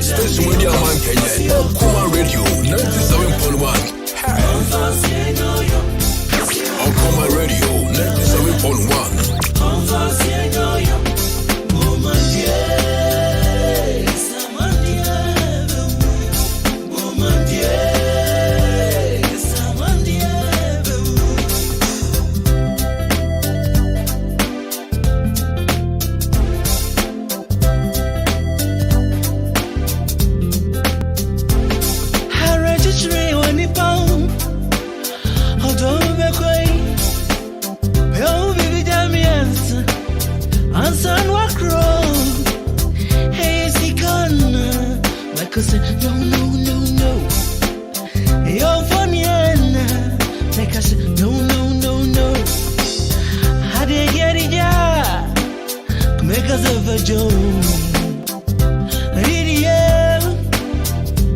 Station with your man Kenya. Okuma Radio 97.1. Okuma Radio 97.1.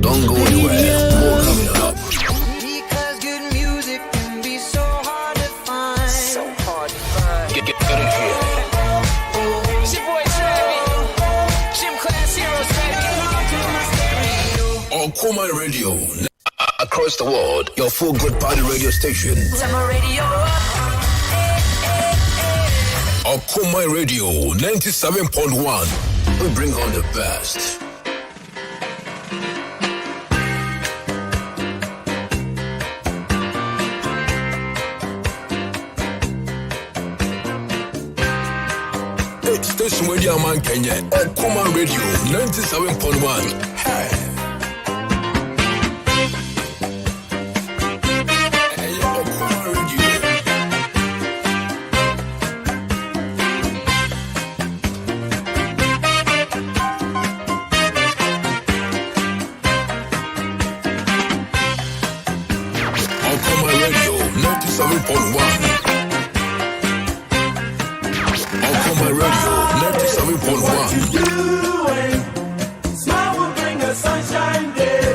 Don't go anywhere. More coming up. Because good music can be so hard to find. So hard to find. Get it here. It's your boy Travis. Gym Class Heroes, baby. Okuma Radio. Across the world, your full good party radio station. Turn my radio up. Okuma Radio 97.1. We bring on the best. It's Station with your man Kenya. Okuma Radio 97.1. Hey. Okuma Radio 97.1. Okuma Radio 97.1. Smile will bring a sunshine day.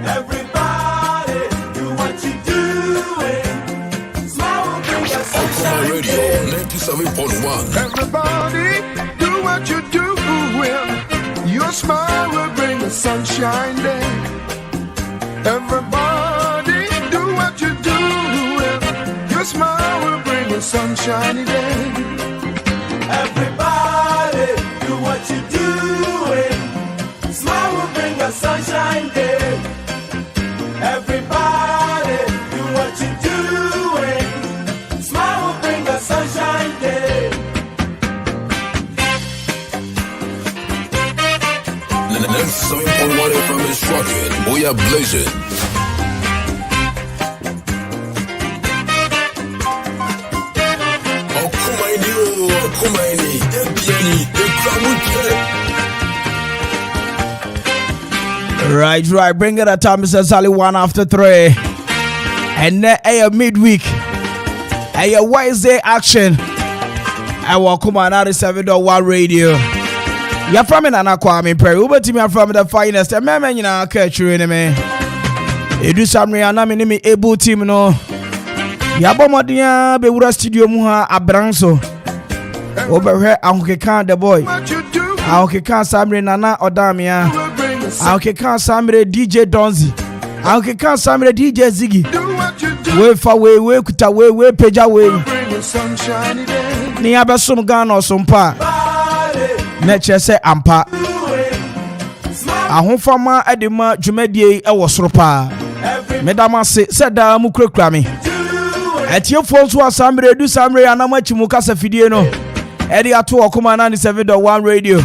Everybody do what you doing. Smile will bring a sunshine Okuma Radio day. 97.1. Everybody, do what you do. Your smile will bring a sunshine day. Everybody, do what you do. Your smile will bring a sunshiny day. Everybody do what you doing. Smile will bring a sunshine day. Everybody do what you doing. Smile will bring a sunshine day. 97.1 FM is rocking. We are blazing. Right. Bring it at time, Mr. Sally 1 after 3. And then a midweek. A Wednesday action. I will come on 97.1 radio. You're from an Kwame Perry. Uber to me from the finest. And man, you know, catch you in me. You do some real me able team no. Yabomodia be Wura studio muha abranso. Over here, Uncle Khan the boy. Uncle Khan Samre Nana Odamia. Uncle Khan Samre DJ Donzi. Uncle Khan Samre DJ Ziggy. Way far way, kuta way, peja way. Ni abasum gan or some pa. Nature say ampa. Ahofama edema dwumadie e wosoropa. Medama se seda mu krakra me. Etie fonso asamre du samre anamachi mu kasa fidie no. Edi ato Okuma 97.1 radio.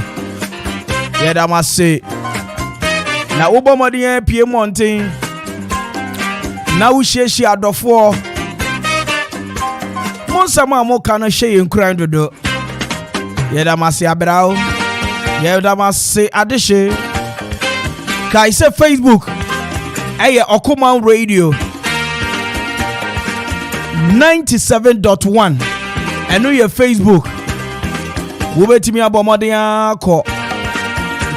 Yedama se na wobomodien pie monten. Na wo hyehyia adofo. Monsama mo kana hye nkran dodo. Yedama se abrao. Yedama se adehye. Kai se Facebook. Eye Okuma radio 97.1. Eno ye Facebook. Wobetimi abomoden akọ.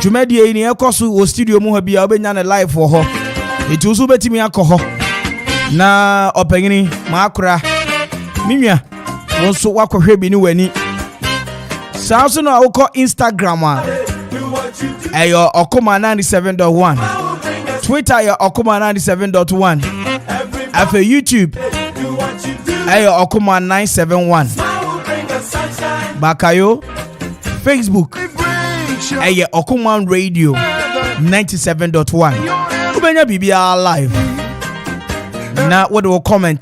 Dwumadie ni ekoso wo studio mu ha bia obenya na live for ho. Etu so betimi akọ ho. Na opanyini maakura. Minwa wonso wakohwe bi ni wani. Saa so na wokọ Instagram a. Ayo Okuma 97.1. Twitter ayo Okuma 97.1. After YouTube ayo Okuma 971. Bakayo Facebook ayo Okuma Radio 97.1. Ubenya bibia live. Na what do comment?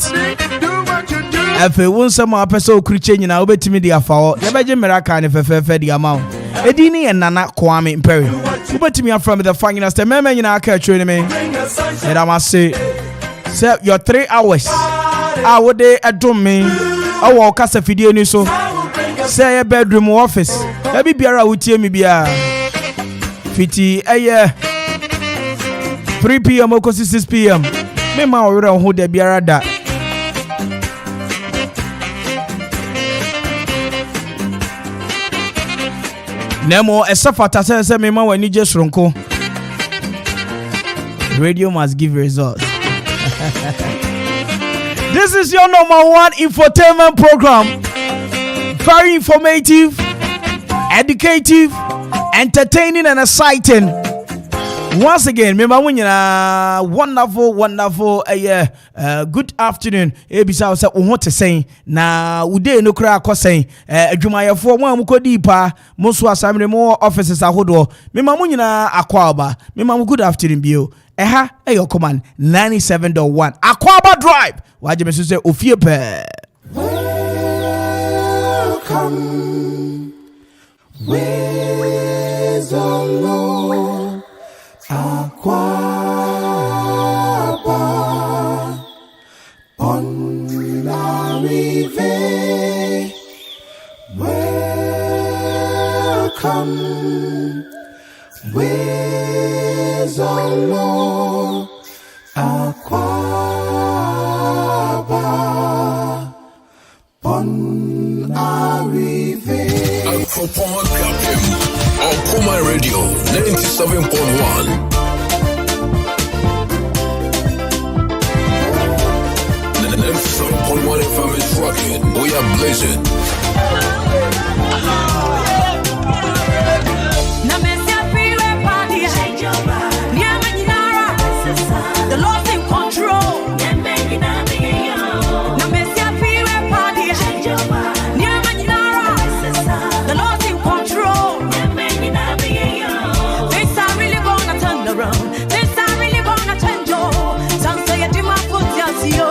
Afe won sama apese okriche nyina obetimi dia fawo. Yebeje miracle ne fefefe dia mawo. Edini and Nana Kwame Imperial. Ubetimi from the finest meme nyina aka twa me. And I must say your 3 hours. I would dey adom me. I wo kasa fidie ni so. Say your bedroom office. Ebi biara wutie mi bia. Fiti 3 p.m. or 6 p.m. Me ma ora ho de biara da. Nemo esafata say me ma wani je sronko. Radio must give results. This is your #1 infotainment program. Very informative, educative, entertaining and exciting. Once again, remember when wonderful good afternoon. Ebisa say what to say na ude no kra akosɛn adwumayɛfo mo amukodi pa mo so asamre mo offices ahodo. Remember when akwaba. Remember good afternoon bio. Eha eyo command 97.1 Akwaba Drive. Waje me say ofie pe. Welcome. Where's the Lord? Akwaba on la rive. Welcome. Where's the Lord? Akwaba on la rive. Okuma Radio 97.1. 97.1 FM is rocking. We are blazing. The Lord's in control. The Lord's in control. Things are really gonna turn around. Things are really gonna change. Some say you my foot, yes, yo.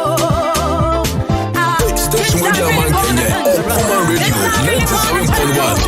Station Radio Man Kenya. Okuma Radio 97.1.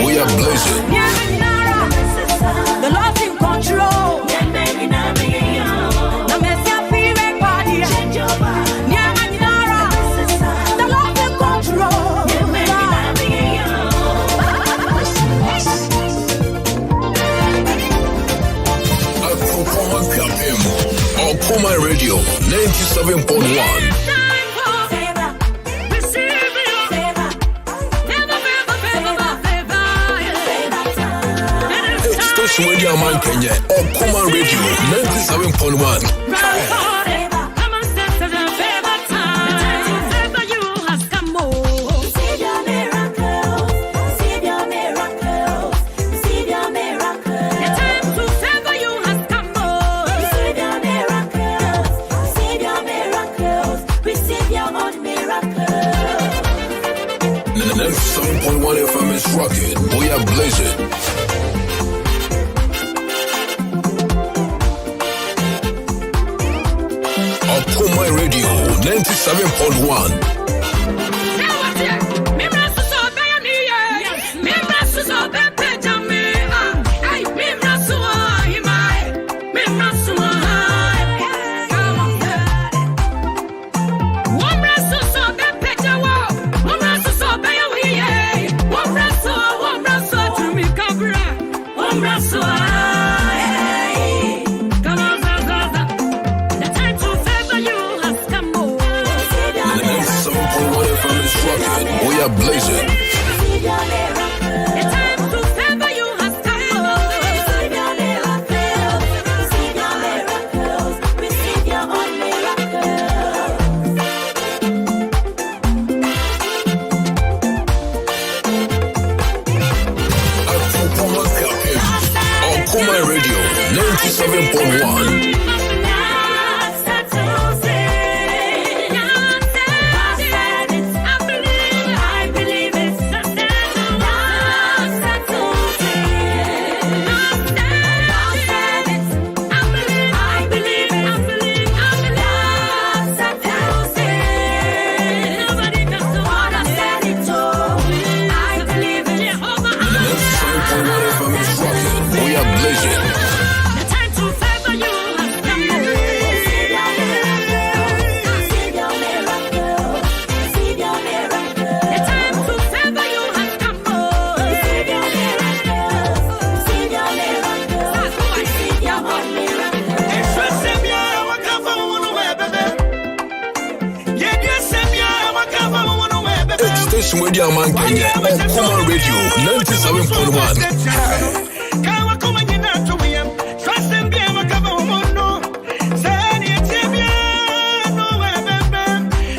We are blazing. The Lord's in control. The Lord's in control. Okuma Radio 97.1. Radio Man Kenya, Okuma Radio 97.1. FM is rocking. We are blazing. Okuma Radio 97.1. One are blazing. The time to favor you has come. Receive your miracles. Receive your miracles. Receive your own miracles. Okuma Radio 97.1. We are blazing. The time to favor you has come. Receive your miracles. Receive your miracles. The time to favor you has come. Receive your miracles. Receive your miracles. Receive your own miracles. Station Radio Man Kenya. Okuma Radio 97.1.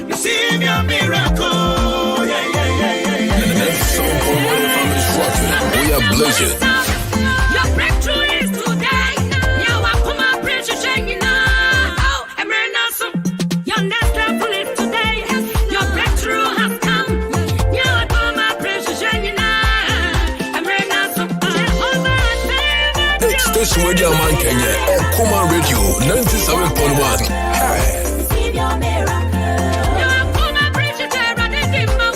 Receive your miracle. Yeah, yeah, yeah, yeah, yeah. 97.1 FM is rocking. We are blazing. Your breakthrough is today. Your Akuma praise you shaking now. Oh, Emrenaso. Your next level is today. Your breakthrough has come. Your Akuma praise you shaking now. Emrenaso. Jehovah has favored you. Station Radio Man Kenya. Okuma Radio 97.1. Hey. Receive your miracle. Your Akuma praise you shaking now.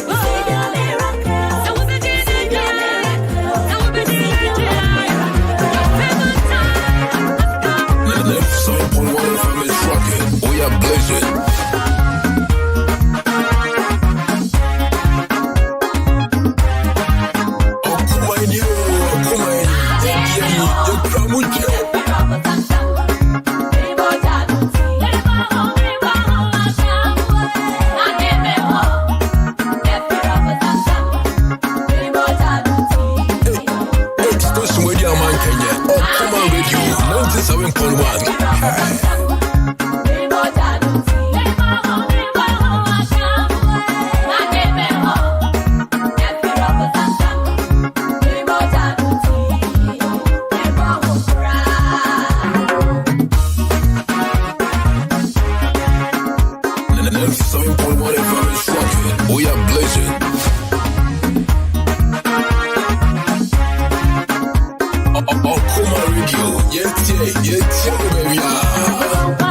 Receive your miracle. So we'll be receive your miracle. So we'll be receive your miracle. Your favor time has come. 97.1 FM is rocking. We are blazing. Okuma in you. Okuma in you. You cramuche. Station Radio Man Kenya. Okuma Radio 97.1. We are blazing. Okuma Radio, yeah, baby.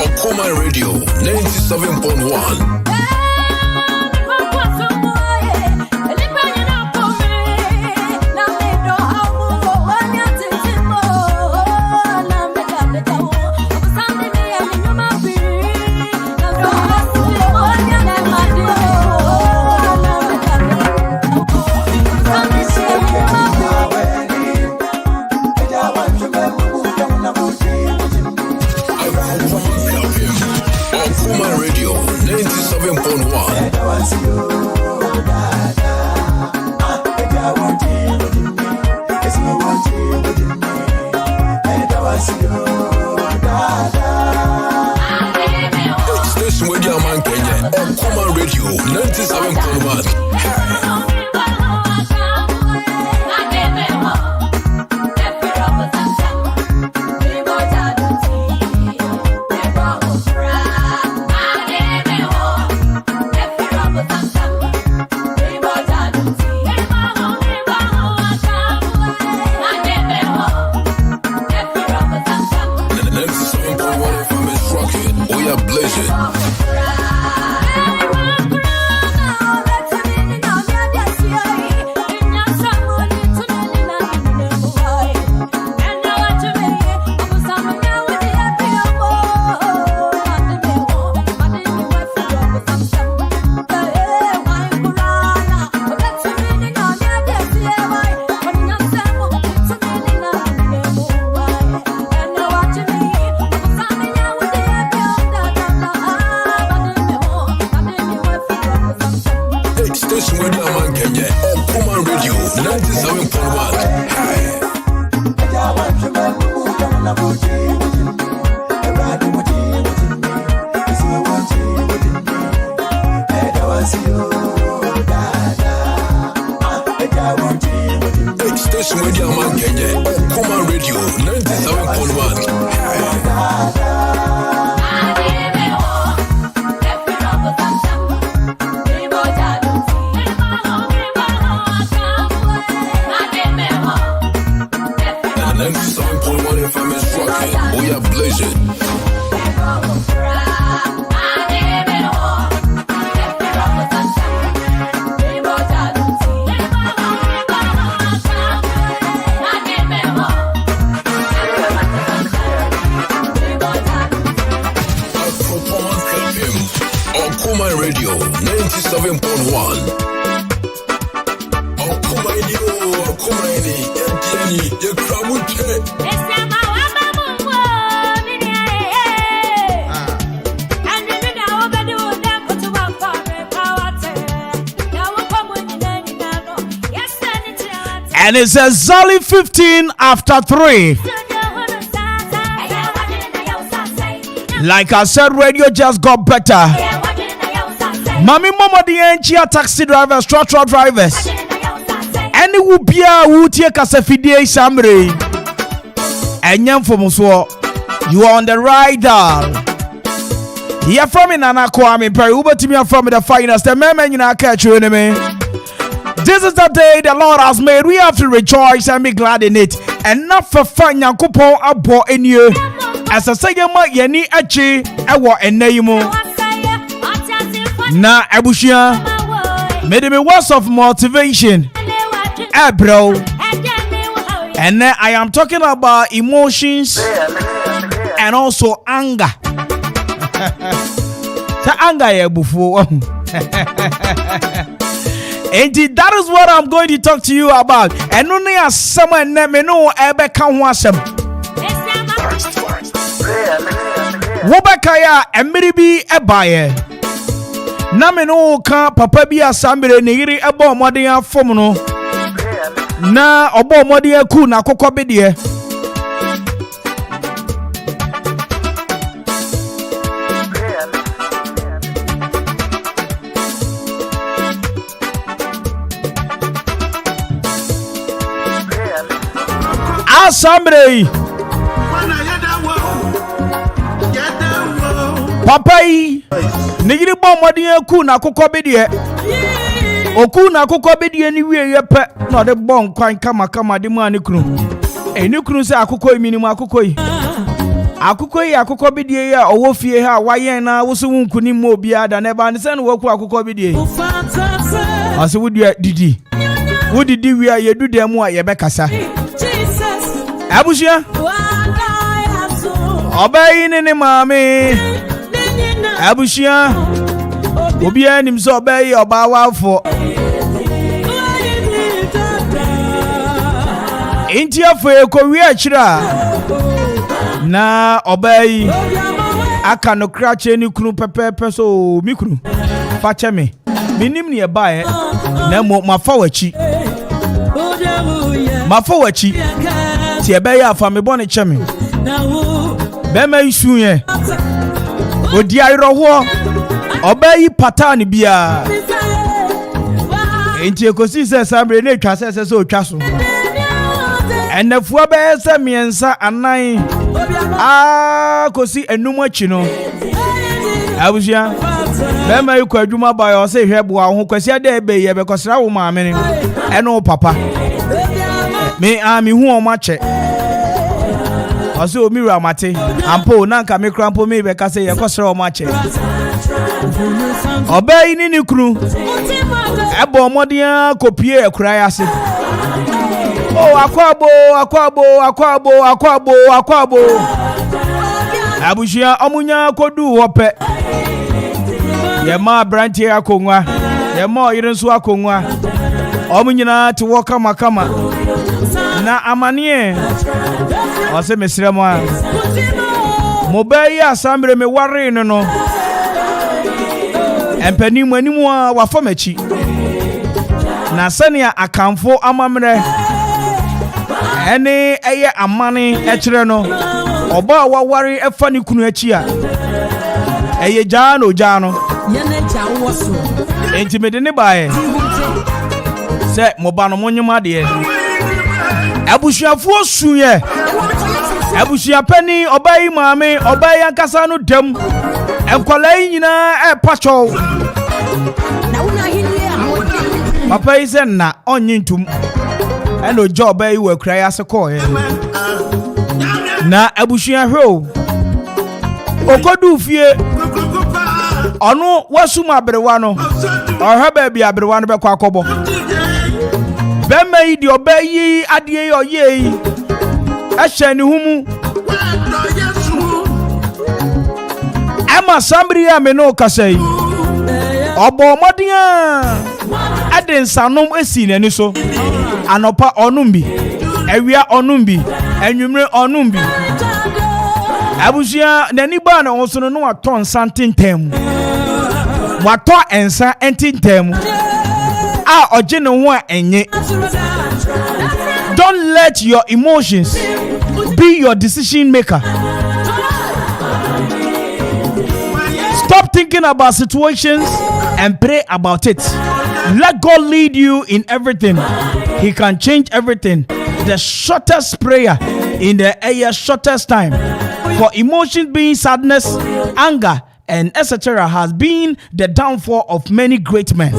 Okuma Radio 97.1. 97.1. Station Radio Man Kenya, Okuma Radio 97.1. FM is rocking. We are blazing. Okuma Radio 97.1. Okuma Radio, Okuma Radio, you come with it. And it says Zolly 15 after 3. Like I said, radio just got better. Mami Mama the Enchia taxi drivers, truck drivers. Any will be a who take us a fidei samre. And yam for Muswo, you are on the right dial. Here from in Nana Kwame Perry, Uber to me from the finest, the man in our catch you enemy. This is the day the Lord has made. We have to rejoice and be glad in it. And not for fun, Yankupo abo in you. As I say, Yeni Achi, Ewa and Neymo. Na Abushia, made me words of motivation. Bro. And then I am talking about emotions and also anger. The anger, before. Indeed, that is what I'm going to talk to you about. And only as someone me know ebe kan ho asem. Wobakaya emiribi ebaye. Na me no ka papa bi asambere ne yiri ebo modern afom no. Na obo modern aku na kokko be de. Assembly Papa yi nigiri bo modin aku na kokko bedie oku na kokko bedie ni wie yepe na de bon kwan kama de mu anikunu enikunu se akokko minimu akokko yi akokko bedie ya owo fie ha wayen na woso wunkuni mo obia da ne ba ne se no waku akokko bedie ase wudie didi wi a yedu dem a yebe kasa Abushia Obey ni mami Abushia Obi anim so obey oba wafo Inti afo ko wi achira na obey aka no krache ni kunu pepepe so mi kunu fache me minim ne ba e na mo mafa wachi ti ebe ya fa me bone cheme be ma isu yen odi ayroho obayi pattern bia enti ekosi se sambre na twa se so twa so enefu be se miensa anan kosi enum achi no abusia be ma ikọ adwuma ba yo se hwebo a ho kwasi ada ebe ye be kosra wo maame ne eno papa me hu o mache Oso omiru amate ampo nanka me krampo me be ka se ye kosra o mache Obey ni kru ebo modin kopie ekura ya se Oh akwabo Abushia omunya kodu hope Ye ma brantie akonwa ye ma yirenso akonwa omunyina te wo kama na amanie ose mesirema mobai asambre me ware no empani mu animu a wafamachi na senia akamfo amamre ene eye amane ekire no oba waware efa ne kunu achi a eye jano enti mede ne baaye se moba no monyema de abusuafo suye abusua pani obai maame obai ankasa no dam enkwalai nyina pacho papa ise na onyintum eno job ayi we kra ya sekọ na abusua hwe okodu fie onu wasum abrewa no ohwe ba bia abrewa no bekọ akobo be mai di obayi ade oye ehye ni humu ama sambri ya me no kasai obo modin aden sanom esi nani so anopa onumbi ewia onumbi enwumre onumbi abusia nani ba na onsono no aton santentem wato ensa entintem a oje ne ho a enye. Don't let your emotions be your decision maker. Stop thinking about situations and pray about it. Let God lead you in everything. He can change everything. The shortest prayer in the shortest time. For emotions being sadness, anger, and etc. has been the downfall of many great men.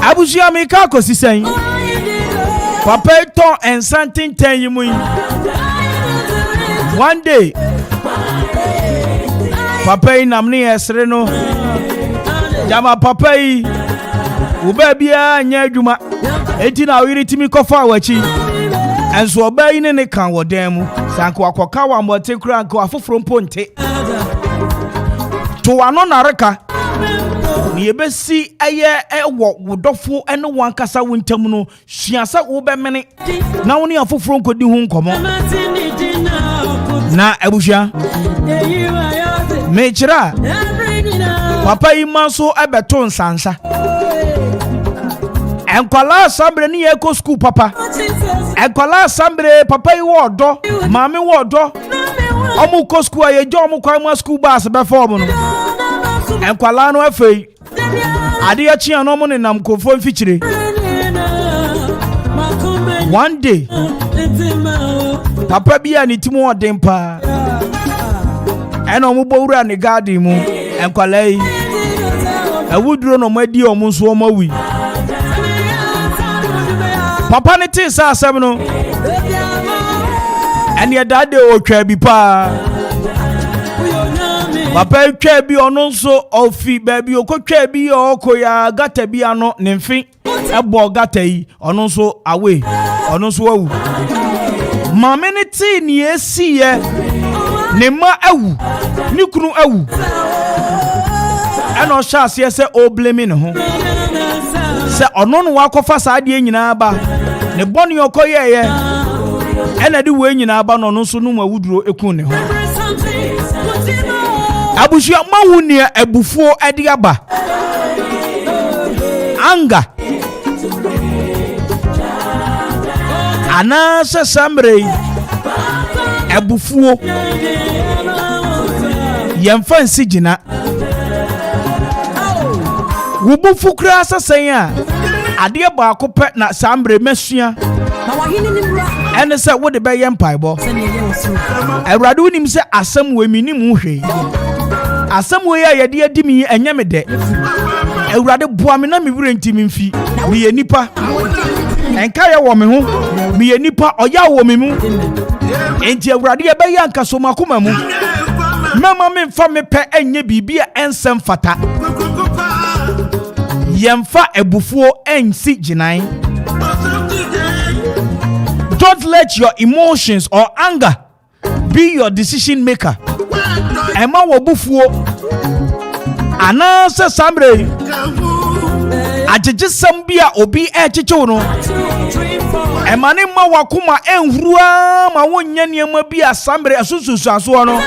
Abusia meka kosi sen. Papa ton and something ten you. One day, Papa namni esre no. Jama papa yi ubebia nya adwuma. Enti na wiri timi kofa wachi. Enso obayi ne kan wodan mu. Sanko akoka wa mbote kura nko afoforo mponte. To ano nareka. Ni ebesi eye ewo wodofo ene wankasa wontam no suasa wo be mene na woni afoforo nkodi hu nkomo na abusha mechira papa imanso ebeto nsansa enkwala sambre ni eko school papa enkwala sambre papa iwo odo mami wo odo omu ko school ayejo omu kwa mu school bus be form no enkwala no afei ade achi anomo ne nam kofo mfichire. One day papa bia ni timo odempa ena omu bowura ne garden mu enkwala yi awuduro no madi omu so omawi papa ne tin sa asem no ene dade o twa bi pa papa twa bi ono so ofi baby okotwa bi okoya gata bi ano ne mfi ebo gata yi ono so awe ono so awu mama ne ti ni esi ye ne ma awu ni kunu awu eno sha ase se o blame ne ho se ono no wakofa sa ade nyina ba ne boni okoye ye ena de we nyina ba no no so no mawuduro ekun ne ho abushia mawunia ebufuo edi aba anga ana se samre ebufuo yemfa nsigina wubufu kra sasen a ade ba akopɛ na samre mesua ene se wo de be yempaibo awrade wonim se asem we minim hwe asem we ya yede adimi enyame de awrade boa me na me wure ntimi mfi me ye nipa enka ye wo me ho me ye nipa oya wo me mu enti awrade ye be ya nka so makoma mu mama me mfa me pe enye bibia ensem fata yemfa ebufuo ensi ginan. Don't let your emotions or anger be your decision maker. Emma wobufuo ana se samre ajeje sambia obi echicho no emma ne ma wakoma enhurua ma wonnya niam bia samre asususu aso no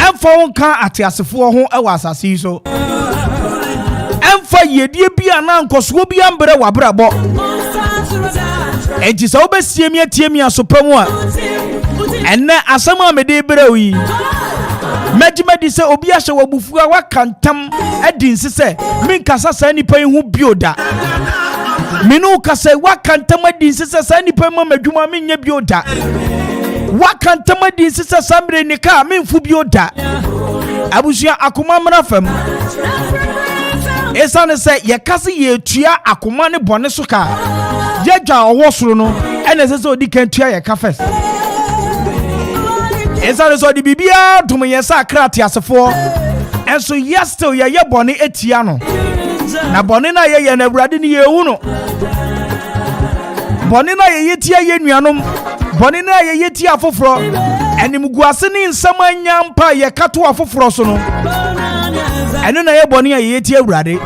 emfa wonka atiasefo ho ewa asase so ɛmfa yedie bi ana nkoso bi ambrɛ wabrabɔ enti sɛ wobɛsie mi atie mi asopam a ɛnɛ asɛm a mede brɛ wo yi Medi sɛ obi ahyɛ wabufu a wakantam adi nsi sɛ menkasa saa nipa yi ho bio da menu kasa wakantam adi nsi sɛ saa nipa ma madwuma menyɛ bio da wakantam adi nsi sɛ saa mmerɛ nika memfu bio da abusua akoma mmra fam ɛsane sɛ yɛkase yɛtua akoma ne bɔne so ka yɛdwa ɔwɔ soro no ɛna ɛsɛ sɛ odi kan tua yɛka first ɛsane sɛ ɔde bibia dom yɛ sɛ akra te asefoɔ ɛnso yɛ still yɛyɛ bɔne etia no na bɔne na yɛyɛ na Awurade ne yɛhu no bɔne na yɛyɛ tia yɛ nuanom bɔne na yɛyɛ tia afoforɔ animguase ne nsɛm anya mpa yɛka to afoforɔ so no ɛno na yɛ bɔne a yɛyɛ tia Awurade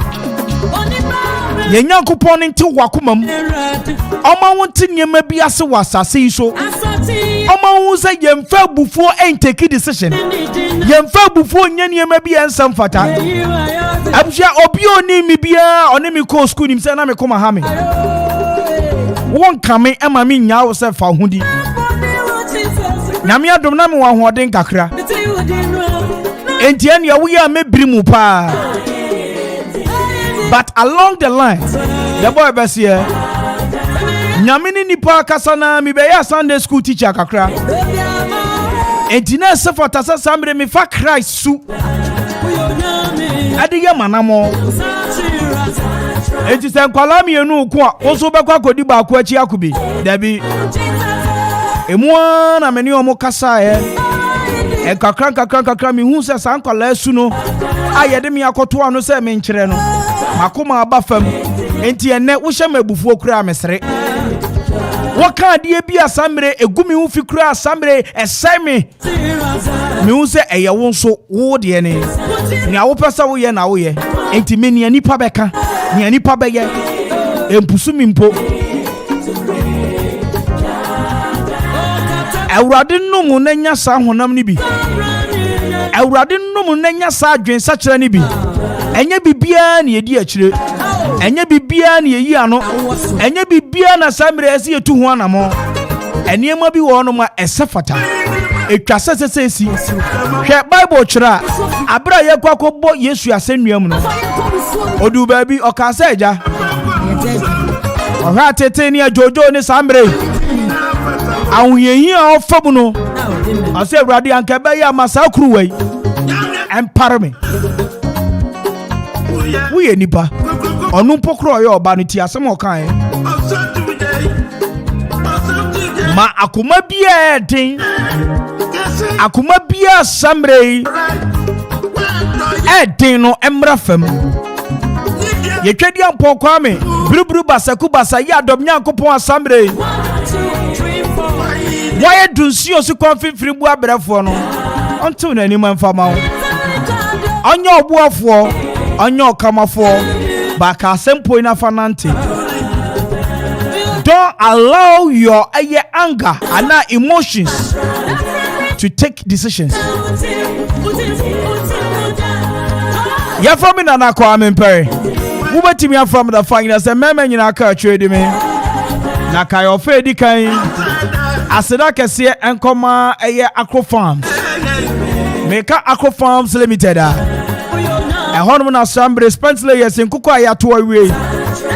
yɛn Nyankopɔn ne nte wakoma mu ɔma wo nte nneɛma bi ase wɔ asase yi so ɔma wo sɛ yɛmfa bufuo ɛntake decision yɛmfa bufuo nyɛ nneɛma bi ɛnsɛm fata abusua obi oni mi biara ɔne mi kɔ school nim sɛ na me kɔma ha me wɔn kame ɛma me nya wo sɛ fa ho di nyame adom na me wɔ ahoɔden kakra enti ɛne woyɛ a mebiri mu paa but along the line the boy besie nyame ni nipa kasa na mi be ya Sunday school teacher kakra enti na sefata sa samre mi fa Christ su ade ya manamo enti se nkwala mi enu ko a oso be kwa kodi ba ko achi akobi dabi emu na meni omo kasa kakra mi hu se san nkwala su no ayede mi akoto ano se me nkyere no makoma aba fam enti ene wo hye mabufuo kura mesere waka die bi asamre egumi hu fi kura asamre esai me hu se eye wo nso wo de ne ni awo pesa wo ye na wo ye enti me ni nipa beka ni nipa beye empusu mi mpo Awurade nnumu na nya sa honam ni bi Awurade nnumu na nya sa adwen sa kire ni bi enye bibia na yedi akire enye bibia na yeyi ano enye bibia na samre ase yetu ho anamo eniema bi wo no ma esefata etwa sesesesi hwe bible kira abra ye kwakobo Yesu asennuam no odu ba bi okasa eja oha tete ni ajojo ni samre awuyehi a ofabu no ase Awurade anka ba ya masa kruwai empare me we nipa onu pokro yo oba no ti asem okan ma akoma bia den akoma bia samre edin no emra fam yetwedi ampo kwame brubru basaku basa ya dom Nyankopon asamre why dunsi osu konfifiri bu abrefo no onto na ni manfa ma onye obuafo onye okamafo baka sempo ina fanante. Don't allow your anger and emotions to take decisions. Ya from in an aqua imperi. Who bet me from the finance and member in our culture me. Naka your fedi kind. Aseda kese enkoma eye Acro Farms. Make Acro Farms Limited. A honor na sambre spensle yes in kuko ayato awie.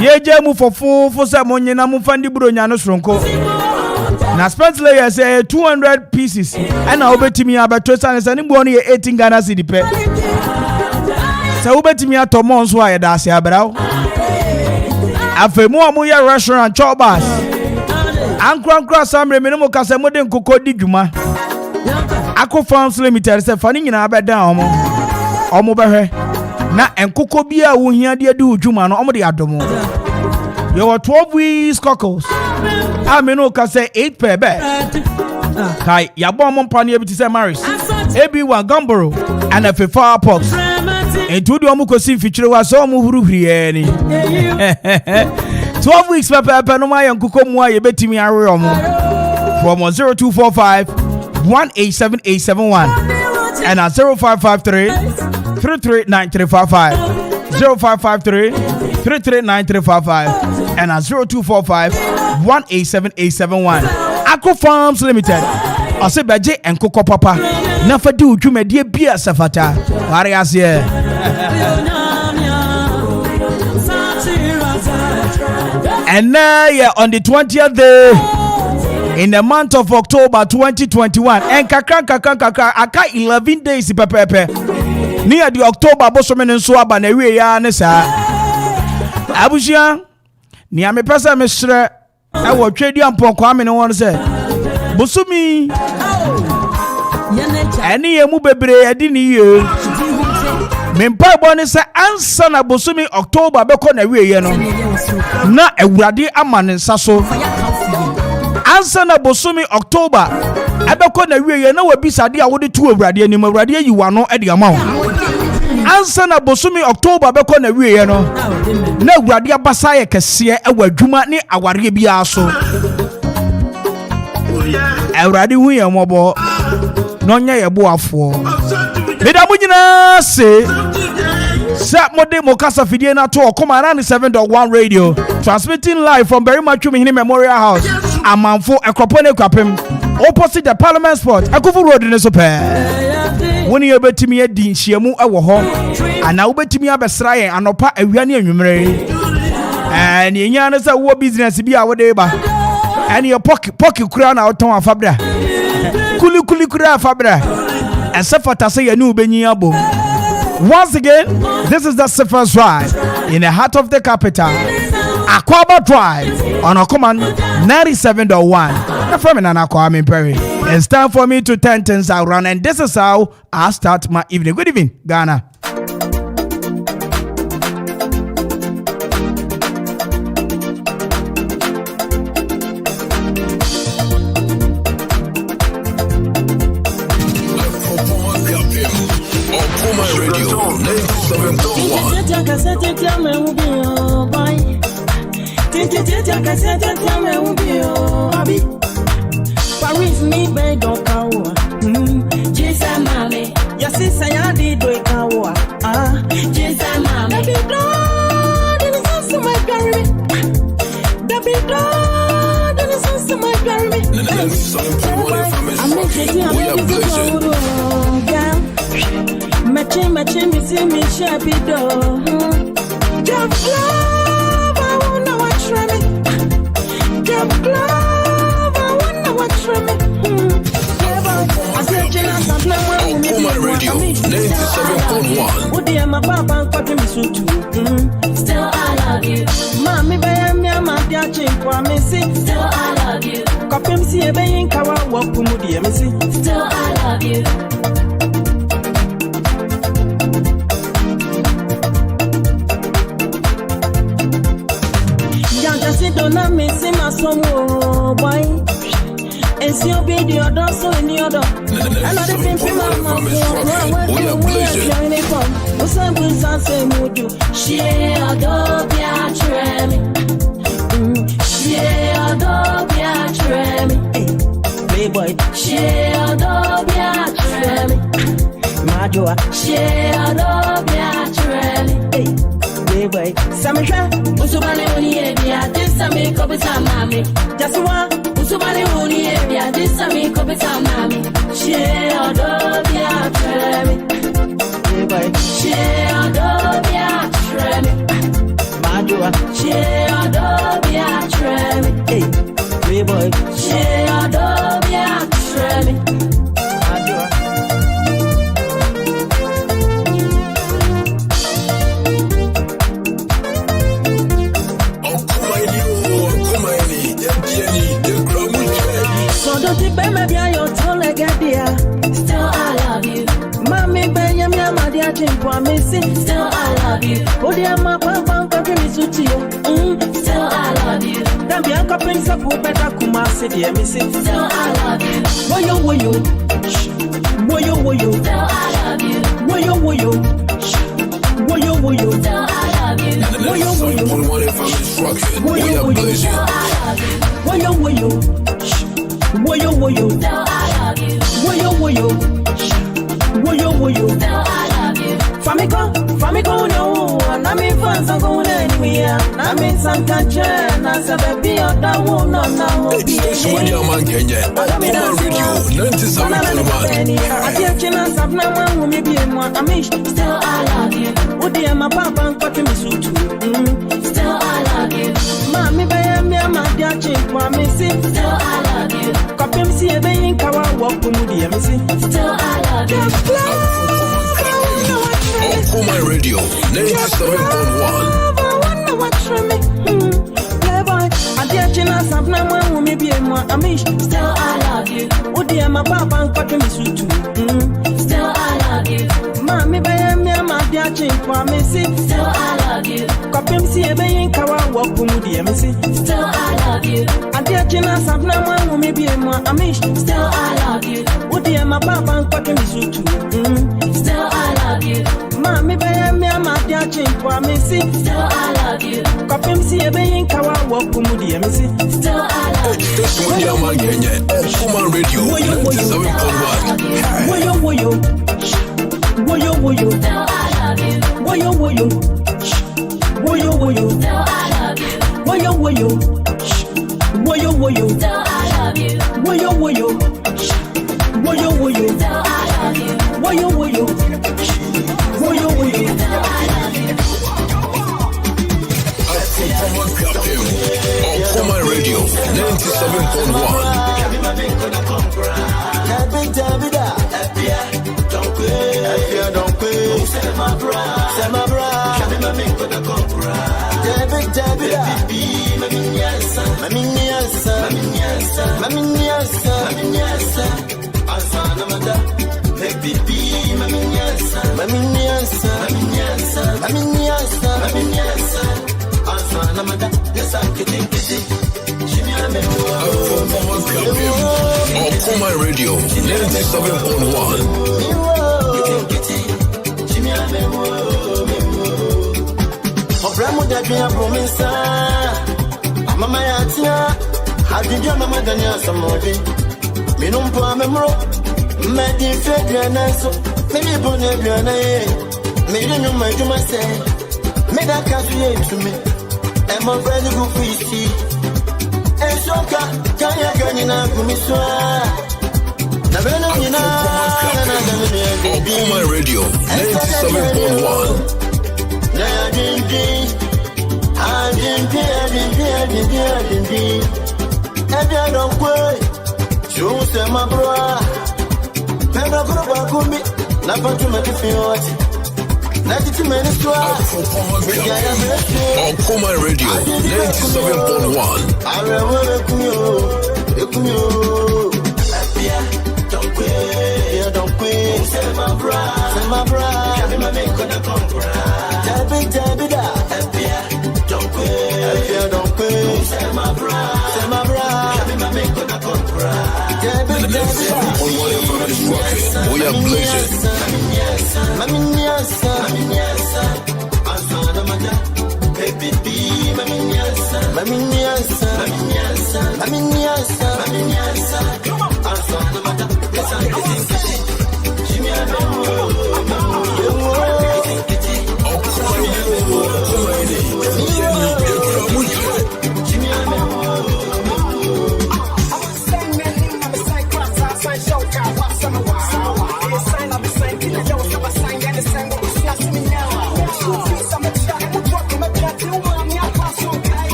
Ye je mu fofo se monye na mu fandi bronya no sronko. Na spensle yes 200 pieces. And na obetimi abeto san ne bo no ye 18 Ghana cedi pe. Se obetimi atomo nso aye da ase abrawo. Afemu amu ye restaurant chobas. Ankra samre menemo kase mode nkoko di dwuma. Acro Farms Limited se fani nyina abeda omo behwe na enkoko bia wo hia de adi udwuma no omo de adomo you were 12 weeks cockles ameno ka say 8 per bed kai yabo mo mpa ne ebiti say maris AB1 Gamboro and a Fifa Pox entu de omo kosi mfikyire wa so omo huruhuri ni 12 weeks per no ma enkoko mu aye betimi awe omo from 0245 18771 and at 0553 339355 0553 339355 and 0245 187871. Akro Farms Limited. I say Baje and Coco Papa. Never do to me dear beer Safata. Arias here. And now on the 20th day in the month of October 2021 and kaka 11 days pepepe near the October bosomen nso aba na we ya ne sa abusia ni ame pesa mesre e wo twedi ampon kwa me ne won se bosumi eni ye mu bebre adi ni ye mempa boni se ansa na bosumi October beko na we ye no na ewurade amane nsa so ansa na bosumi October abeko na wiye na wabisade a wode tu awurade anim awurade ayiwa no e de ama wo ansa na bosumi October abeko na wiye no na awurade abasa ye kese e wadwuma ne aware bia so awurade hu ye mobo no nya ye boafo beda mu nyina se mode mokasa fidie na to Okuma 97.1 radio transmitting live from Berimatwumi Memorial House Amanfo Ekropone Kwapem opposite the Parliament Sport Akufu Road ne so pe woni ye betimi edi nhyiamu e wo ho ana wo betimi abesra yen anopa awia ne anwumre ne enya ne se wo business bi a wo de ba ene ye poki kura na oton afabra kuli kura afabra esefata se ye ne ubenyi abom. Once again, this is the Surfers Drive in the heart of the capital, Akwaba Drive on Okuma 97.1. From Kwame Perry. It's time for me to turn things around, and this is how I start my evening. Good evening, Ghana. Paris me be do kawa Jisa mame ya sisa ya di do kawa Jisa mame Baby God this is my garment Baby God this is my garment I'm making you Matching me see me shabby do Jump love I wanna watch me Jump love I wanna watch me Okuma Radio 97.1. Would you my papa and cutting me so too? Still I love you. Mommy, baby, me and my dear chick, Still I love you. Copy me see a baby kawa walk to Moody, Still I love you. Don't miss him as some boy. And see your video, don't so in the other. Another thing for my mom. What's up with us? She adore ya tremmy. She adore ya tremmy. Playboy. She adore ya tremmy. Majoa. She adore ya tremmy. Playboy. Samisha. Usubale uni ebia, this time kopita mami. Jasua. Usubale uni ebia, this time kopita mami. She adore ya tremmy. Playboy. She adore ya tremmy. Majoa. She adore ya tremmy. Playboy. She adore ya tremmy. Majoa. So don't you be my dear, you're tall like a dear. Still I love you. Mommy, baby, I'm my dear, chimp, missing. Still I love you. Oh, dear, my papa, copy me to you. Still I love you. Then be a couple of support better come and sit there, missing. Still I love you. Woyo. Still I love you. Woyo. Still I love you. Woyo. Still I love you. Still I love you. Woyo. Still I love you. Famiko, no, na Maya, I mean some country, and I said, baby, or that will not know. Station with your man Kenya. Okuma Radio 97.1. I can't chance of no one who may be in one. I mean, still I love you. Would you my papa and cut me suit? Still I love you. Mammy, by me, my dear chick, mommy, still I love you. Copy me, see a day in Kawa, walk to Moody, and see. Still I love you. Okuma Radio 97.1. Still I love you. Oh dear, my papa and cut me suit. Still I love you. Mammy, by me, my dear chick, for me, still I love you. Copy me, see a bay in Kawa, walk to Moody, and see. Still I love you. I dear Chinas have no one who may be a more amish. Still I love you. Oh dear, my papa and cut me suit. Still I love you. Mammy, by me, my dear chick, for me, still I love you. Copy me, see a bay in Kawa, walk to Moody, and see. Still I love you. Station with your man Kenya. Okuma Radio 97.1. Woyo, woyo, woyo, woyo, still I love you. Woyo, woyo, woyo, woyo, still I love you. Woyo, woyo, woyo, woyo, still I love you. Woyo, woyo, woyo, woyo, still I love you. Woyo, woyo, woyo, woyo, still I love you. Okuma Radio 97.1. Okuma Radio 97.1. Obramo da bia promesa. Mama ya tia, hadija mama dania samodi. Minumpo amemro, medi fedra naso. Mimi bone bia na ye. Mimi nyuma juma se. Me da kasu ye to me. And my friend go free. And soka kanya gani na kumiswa. Na bena nina na Okuma Radio 97.1. Okuma Radio 97.1. We are blazing.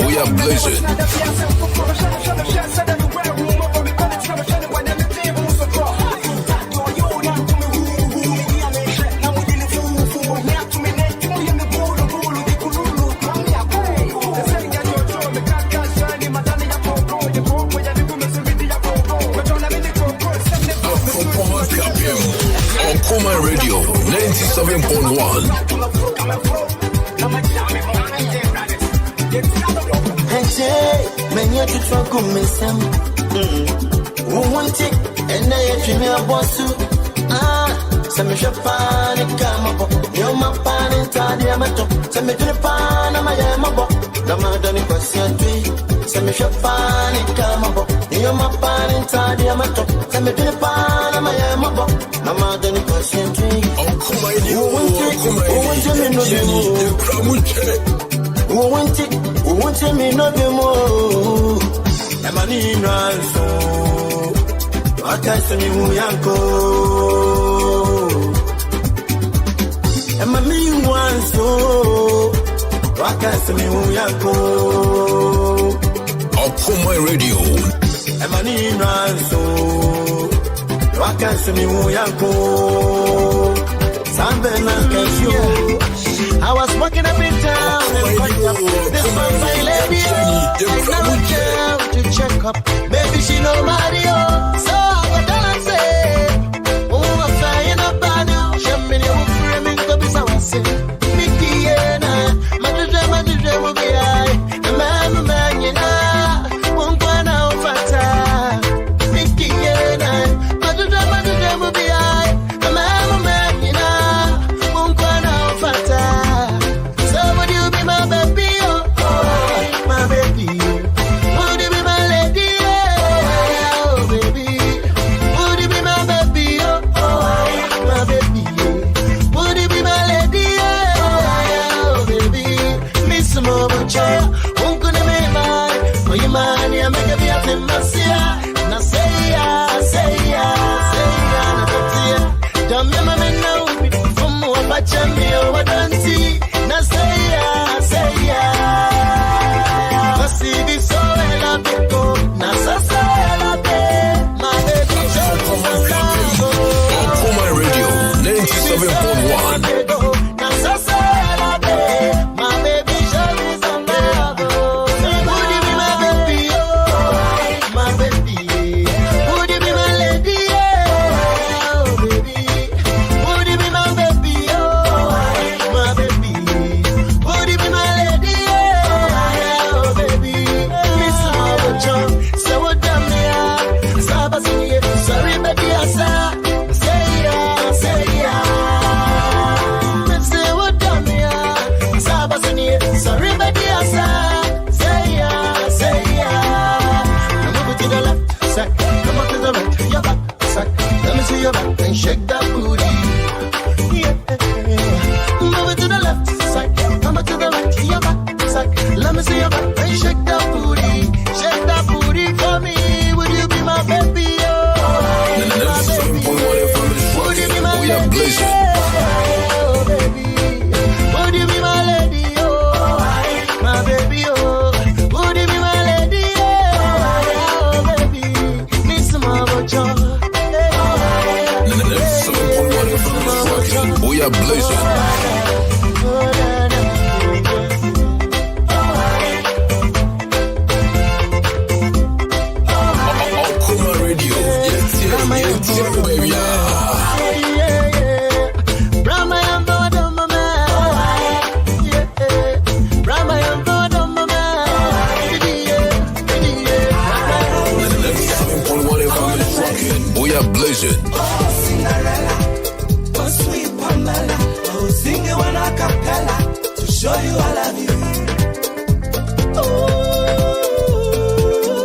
We are blazing. Okuma Radio 97.1. Many to truck on me some. Won't it? And I dream about you. Some Japan come up. You're my pan and Tadiamato. Some Japan, I'm a yamabo. The Madani Pasiati. Some Japan come up. You're my pan and Tadiamato. Some Japan, I'm a yamabo. The Madani no be mo. Won't me no be mo. Emani ranso. Wakase mi huyanko. Emani ranso. Wakase mi huyanko. Okuma Radio. Emani ranso. Wakase mi huyanko. Sambena kesho. I was walking up in town and caught up this one my lady. I never care to check up. Maybe she know Mario. So I go down and say, oh, I'm flying up by now. Shamini will frame me to be so I say, Mickey, yeah, Madrid will be high. The man, you know, won't go now, Fata. Mickey, yeah, Madrid will be high. The man, you know, won't go now, Fata. So would you be my baby, oh, my baby, oh. Would you be my lady, oh, baby? Would you be my baby, oh, my baby, oh. Would you be my lady, oh, baby? Miss Mama Chow, won't gonna be mine. Oh, you man, you make a be at him, now say ya, don't remember me now, from what I tell me, oh, I don't see. Now say ya. See this so well, now so my baby, Okuma Radio 97.1. now so my baby, show me some love. Would you be my baby, oh, my baby? Would you be my lady, oh, baby? Would you be my baby, oh, my baby? Would you be my lady, oh, baby? Miss Mama so what damn me, sorry, baby, I say ya. Say what damn me, sorry, baby, I say ya. Now move it to the left, sack. Come on to the right, your back, sack. Let me see your back and shake that booty. Yeah. Move it to the left, sack. Come on to the right, your back, sack. Let me see your back and shake that booty. Shake that booty for me. Would you be my baby? Oh, my baby. Would you be my We are lady? blazing. Oh, baby. Would you be my lady? Oh, my baby. Oh, would you be my lady? Oh, baby. Miss Mama John. 97.1 FM is rocking. We are blazing. Okuma Radio. Yes, baby. Brahma and Bodo Mama. Yeah. Brahma and Bodo Mama. 97.1 FM is rocking. We are blazing. Cinderella, oh sweet Pamela, oh sing it when I cappella to show you I love you.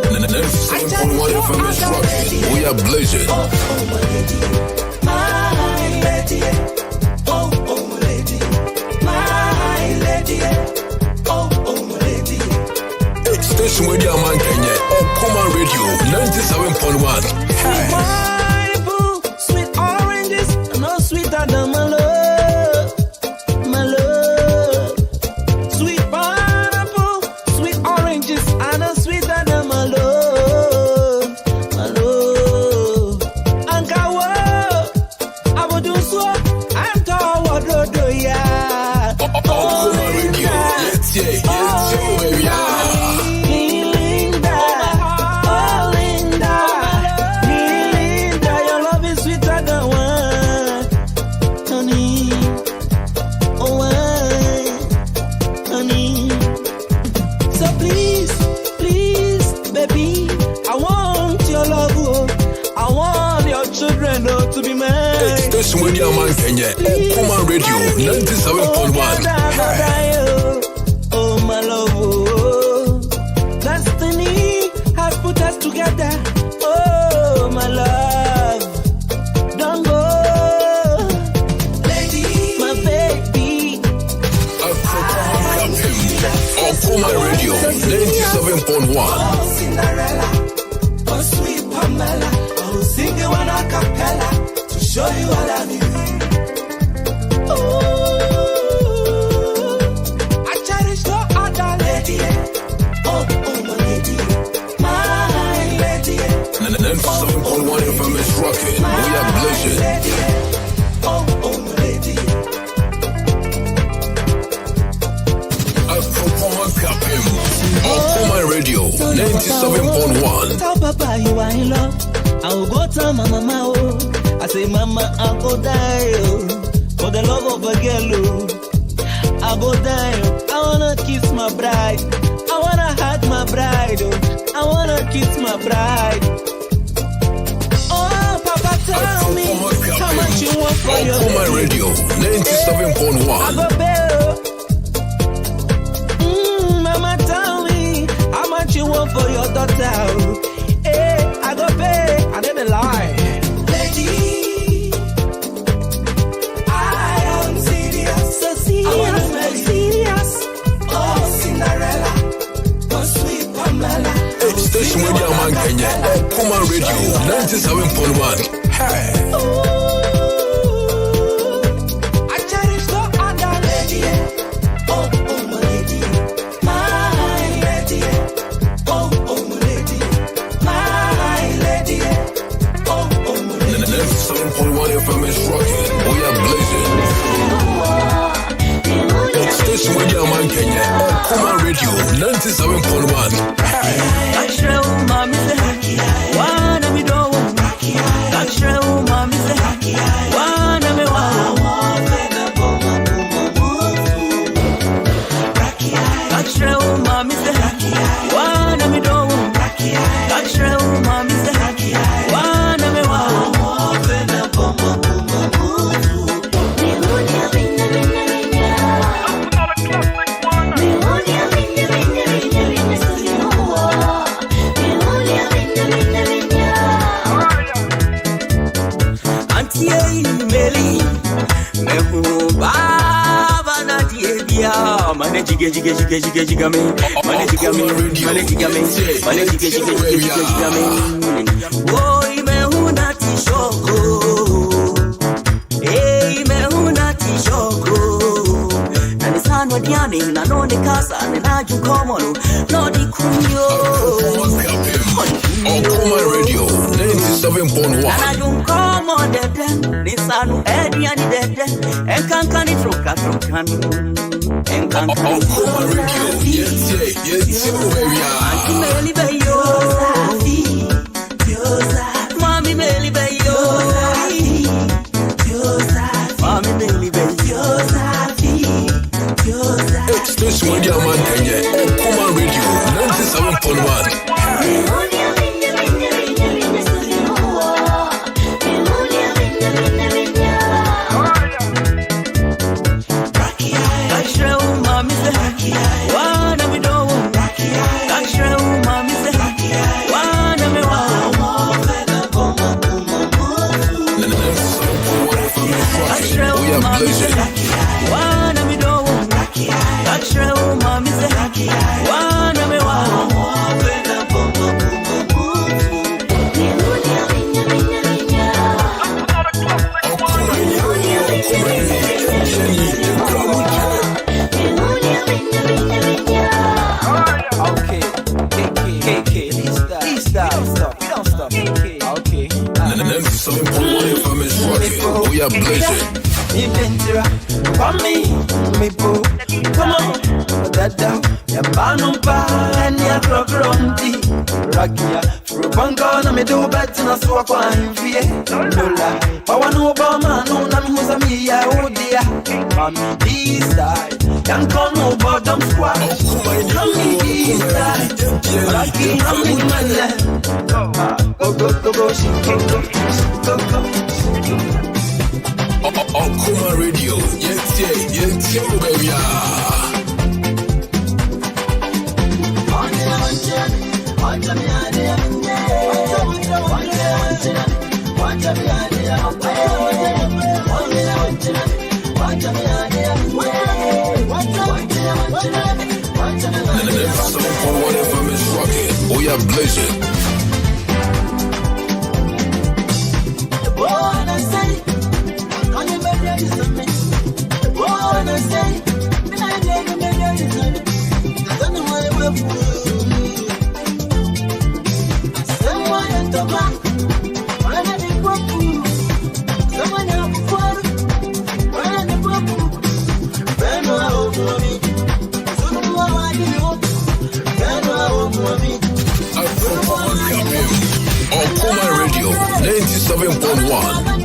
97.1 FM is rocking. We are blazing. My lady, oh lady, my lady, oh lady. Station Radio Man Kenya. Okuma Radio 97.1. Hey. Pineapple, sweet oranges, no sweeter than my love, my love. Sweet pineapple, sweet oranges, are no sweeter than my love, my love. Ankawo, I will do so. I'm toward Rodo, yeah. Okuma Radio. Yes, baby. Linda, oh Linda, your love is sweeter than wine, honey, oh wine, honey. So please, baby, I want your love, oh. I want your children, oh, to be mine. Station Radio Man Kenya. Okuma Radio 97.1. Oh, my love, oh, destiny has put us together. Oh, my love, don't go, lady, my baby. 97.1. Oh, Cinderella, oh, sweet Pamela. I will sing you an a cappella to show you I love you. Ooh, I cherish no other lady. Oh, my lady, my lady. And 97.1 FM is rocking. We are blazing. Oh, my lady. Okuma Radio 97.1. Tell Papa you are in love. I will go tell my mama, oh. I say, Mama, I go die, oh. For the love of a girl, oh. I go die, oh. I wanna kiss my bride. I wanna hug my bride, oh. I wanna kiss my bride. Oh, Papa, tell me how much you want for your Okuma Radio 97.1. I go pay, oh. Mama, tell me how much you want for your daughter. Hey, I go pay. I didn't lie. Lady, I am serious. So serious, so serious. Oh, Cinderella, oh, sweet Pamela. Station Radio Man Kenya. Okuma Radio 97.1. Hey. I cherish no other lady. Oh, my lady, my lady. Oh, my lady, my lady. Oh, my lady. 97.1 FM is rocking. We are blazing. Station Radio Man Kenya. Okuma Radio 97.1. Hey. Jiga me. Oh, imehuna tishoko. Hey, imehuna tishoko. Na nisano diani na noni kasa na jukomono no di kunyo. Okuma Radio 97.1. Na jukomo dede nisano ediani dede enkankani trokani. Okuma Radio, yes, where Meli Bayo, Mommy Meli Bayo, Mommy Meli Bayo. Station Radio Man Kenya. Okuma Radio 97.1. We are blazing. Come on, dada, ya banumpa and ya crocronti. Rakia, Rubango, na me do bet na so kwa mfie. Lola, Pawano Obama, no Namuza Mia, oh dear. Mami, this side, young Cono bottom squad. Mami, this side, Raki, I'm in my land. Go, she go. Okuma Radio, yes, baby. And the next song for whatever is right. Okuma Radio 97.1.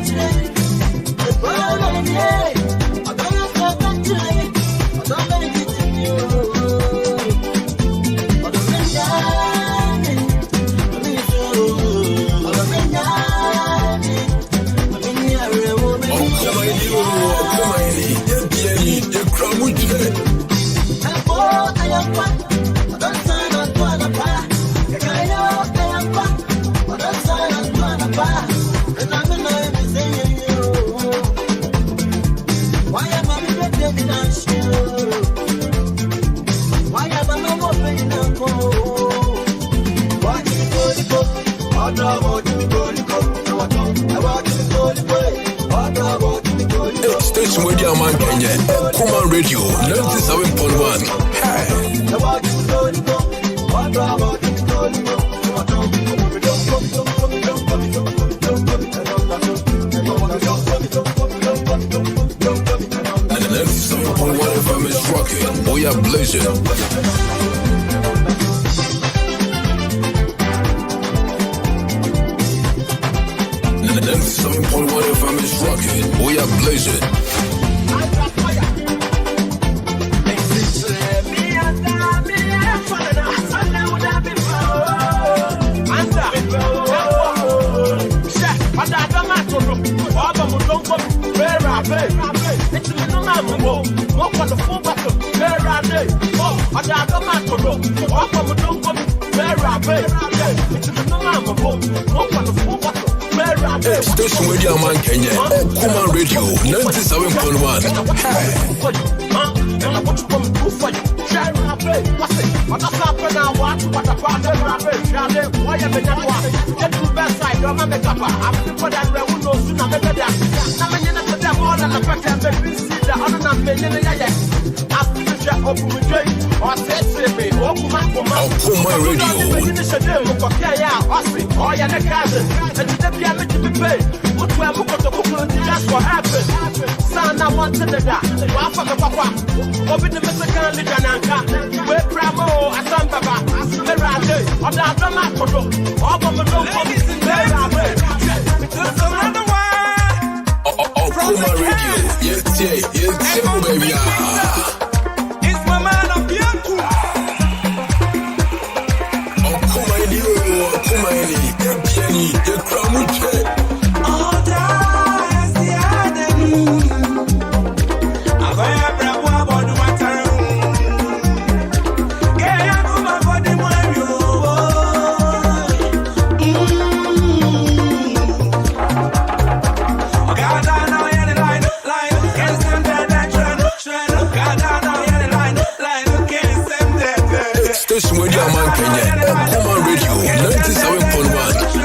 Station with your man Kenya, Okuma Radio 97.1. Hey. And the 97.1 FM is rocking. We are blazing. 97.1 FM is rocking. We are blazing. Station with your man Kenya, Okuma Radio 97.1. Okuma Radio. That's what happened. Son, I want to the guy. Wafa me papa. Obi the Mexican Ligananka. We Bravo, Asambaba. Merade. Oda Dama Kodo. Oba Modo. Merade. Okuma Radio. Yes, baby. It's my man of Bianco. Okuma Eli. Jenny, the Kramuche. Station with your man Kenya, Okuma Radio 97.1.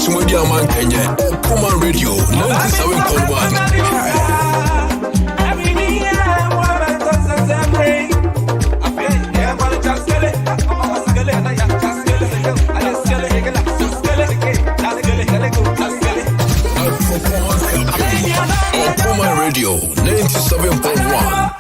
station with your man Kenya. Okuma Radio 97.1. Okuma Radio 97.1.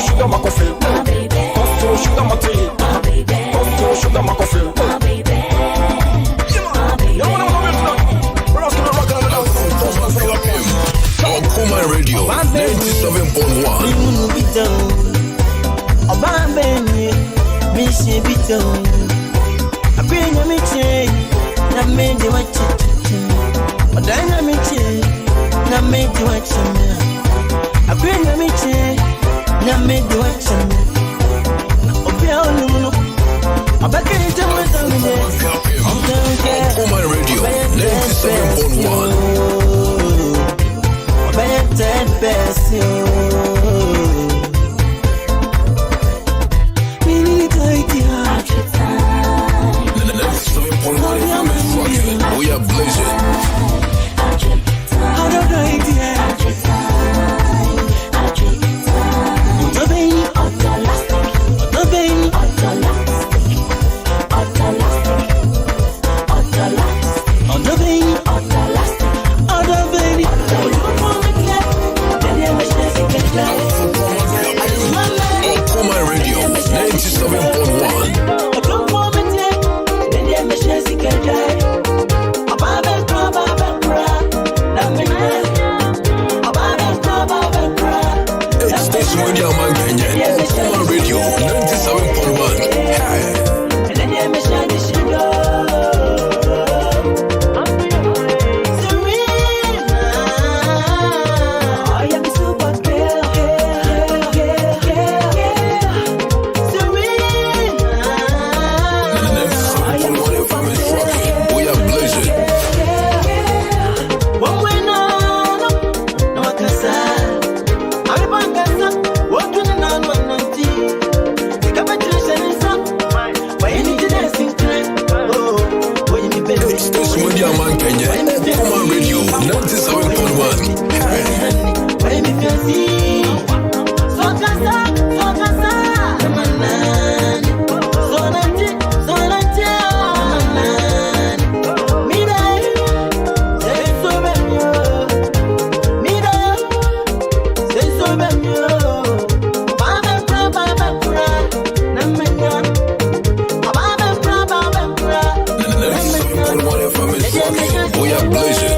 Sugar, my coffee. sugar my tea. Coffee, sugar my coffee. Okuma Radio 97.1. Obambenye, Mishi Bito. I bring a miche, na made you watch it. Odana miche, na made you watch it. I bring a miche, na made you watch it. Obia oluno, abaka ite mata mine. Okuma Radio 97.1. Better best you. We need idea. We are blazing. How do I idea? The baby, the baby, the baby, the baby. Okuma Radio 97.1. Station with your man Kenya. Okuma Radio 97.1. Station with your man Kenya. Okuma Radio 97.1. We are blazing.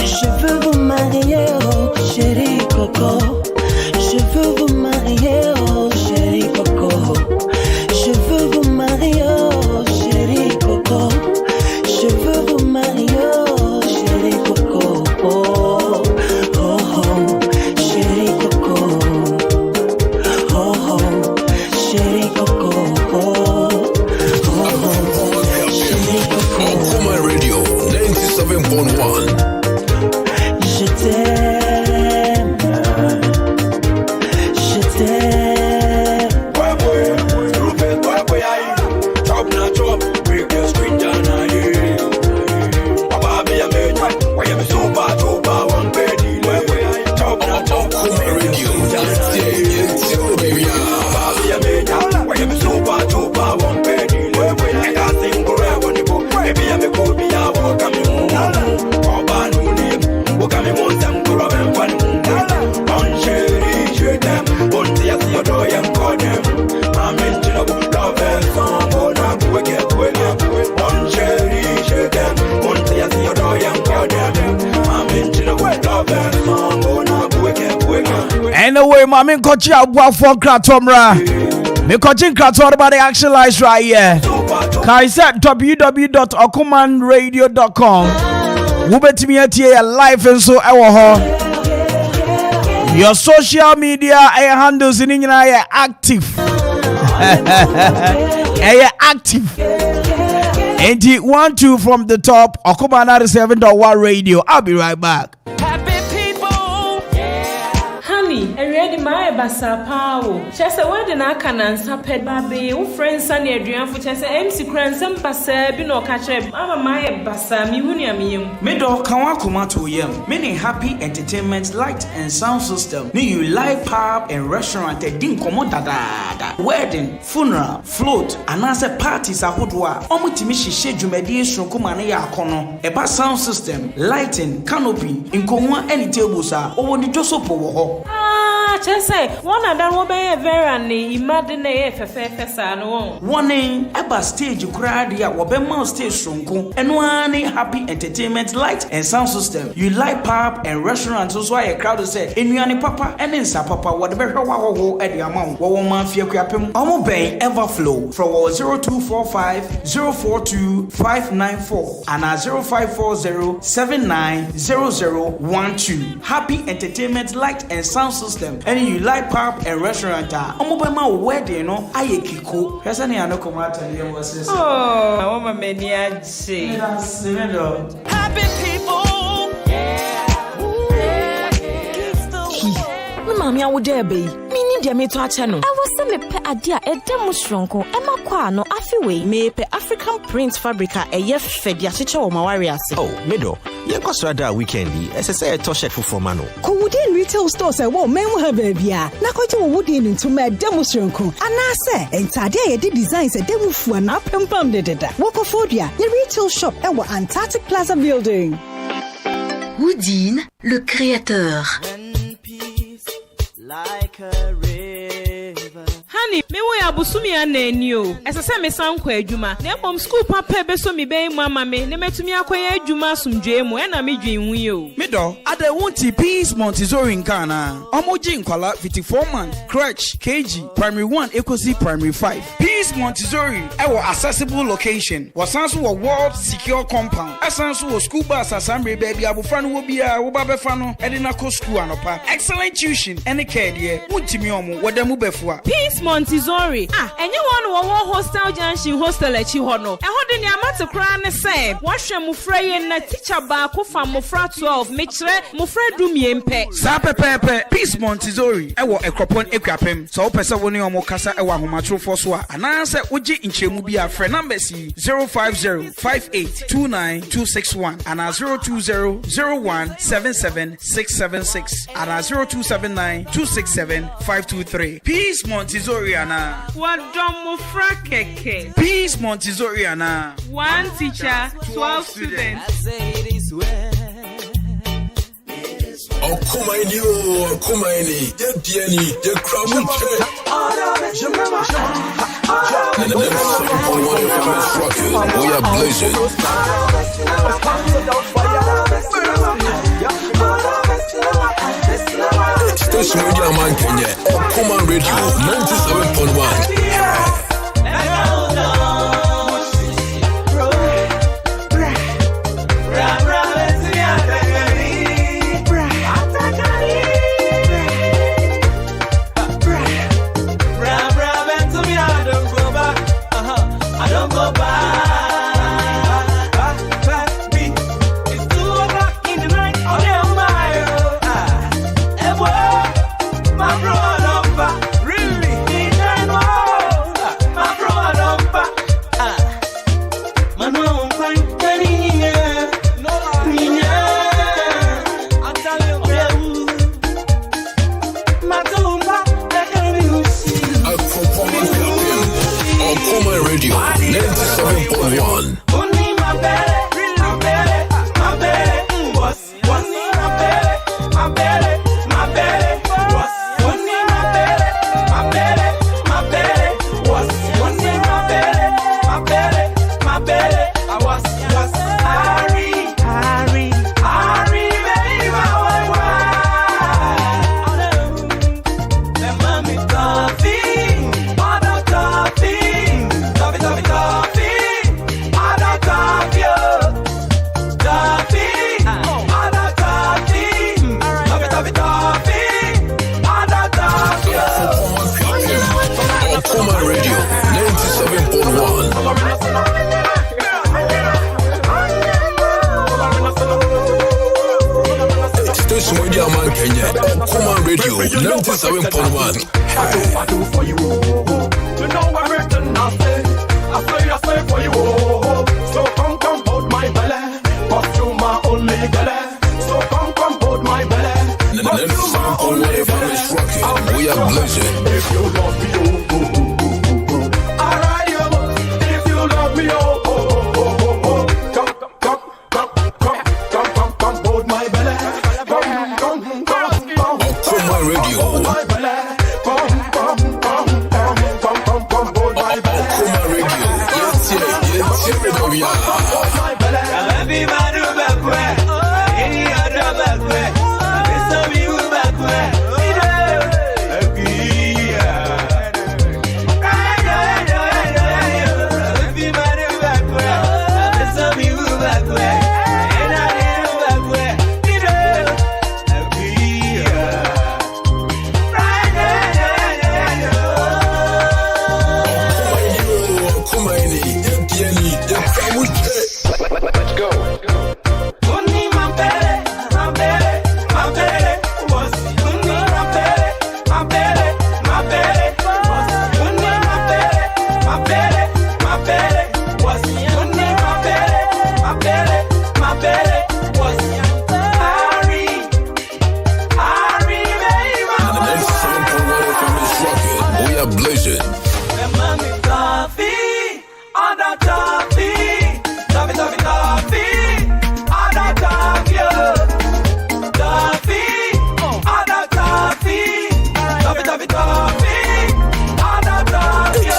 Je veux vous marier, oh chérie Coco. Je veux vous marier, oh chérie Coco. Je veux vous marier, oh chérie Coco. Je veux vous marier, oh chérie Coco. Oh, oh, oh, chérie Coco. Oh, oh, chérie Coco. Oh, oh, chérie Coco. Okuma Radio 97.1. Je t'aime, je t'aime. Okuma Radio. Anyway, Mami Kochi Abwa for Kratomra. Me coaching Kratomra about the action lights right here. Kaisa www.okumanradio.com. Wubet me at here live and so our your social media handles in India are active. Active. And the 1-2 from the top, Okuma 97.1 radio. I'll be right back. Honey, I read my basa power. Chessa, where the Nakanan, Pet Baby, who friends Sunny Adrian for Chessa MC Cranston Bassa, Bino Catcher, Mama Maya Bassa, Miunia Mium. Middle Kawakuma to Yem, many happy entertainment light and sound system. New live pub and restaurant at Dinkomodada. Wedding, funeral, float, and answer parties are Hudwa. Omutimishi Shedumedi Shokumane Yakono, a bass sound system, lighting, canopy, in Komwa any tables are over the Josopo. Chese, one of them will be a very imagine no. Warning, Eba stage Gradia, Wabema stage Shunku, and one happy entertainment light and sound system. You like pub and restaurants, so why a crowd say, in Yanni Papa and in Papa, whatever wow at the amount, Wawan Fiakrapim, Omo Bay Everflow from 0245 042 594 and 0540 790012. Happy entertainment light and sound system. And you like pub and restaurant. Omobema wedding, no, I kiko. Hasani anokomata here was this. Oh, I want my mania. Happy people. Mami, I would dare be. Meaning, dear me to our channel. I was send me pe adia a demonstranco. Emma Quano, Afiwe, me pe African Prince Fabrica, a yef fed ya chicha or my warriors. Oh, middle. Yankwasrada weekendi. SSA toshet for mano. Within retail stores, I won't men have a beer. Nakoto wooden into my demonstranco. And I say, and today the designs a demo for an up and pounded. Wokophobia, the retail shop at our Antarctic Plaza building. Houdin, le créateur. Like a river. Honey, me we abusumi anenio. Esa se me san kwa adwuma. Na mom school papa be so me be mama me. Ne metumi akoya adwuma sumdwe mu. E na me dwenwu yo. Middle, ade wonti Peace Montessori in Ghana. Omoji nkwala 54 month crèche KG primary 1 ekosi primary 5. Peace Montessori ewo accessible location. Wasanso wo world secure compound. Asanso wo school bus asamre baby abofra no wo bia wo ba befa no e de na ko school anopa. Excellent tuition ene care de. Wontimi omo wodamu befua. Peace Montessori. Enye one wo hostel junction hostel achi ho no. E ho de ne amate kra ne se. Wo hwe mufra ye na teacher ba ko fa mufra 12 me kire mufra dumie mpe. Sa pepepe Peace Montessori ewo ekropon ekwapem. So pese woni omo kasa ewo ahomatrofo so a ananse wogi nchemu bi afre number C 05058292661 and 0200177676 and 0279267523. Peace Montessori ana. Wadom mufra keke. Peace Montessori ana. One teacher, 12 students. Oh, Kumaini, the Diani, the Crown. And the next 7.1 FM rocking. We are blazing. Station Radio Man Kenya. Oh, Kuma Radio 97.1. Radio 97.1. Kuma Radio 97.1. station with your man Kenya. Okuma Radio 97.1. I do for you. You know everything I say for you. So come hold my belly, cause you my only belly. So come hold my belly. We are blessed. If you love me, alright, if you love me, come hold my belly. Come Okuma Radio. hold my belly. Come hold my belly. Okuma Radio. Yes, my belly. Everybody back where? Any other back where? It's a view back where? Let's go. We are blessed.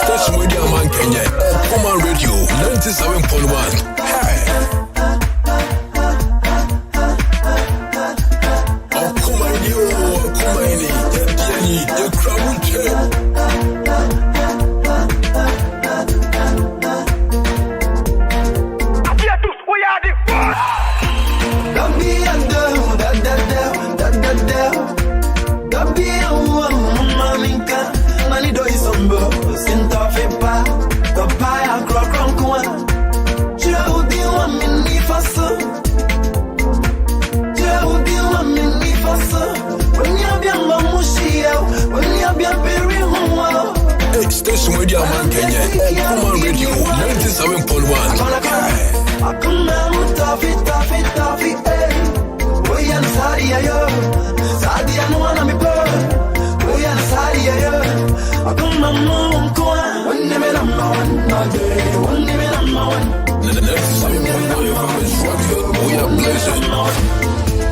Station with your man Kenya. Okuma Radio 97.1. Okuma Radio, Okuma ini, Yetiani, Yekramuche. Station with your man Kenya. Okuma Radio 97.1. We are blessed.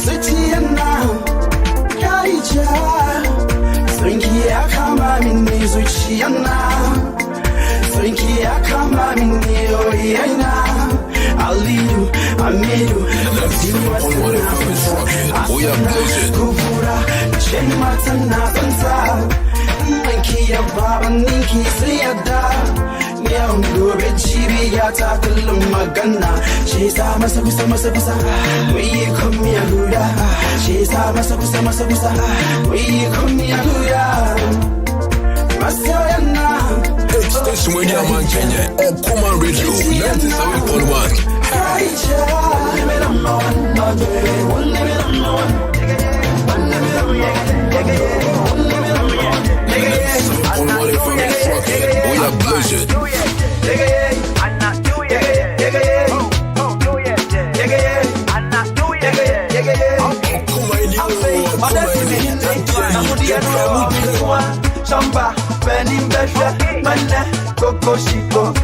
Suchiana, Kaija, Srinkia Kama Mini Suchiana, Srinkia Kama Mini Oyena. I'll lead you, I'll meet you. We are blessed. Kufura, Chematana Banza, Ninkia Baba Ninki Sliada, Nyamdo Rechibi Yata Kulumagana, she's a Masabusa, we come here, Huda, she's a Masabusa, we come here, Huda, Masayana. Station Radio Man Kenya, Okuma Radio 97.1. We are blessed. Shamba, Benin Besha, Mana, Coco Shiko,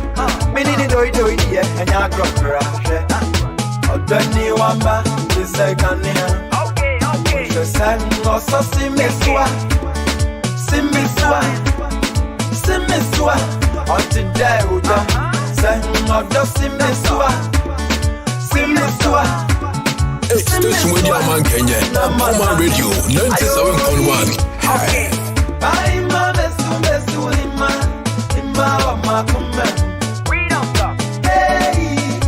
Mini Doi, and Yagra, Odani Wamba, the second year. Okay. The second also Simiswa, on today, Uja, second of the Simiswa. Station Radio Man Kenya, Okuma Radio 97.1. Okay. Bye, my best, we don't talk. Hey,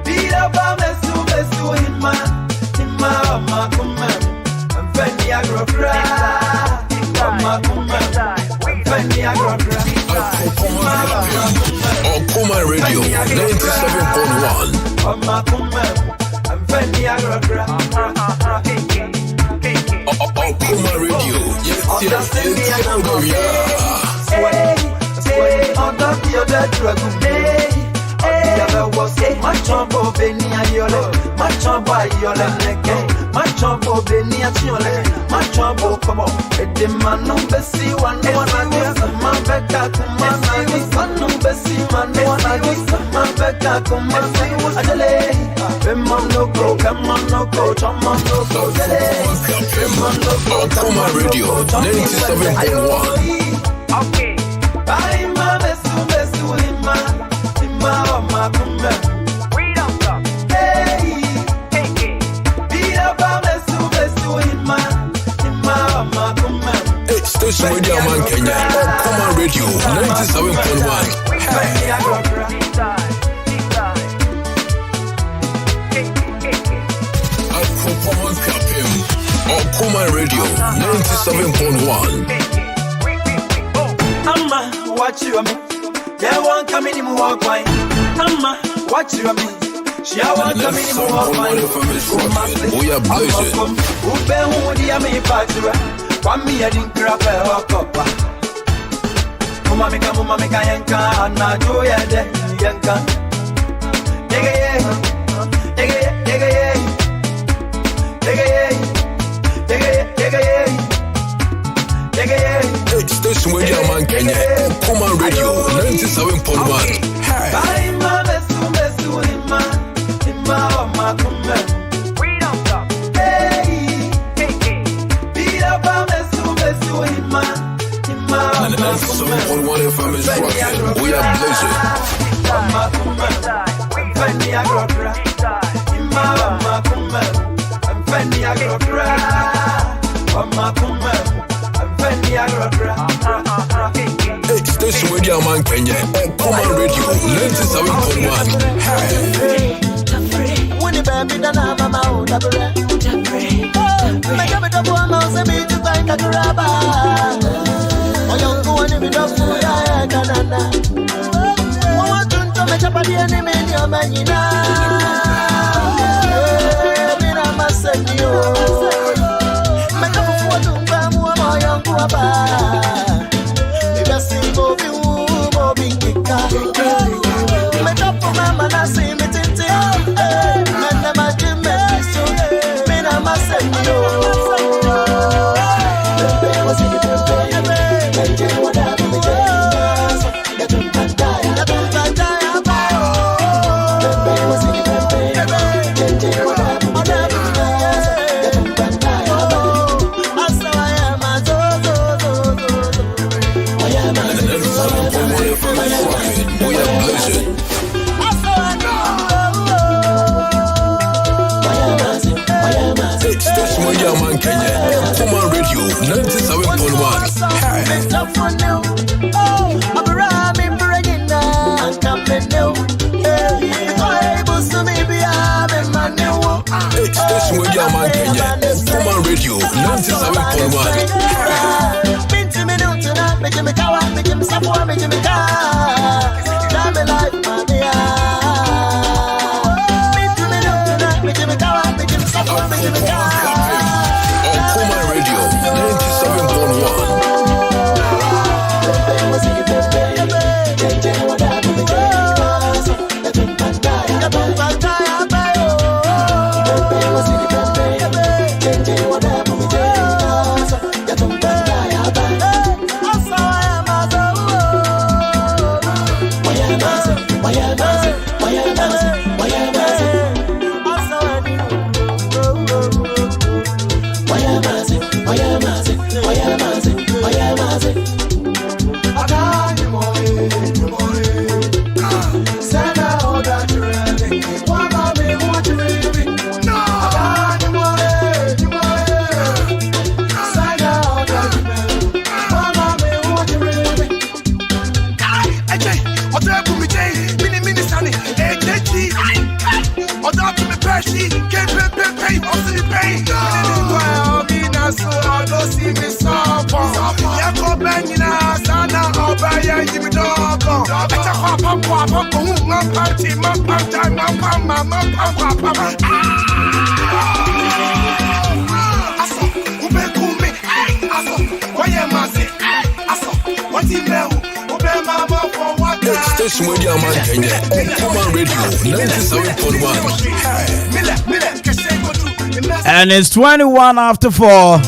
beat up our best, I'm Fanny Agra, Okuma Radio 97.1. I'm Fanny Agra. Okuma Radio, yes. On top of your bedroom, was much on Bobenia, much on by your neck, much on Bobenia, much on Bocomo, a demand no Bessie, one I was a man back at man, I was one no Bessie, man, I was a man back at man, I was a delay. Come on, no go, come on, no go, come on, no go, Okuma Radio 97.1. Okay. Bye, my best, we don't talk. Hey, beat up our best, Station Radio Man Kenya, Okuma Radio 97.1. Okuma Radio 97.1. Amma, watch you me. Yeah, one coming in more wine. Amma, watch you me. She want coming in more wine. We are blessed. Ube hudi ya me patra. Kwami ya dinkrapa wakopa. Mama mika yanka na joya de yanka. Yege. Station Radio Man Kenya, Okuma Radio 97.1. Bye, my best, we don't talk. Hey, beat up our best, 97.1 FM is rocking. We are blessed. Station Radio Man Kenya, Okuma Radio 97.1. When the baby done have a mouth, I make a bit of one mouse and me to find a grabber. Oh, young go and me dog food, I can't. I want to make up a enemy in your man, you know. I'm a send you. Make up a photo, I'm a young grabber. If I see Bobby, Bobby, make up for mama, I see me. Kenya. Kuma Radio 97.1. Station Radio Man Kenya. Kuma Radio 97.1. And it's 21 after 4.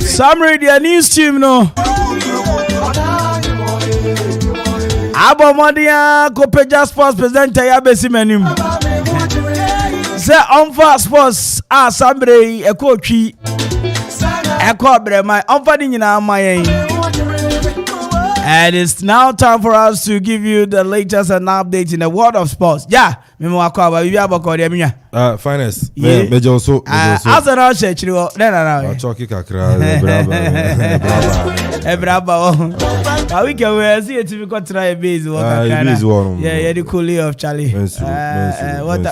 Some radio news team no. Abomodia Kopeja Sports presenter Yabesi Menim. Say Onfa Sports Sambre Ekochi Ekobre my Onfa Nina Mayen. And it's now time for us to give you the latest and updates in the world of sports. Yeah, finest. Major also. As an usher, no. Choki kakra. We can see it to be got try a base. Yeah, the coolie of Charlie.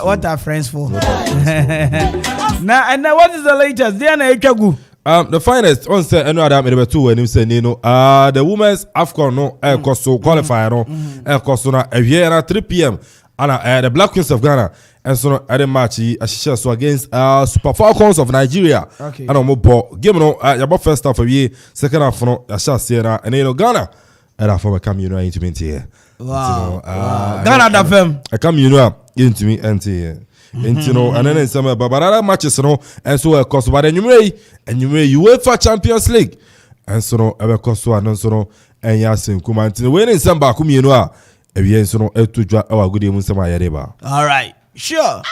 What are friends for? Now, and what is the latest? The finest on say eno adam number 2 when him say no the women's AFCON no costo qualifier no costo na ewie na 3 p.m. and the Black Queens of Ghana and so at the match so against Super Falcons of Nigeria and on ball game no your first half of year second half no shall see na and you Ghana and for come you know intimate here. Wow. Ghana da fam come you know intimate here. And you know, and then some other matches, you know, and so of course, but anyway, UEFA Champions League, and so no, ever cost to announce no, and yasin command to win in some bakum, you know, and yes, no, to draw our good in some ayareba. All right, sure.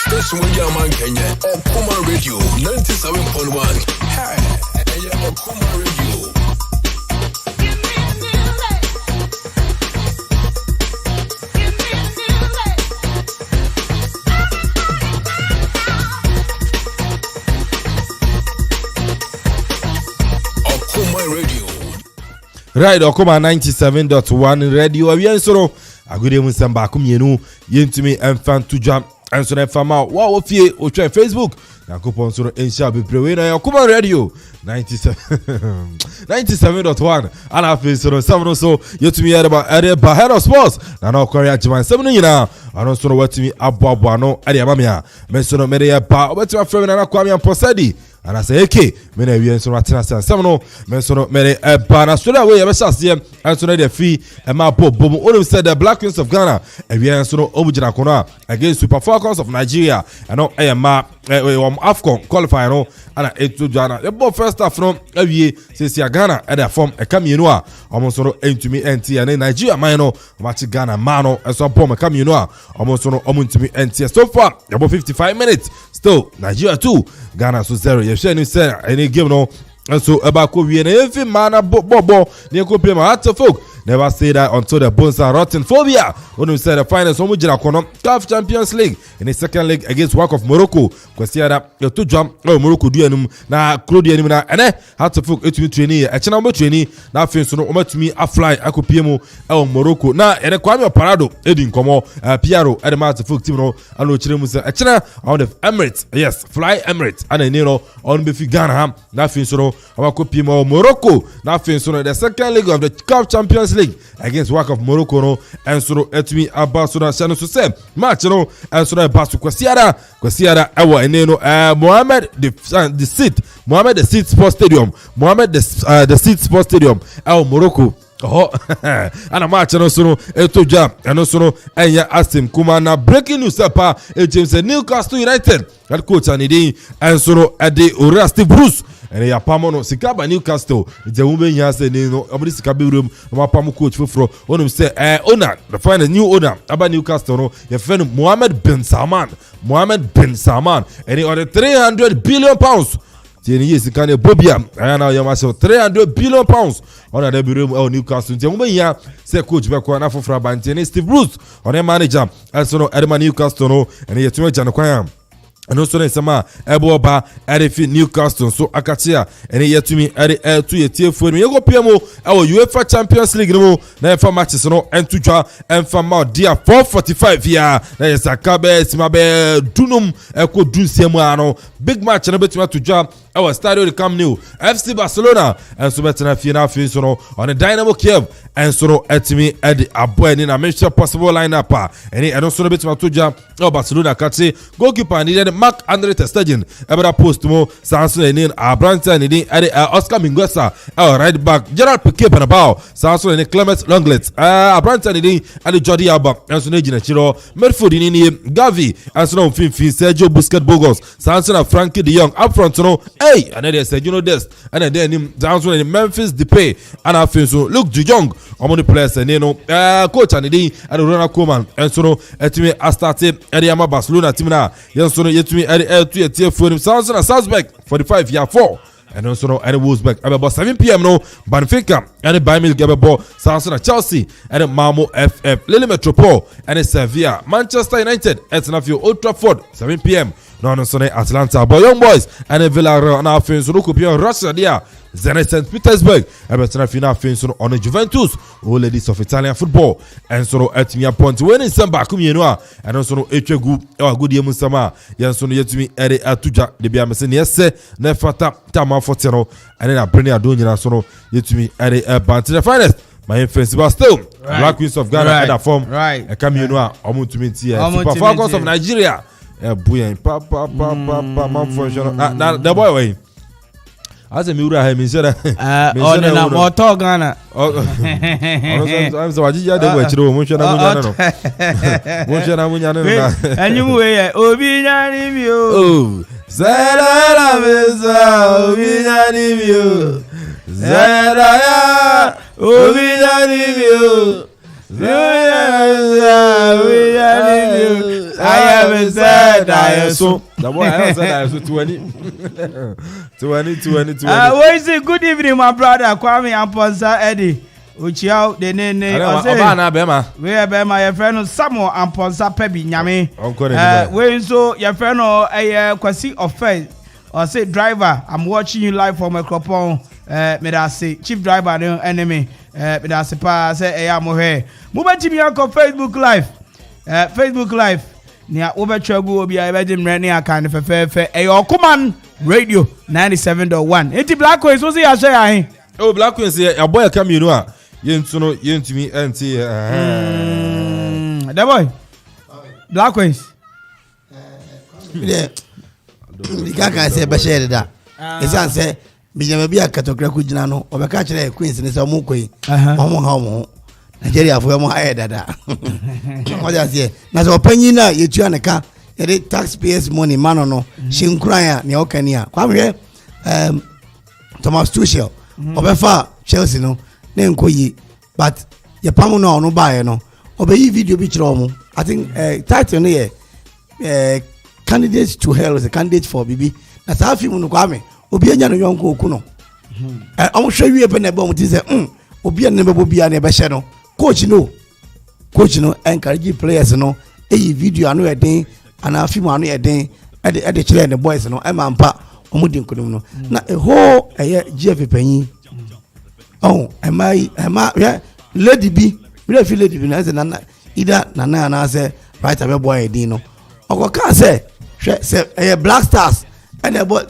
Station Radio Man Kenya on Kuma Radio 97.1. Kuma Radio. Kuma Radio. Right, Okuma 97.1 radio. Awie nsoro agode mu samba akumyenu yentumi enfan to jam enso na fama wa wo fie o twa Facebook na kopon nsoro ensha beprewe na Okuma radio 97.1 ana fe nsoro samno so yetumi yareba head of sports na na Korea Japan semno nyina ano nsoro watumi aboabo ano ade amamia menso mere ya ba obetuma frame na kwame amposadi and I say, okay, many of you so much no, mention many a banner story away, a shasiem, and so the fee, and my boom, all said the Black Queens of Ghana, and we are so Obujana Kona against Super Falcons of Nigeria, and no AFCON qualify, no, and I ate to Ghana. The ball first half from every year, since Ghana at a form a Camino, almost so to me NT and in Nigeria, mino, match Ghana, mano, and so bomb a Camino, almost so to me NT. So far, about 55 minutes, still Nigeria 2, Ghana so 0. If you say any game no and so about we and every man a bobo near copy my heart of folk. Never say that until the bones are rotten. Phobia. When we said the finals, Omujira Kono, CAF Champions League in the second leg against Work of Morocco. Kwesiada, your two jump, Morocco do enum na Claudia Nimina, and heart of folk, it will trainee, a channel trainee, now feels no over to me a fly, I could PM El Morocco. Now, and a Kwame Parado, Edin Como, Piero, and the master folk Timo, and no Chilemus, a channel out of Emirates. Yes, fly Emirates, and a Nero on Bifi Ghana, now feels no, I could PM Morocco, now feels no, the second leg of the CAF Champions League against Work of Morocco no and so etumi abasuna channel so say match no and so basu kwasiara ewo eneno Mohammed the seat sports stadium the seat sports stadium Morocco. Oh, and a match and also to jump and also Enya Asim Kumana breaking news up James Newcastle United that coach and so at the Steve Bruce and ya pamono sikaba Newcastle the woman ya say no obodi sikabe room no pamu coach foforo onum say owner the find a new owner about Newcastle no your friend Mohammed bin Salman and he ordered 300 billion pounds. Tieni yesi kane Bobia ayana yamasho 300 billion pounds on the room Newcastle. The woman ya say coach Bekwa na foforo bantene Steve Bruce on the manager also no Edema Newcastle no and he tuma janakwaya. And also in sama eboba erefi Newcastle so akatia ene yetumi ere to yetiefo no yego piemo UEFA Champions League no na fa matches no entutwa emfa ma dia 445 ya na yesakabe simabe dunum eko dunsiemu ano big match na betuma tujwa our Stadio de Camp Nou FC Barcelona and so betena fina fi so no on the Dynamo Kiev and so no etimi edi aboy ni na make possible lineup and also betuma tujwa Barcelona kati goalkeeper needed Mark Andre ter Stegen ebera post mo Samson enin Abranta ni Oscar Mingueza right back Gerald Piqué Panabao Samson enin Clement Lenglet Abranta ni Jordi Alba and so nejina chiro midfield ni Gavi and so no fin Sergio Busquets Bogos Samson and Frankie de Jong up front no hey and then Sergio Dest and then him Samson in Memphis Depay and afin so Luke de Jong among the players and no coach and Ronald Koeman and so no etimi started Eriama Barcelona team na yenso no yetumi to your for him Samson and Salzburg 45 year 4 and also no and Wolfsburg about 7 p.m. no Benfica and Bayern Munich about Samson and Chelsea and Malmo FF Lille Metropole and Sevilla Manchester United at Old Trafford 7 p.m. no Sunday Atlanta but Young Boys and Villarreal and our friends who could be on Russia there Zenit St. Petersburg and final friends on the Juventus all ladies of Italian football and so at me a point winning some back and also no Echegu good year sama yanso no yetumi ere atuja de bia mese ne yese na fata tama foteno and then bring adonya so no yetumi ere bant the finest my friends but still right. Black Queens of Ghana at that form right e come you omutumi ti Super Falcons of Nigeria buya pa man for na the boy way as a miura he misera on na moto Ghana I'm so ajija de we chiro mo shona munya no anyum we obi nyani mi o zera meza obi nyani mi o zera ya obi nyani mi o I haven't said I so. The boy I said I so 20. What is it? Good evening, my brother. Kwame Amponsa Eddie. Uchiao de nene. Obana Bema. We are Bema, your friend Samuel Amponsa Pebi Nyame. We so your friend Kwasi offense. Or say driver, I'm watching you live from a cropon. Me da say chief driver no enemy. Me da say pa say eya mo he. Mo ba timi akọ Facebook live. Facebook live. Nia obetwagu obi a ebe dimre ne aka ne fefefe. Okuman Radio 97.1. Enti Black Queens so say ya share ahin. Oh Black Queens ya boy come you know a yentuno yentumi enti the boy. Black Queens. The guy say be share that. Esan say bijama bia katokra ku gina no obeka kire Queens ne say mo koi omo ha omo Nigeria for mo ha dada what just say na so panyin na yetua ne ka ye taxpayers money man no shinkran ya ne okania kwa me Thomas Tuchel obefa Chelsea no ne nkoyi but ye pam no no bae no obeyi video bi kire omo I think title no ye candidate to hell is a candidate for Bibi na sa film no kwa me obi anya no yonko oku no I'm sure you have been able to say, Obi and never be an ebeshano. Coach no, encourage players no, a video anu a day, and a few anu a day, at the children the boys no, I'm pa, omudin kuno. Na a whole a year GF penny. Oh, am I, yeah, Lady B, we feel Lady B, as an either Nana and I say, right, I'm a boy, Dino. Or can say, a Black Stars. And about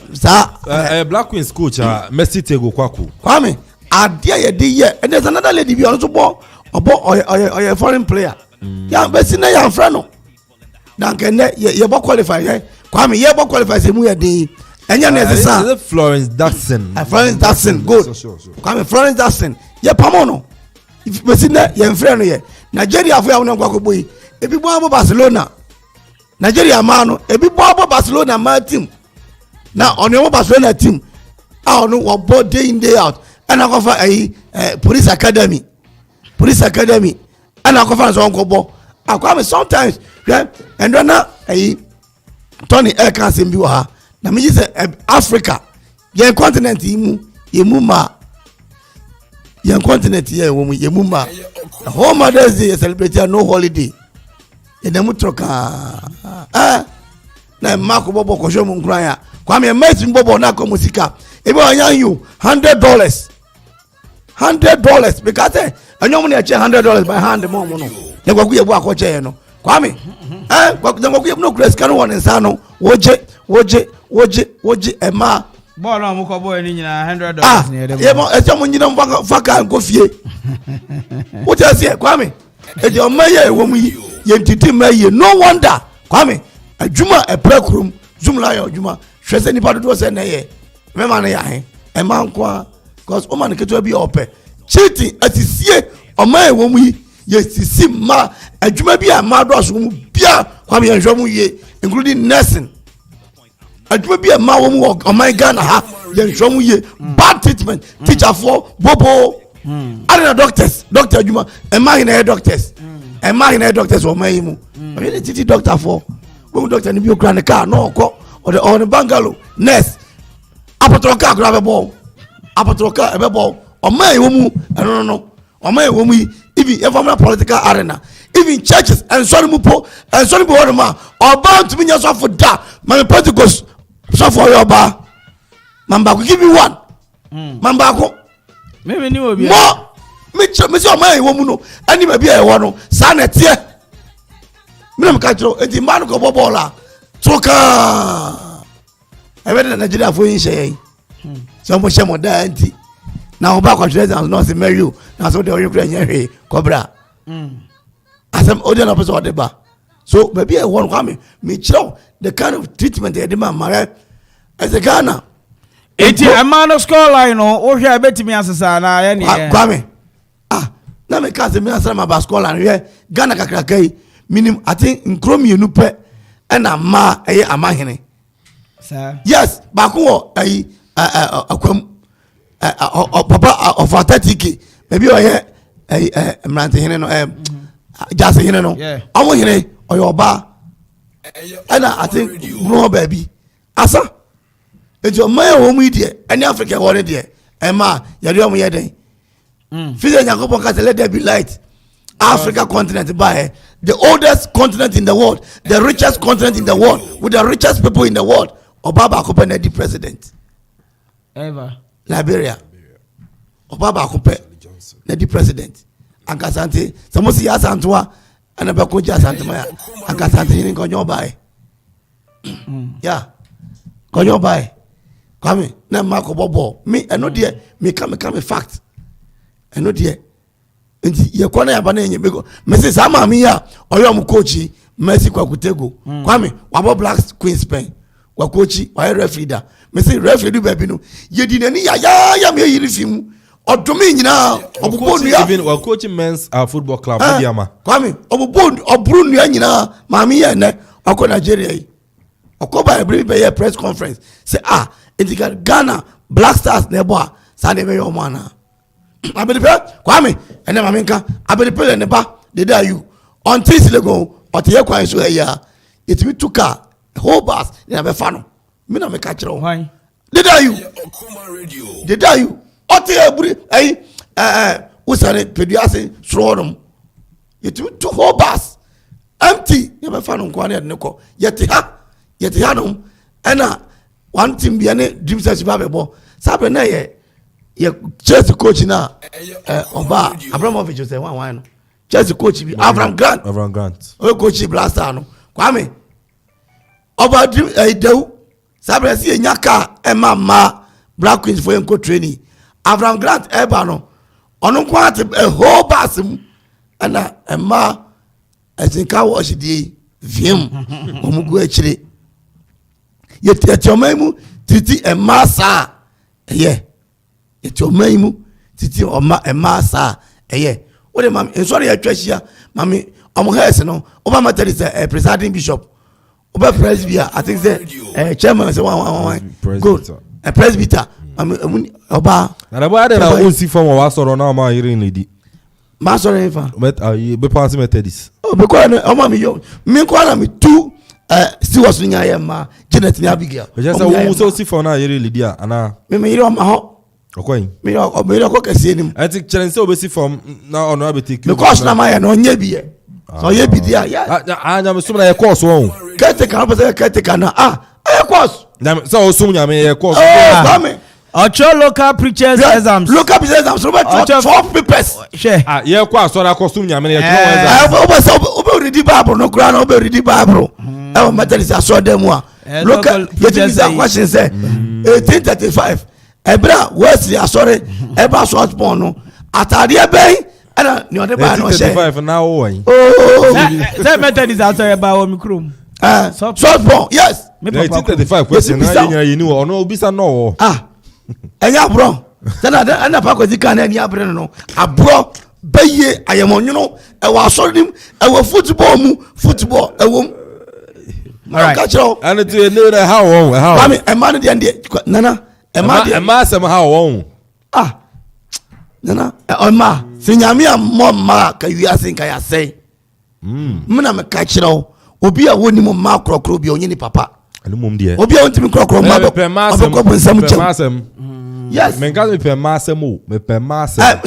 Black Queen's coach, Messi Tego Kwaku. Kwame, I dear, and there's another lady be also born or a foreign player. Yeah, but see, now I'm friend. Duncan, you qualify, Kwame, you qualify, say, we are the and you're Florence Dawson. Florence Dawson, good. Kwame, Florence Dawson, yeah, Pamono. If you see that, you're friend here. Nigeria, if we have no Kwaku, if you want Barcelona, Nigeria, man, if you want Barcelona, my team. Now on your Barcelona team, I don't know what both day in day out, and I offer a police academy, and I offer as uncle Bo. I come sometimes, yeah, and then a Tony Elkan Simbiwa. Now me say Africa, yeah, continent yemuma, yeah, continent yemuma. The whole Mother's Day celebrated no holiday. In the Mutroka, na Marco Bobo Kojo Mungraya. Kwame amazing bobo na ko musika ebe onyan you $100 because anyom na eche $100 by hand mo no ne gwagu yebu akoche no Kwame gwagu yebu no grace kan won nsa no woje ema ball na mo ko boy ni nyina $100 ne edem ye mo eche mo nyina mfaka nko fie what you say Kwame eje o maye wo mu ye ntiti maye no wonder Kwame adwuma e prekrum zoom la ya adwuma hwese nipa dodo se na ye mema na ya he e man kwa cause o man keto bi ope cheating atisie o man wo mu ye sisi ma adwuma bi a ma do so mu bia kwa me nhwo mu ye including nursing adwuma bi a ma wo mu o man Ghana ha ye nhwo mu ye bad treatment teacher for bobo other doctor adwuma e ma na doctors e ma na doctors o man mu o ye titi doctor for wo doctor ni bi o kra ne car no ko or the bungalow nurse apotroka grab a ball apotroka a ball or my woman no or my woman even if political arena even churches and sorry mupo and sorry ma or bound to be yourself for that my Pentecost so for your bar mamba give me one mamba ko maybe ni obi mo me say my woman no any be a one sanet here me na ka tro enti man ko bobola Troka ebe na Nigeria for yin shey so mo she mo da anti na oba control no say marry you na so the Ukraine here cobra asem odi na person odeba so baby e won kwame me chiro the kind of treatment they demand mare as a Ghana eti amano score line no o hwe betimi asesa na ye ne kwame na me ka se me asema ma score line ye Ghana kakrakai minimum I think nkromi enu pe and ma eye amahene sir yes baako ayi akwam papa of 30k maybe oye mrante hene no just hene no awo hene oyoba and I think no baby asa ejo man wo mu die any Africa wo de ma yare omo yeden fize nyakopo ka let there be light Africa continent by the oldest continent in the world, the richest continent in the world, with the richest people in the world. Obaba Akupe the president. Ever. Liberia. Obaba Akupe the president. Ankasante. Samosi Asantwa and Abakoja Santamaya. Ankasante in Konyo by. Yeah. Konyo by. Come na Marco Bobo. Me, I know dear. Me come a fact. I know dear. Ye kwana ya bana yenye bego mesi sama mi ya oyo mu coach Messi kwa kutego kwame wabo Black Queen Spain kwa coach wa referee da mesi referee du baby no ye di nani ya me yiri fimu odomi nyina obubo nu ya even wa coach men's football club Diama kwame obubo oburu nu ya nyina mami ya ne akọ Nigeria yi okoba every be press conference say indica Ghana Black Stars nebo sa de be yo mana abelipe kwame ene mamenka abelipe ne ba de da you until silego otiye kwan so ya etimi tuka whole bus na be fa no me na me ka kire o why de da you Ote eburi usane pediase sronom. Yetu two whole bus empty. You be found on kwane adneko. Yeti ha ena one team bi ane dream search ba bebo. Sabe na ye Chelsea coach na Oba Abramovich say one no. Chelsea coach bi Avram Grant. O coach blaster no. Kwame Oba dream dew sabe si enyaka ma Black Queens for enko training. Avram Grant eba no. Ono kwate a whole bus ana ema ezinka wo shidi wiem omugu akire. Yeti omaimu titi ema sa yeti omaimu titi ema sa What mama sorry ya twashia mami omuhese no oba matter is presiding bishop oba presbyter I think say chairman say one good a presbyter oba na boy dey na onsi form wa soro na ma hearing lady ma soro efa be pass methodist be ko na o ma mi yo mi ko na mi two still was nya ya ma Janet ni Abigail just say so si for na hearing lady ana me yiri o ma ho okoyin me ko kese enim I think challenge say obesi from na ono abeti because na ma ya no nye bi ye so ye bi dia ya anya me sumra ye course won kete kan pese kete kan na ye course na so sum nya me ye course Ocho local preachers exams. Local preachers exams. So much 12 papers. Share. Ye kwa so na costume nya me ye obe read Bible no kra na obe read Bible. E matter is aso dem wa. Local preachers question say 1835. Ebra west ya sorry. Eba short born no. Atade e ben na ni ode ba no share. 1835 na wo wan. Say method is answer about omicron. Short born. Yes. 1835 question na yin ni wo no obisa no wo. Enya bro ana pa ko dika na enya bro no abro beye ayemonyono e wa asorim e wa football e wo alright and to know that how mami e man de nana e ma sem how won nana o ma sinyame am ma ka wi asen ka ya sei mna me ka kiro obi a woni mo ma krokro bi onye ni papa alumum de obi a wonti mi krokro ma abeko bo nsam chem yes men gas me pe masemo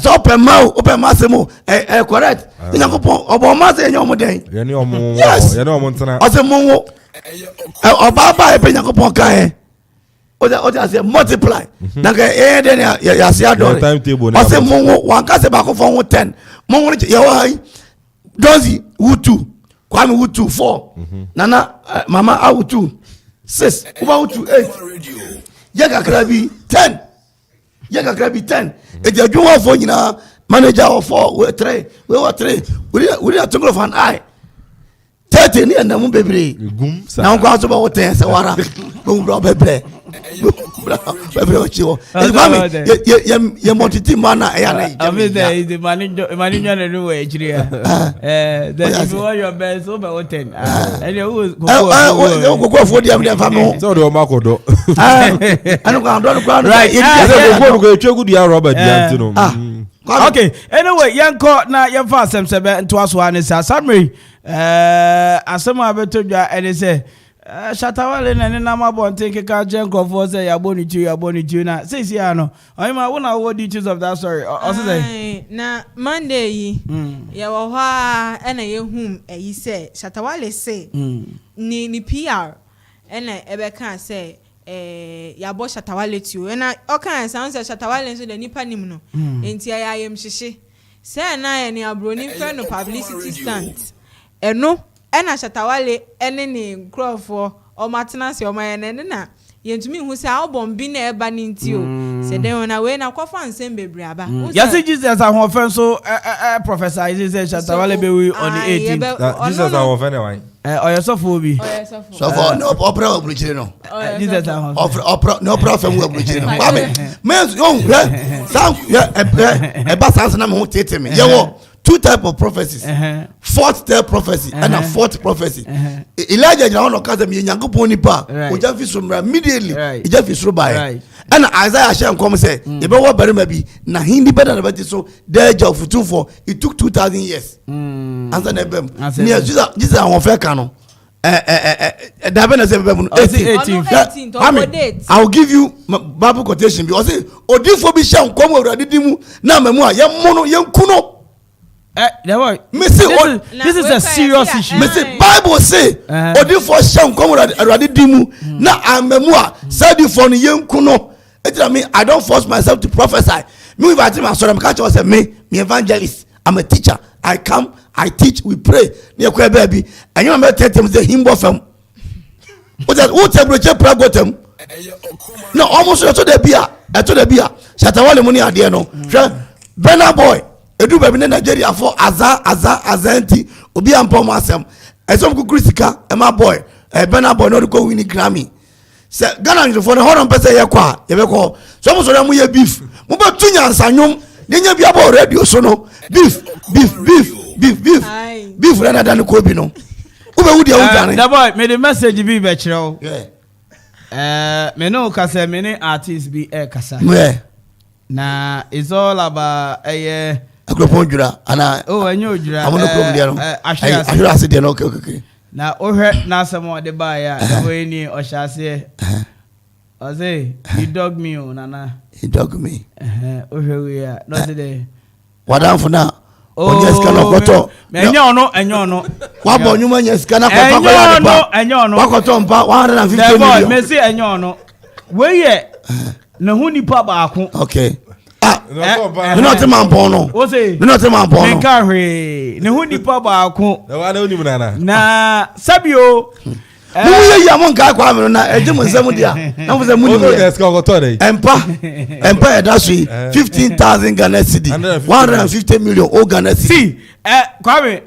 so pe masemo correct nyakopon obo ma se nyom den ye ni omo ntana o se monwo oba ba e pe nyakopon kan o ja say multiply na ka den ya se adore o se monwo wan ka se ba ko fon 10 monwo ye wa dozi wutu kwame wutu 4 nana mama awutu 6 uba wutu 8 yaga krabi 10 yaga krabi 10 eja juwa fo nyina manager of 4 we 3 we were 3 we are thinking of an eye 30 ni na mu bebre na ko aso ba wo 10 se wara bo bro bebre o chiwo ye montiti mana e ya na I the manager na no we chiri that if you want your best so be 10 and you go for dem famo so do makodo anu ko ando ko right go etwegu dia Robert dia no okay anyway yanko na yemfa asem sebe nto aso anisa summary asem abetodwa ene say Shatawale na nina mabonte keka jenkofo say yaboni na say ano oyima wona what details of that story say na Monday yi ya wo ha ena yehum eyi say Shatawale say ni PR ena ebeka say yabo Shatawale tu ena okan sound say Shatawale so the nipa nim no enti ya yem hihye say na ya ni abroni friend no publicity stunt eno ena Shatawale ene ni crofo o maintenance o mayene na yentumi hu se album na eba ni ntio se den na we na kwafa nsem bebre aba yes Jesus ahofan so professor is Shatawale be we on the 18th Jesus ahofan e wan oyesofo bi so no opera obruchire no Jesus opera no prophet we obruchire no kwame men yo sound eba sans na me hu tete me yewo two type of prophecies fourth type prophecy and a fourth prophecy Elijah na ono kaza mi nyankopon nipa o ja fi somra immediately e ja fi soro bae and Isaiah shem come say e be wo barima bi na hindi better na beti so there of 24 it took 2000 years answer na bem ni Jesus awon fe kan no Dabena say 18. I will give you Bible quotation because say odifo bi sha nkom awurade dimu na mamu a yemono yenkuno. This is a serious issue. Me say Bible say odifo sha nkom awurade dimu na amamu a sadi for no yenkuno. I don't force myself to prophesy. Me if I tell my story, I'm catch us me evangelist. I'm a teacher. I come, I teach, we pray. Near queer baby, and you remember tell them the hymn of them. What that? What temperature prayer got them? No, almost I told the beer. Shatawale money at the end. Benna boy, a do baby in Nigeria for Azanti, Obi and Pomasem. And some good Christica, and my boy, a Benna boy, not to go winning Grammy. Say Ghana for the horn person yakwa, yebeko. So almost them we beef. Muba tunya and sanyum. Nenya bi abo radio so no beef rather than kobi no ube wudi a wudane the boy me the message be chiro me no kasa me ne artist be kasa na it's all about akropon jura ana enyo jura amono problem dia no ahira se dia no okay na ohwe na asemo de ba ya we ni oshase Ose, you dog me, Nana. He dog me. Oh, here we are. No, today. What down for now? Oh, yes, can I go to? And you know, and you know. What about you, man? Yes, can I go to? And you know, what got on 150 million? Messi, and you know. Where yet? No, who need papa? Okay. You're not a man, Bono. What's it? You're not a man, Bono. No, who need papa? Nah, Sabio. Among Kakwam na Ejimu Samudia. Now was a movie. Empire industry 15,000 Ghana cedi. 150 million Ghana cedi. See, Kwame,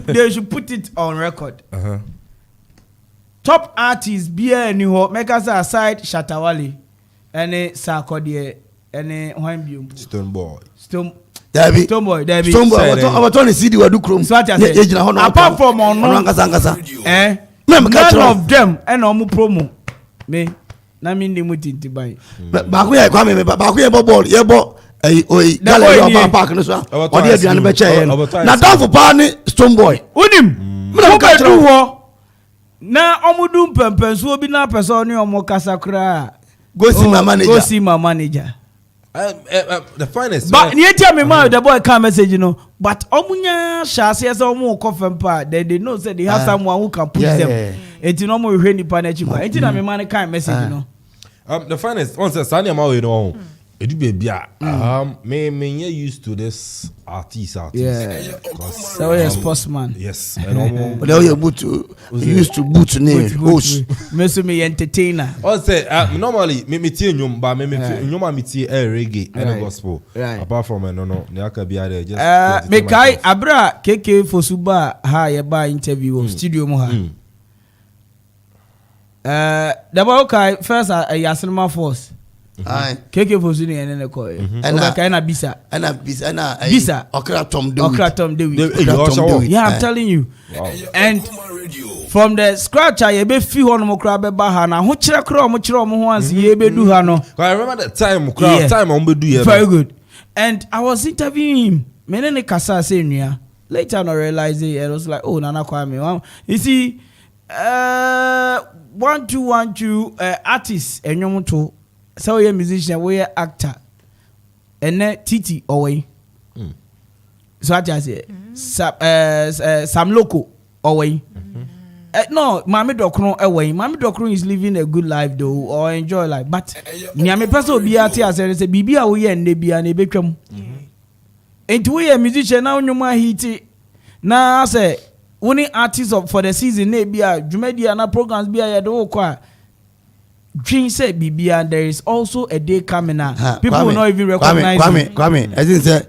they should put it on record. Top artists be any ho make us aside Shatawale and Sarkodie and Stonebwoy. Stonebwoy. Our Tony CD will do chrome. Apart from none of them and omu promo me na me ndemu tinti bai ba ku ya kwa me ba ku ya ball ye bo gallery of park no so o dey aduane be che na down for pa ni Stonebwoy unim me ka do ho na omu dum pempen so obi na person ni omu kasa kra go see my manager the finest but you tell me man the boy can message you know but omunya shase as omu kofempa they know say they have someone who can push them enti no mo hwe nipa na chikwa enti na me man can message you know the finest once sanya ma we know edu baby me used to this artist so yes postman yes and but you used to boot name host me entertainer say normally me tie nyum ba me nyum me tie reggae and gospel apart from no aka bia there just me kai abra KK Fosuba ha ye ba interview studio mu ha the boy kai first Yasinma Force KK Fosu ni ene ko na bisa Okra Tom Dewi. Yeah, I'm telling you. Wow. And from the scratch I be fi ho no kra be ba ha na ho kire kra mo kire mo ho anse ye be du ha no. I remember that time time on be do ye. Very good. And I was interviewing him. Me ne kasa say nua. Later I realized it was like, oh Nana Kwame. You see 1212 artists enyom to so we musician, we actor, and then Titi away. So I just say Sam Loco away. No, Mami Dokron away. Mami Dokron is living a good life though, or enjoy life. But me person be at here say Bibi away and they be an ebekam. And we a musician now no more hit. Now say only artists for the season they be a Jumedia na programs be a do kwa. Dream said Bibia, there is also a day coming out. People will not even recognize Kwame. I think say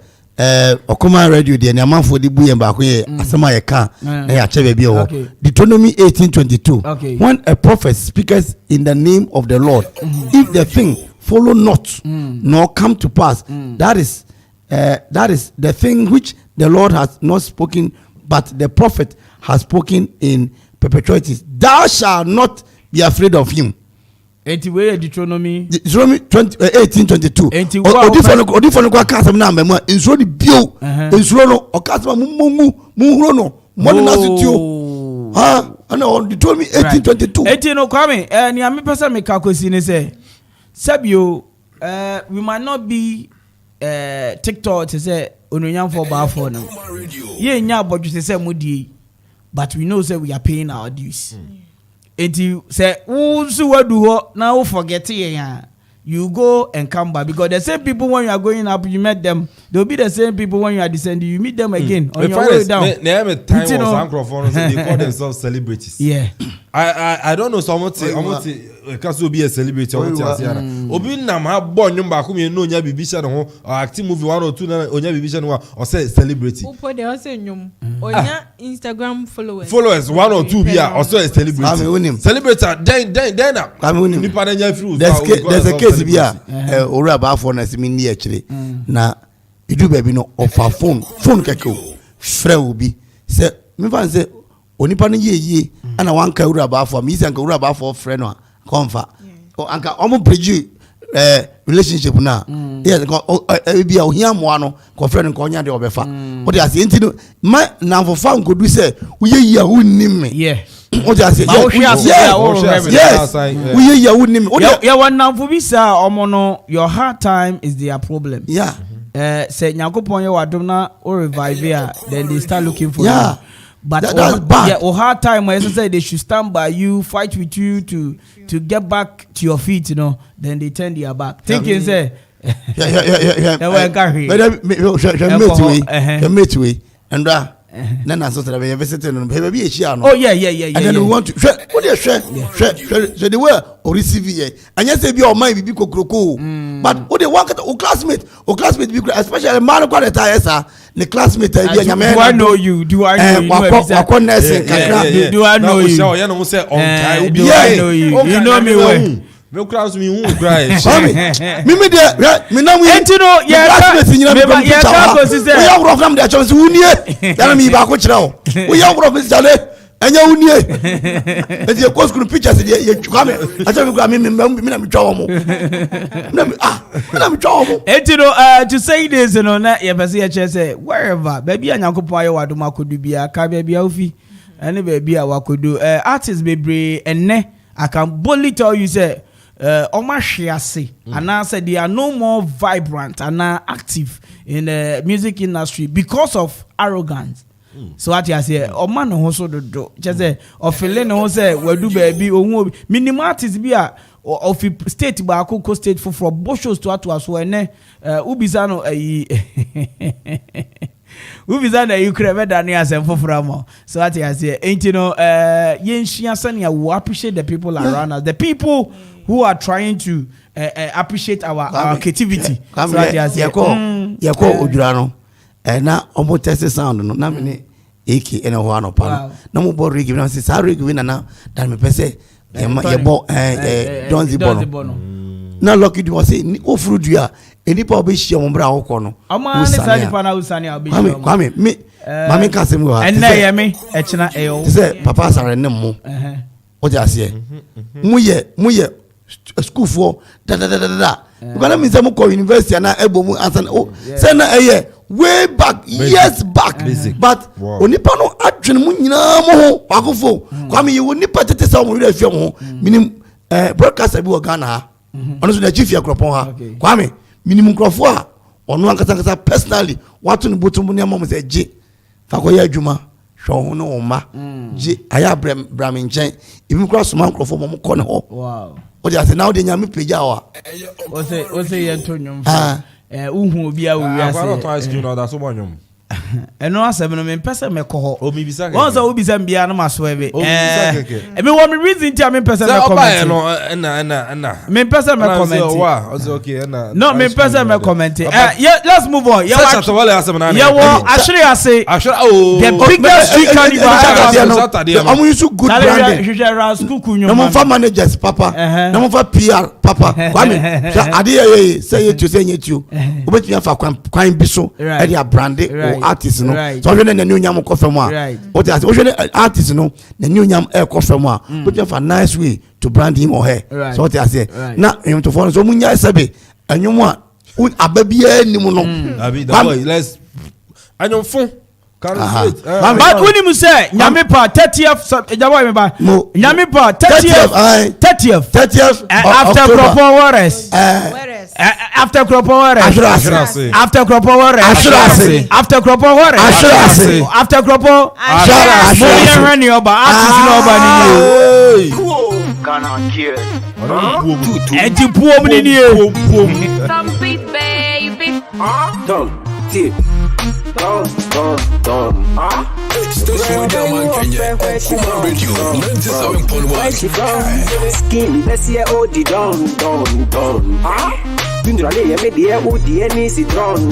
Okuma radio the na for the buye ba ko ye asema ye kan na ya chebe bi o. Deuteronomy 18:22. When a prophet speaks in the name of the Lord, if the thing follow not nor come to pass, that is the thing which the Lord has not spoken, but the prophet has spoken in perpetuity. Thou shalt not be afraid of him. Deuteronomy 18:22. Odifo no kasam na memu insuro di bio insuro no okasam mu huro no mo na sitio ha I know you told me 1822. 18 no Kwame. Ni ami person me kakosi ne say. Sabio we might not be TikTok to say onunyam for bar for no. Ye nya bodju say mudi, but we know say we are paying our dues. Enti say who so wadu ho na we forget ye. You go and come back because the same people when you are going up, you met them. They'll be the same people when you are descending. You meet them again on your way down. They call themselves celebrities. Yeah, I don't know. So I'm not be a celebrity. Obi na ma born nyumba kumi no nya bibisha no acting movie 1 or 2 na onya bibisha no or say celebrity. Upo de o say nyum. Onya Instagram followers. Followers 1 or 2 bia or say a celebrity. Celebrity then nipa na nya free. There's a case bia ori aba for na simi ni akire na idu baby no offer phone keke frɛ obi say me fan say onipa no ye ana wanka ori aba for me say anka ori aba for frɛ no comfort anka omo bridge relationship na yes bia ohia mo ano ko frɛ no ko nya de obefa o de ase enti no ma na for fan ko du say wo ye yi a wo nim me yeah o just say yes we hear you name yeah one now for visa omo your hard time is their problem yeah say Nyankopon ye wadom na or revive here then they start looking for you but that's bad. Yeah, or hard time when say they should stand by you, fight with you to get back to your feet, you know, then they turn their back thinking say mate we and Nana so that we visited on baby oh yeah and then we want to what they share so they were or receive it and yes they be or mind be kokroko but what they want o classmate be especially man kwa the the classmate do I know you do I know you do I know you do I know you you know me well me class me who cry me there me now we entino yeah go say we are program there chance unie ya me ba ko kire o we are program sale anya unie e dey go school pictures dey you come acha me go me na me twa mo na me twa mo entino to say this no na ye person ye say wherever baby Nyankopon aye wado makodu bia ka baby ofi ene baby a wakodu artists bebre enne I can boldly tell you say Omashiase and I said they are no more vibrant and active in the music industry because of arrogance. So what you say, man also do just say of feeling no say we do baby or minimum artists be a of state ba ko state for both shows to so ene ubizano ubizana you crave than as for framo so what you say ain't you know yenshia sanya we appreciate the people around us the people who are trying to appreciate our creativity so what you say yako odurano na omo test sound no na me eki ene ho anopa na mo bo rigi na say sa rigi we na dan me pese ye bo Don Zibono na lucky do say o furu dua enipa obehia mo bra akọ no amani sa nipa na usani obehia kwame me mami kasem go ha enne ye me echina eyo say papa sare ne mo o ja se mu ye school for da because me say mo ko university na ebomu asan o say na eye way back years back but onipa no adwene mu nyina mo ho wakofo kwame ye onipa tete sa mo re afia mo ho minim broadcaster bi wo Ghana ha ono so na chief yakropon ha kwame minim nkrofo a ono ankasa personally watu ne botum ne amom say je fa ko ya adwuma hwo ho no ma je aya bram nchen ibi kro so man nkrofo mo ko ne ho wow o ja say now de nyame peja wa o say ye to nyom uhu obi a wo wi ase akwa to ice cream na da so bonyom eno asem no me pese me ko ho o mi bisa ke won so obi sam bia na maso ebe me wo me reason ti me pese me comment na me pese me comment wa okay na no me pese me comment yeah let's move on yeah wo ashiri ase the biggest street carnival I'm used to good branding no mo fa managers papa no mo fa PR papa kwame ade say you say you obetumi fa kwan bi so e dia branding artist no so we na new nyam ko fam a what you say artist no na new nyam e ko fam a put you for nice way to brand him or her so what you say na him to for so munya sebe anyum a ababia nim no abi that boy let's anyum fun But when you say Nyamipa 30th Nyamipa 30th after Kropo Warres after Kropo Warres after Kropo Warres after Kropo Warres after Kropo Rani Oba artist Oba ni Enti puo mu ni Some beat baby. Station with Diamond Kenya on Kuma Radio 97.1. Skin, let's hear all the don. Bindrale me dia udi nisi dron.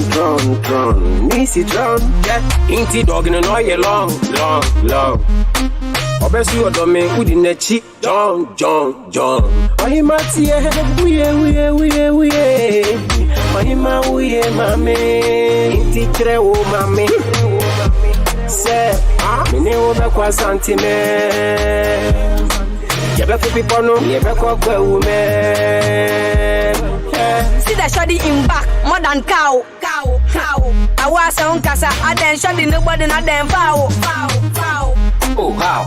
Inti dog no no ye long. Obesu odome udi nechi John. Ohimati uye. Ohima uye mame. Inti tre o mame. Se mene wo be kwa santime. Yebe fi people no, yebe kwa gwe ume. See the shoddy in back, more than cow. I was on casa, I then shoddy nobody not them foul. Oh, how?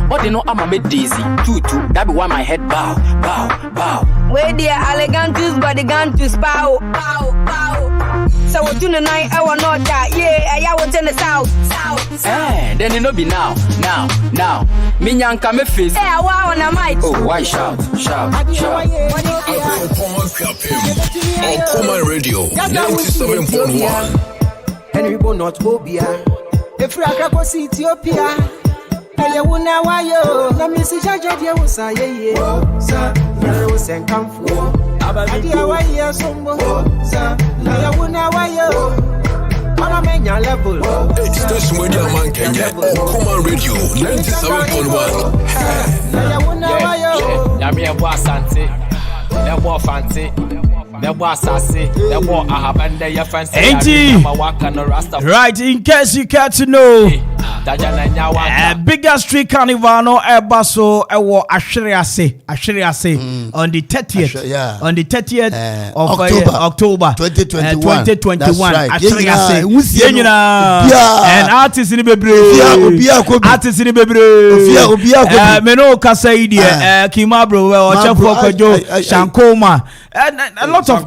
What they know I'm a bit dizzy. Tutu, that be why my head bow. Where dear elegantus, but the gun to spow. So what you night, I want not that. Yeah, I was in the south. Then it no be now. Minyan come face. Yeah, wow, on a mic. Oh, why shout? On Kuma Radio 97.1. Henry Bonot Obia. If you are going to Ethiopia, I will now wire. Let me see Jaja, dear, was I, sir. I was and come for. Abadia, why, yes, I will now wire. On a mania level. Station with Diamond Kenya on Kuma Radio 97.1. I will now wire. Yamia Boasante, Nemo Fancy. Right, in case you care to know, bigger street carnival no ebaso ewo Ashiriase on the 30th on the 30th of October 2021 Ashiriase and artists in bebre meno kasaidi Kimabro Ochafo Kojo Shankoma and a lot of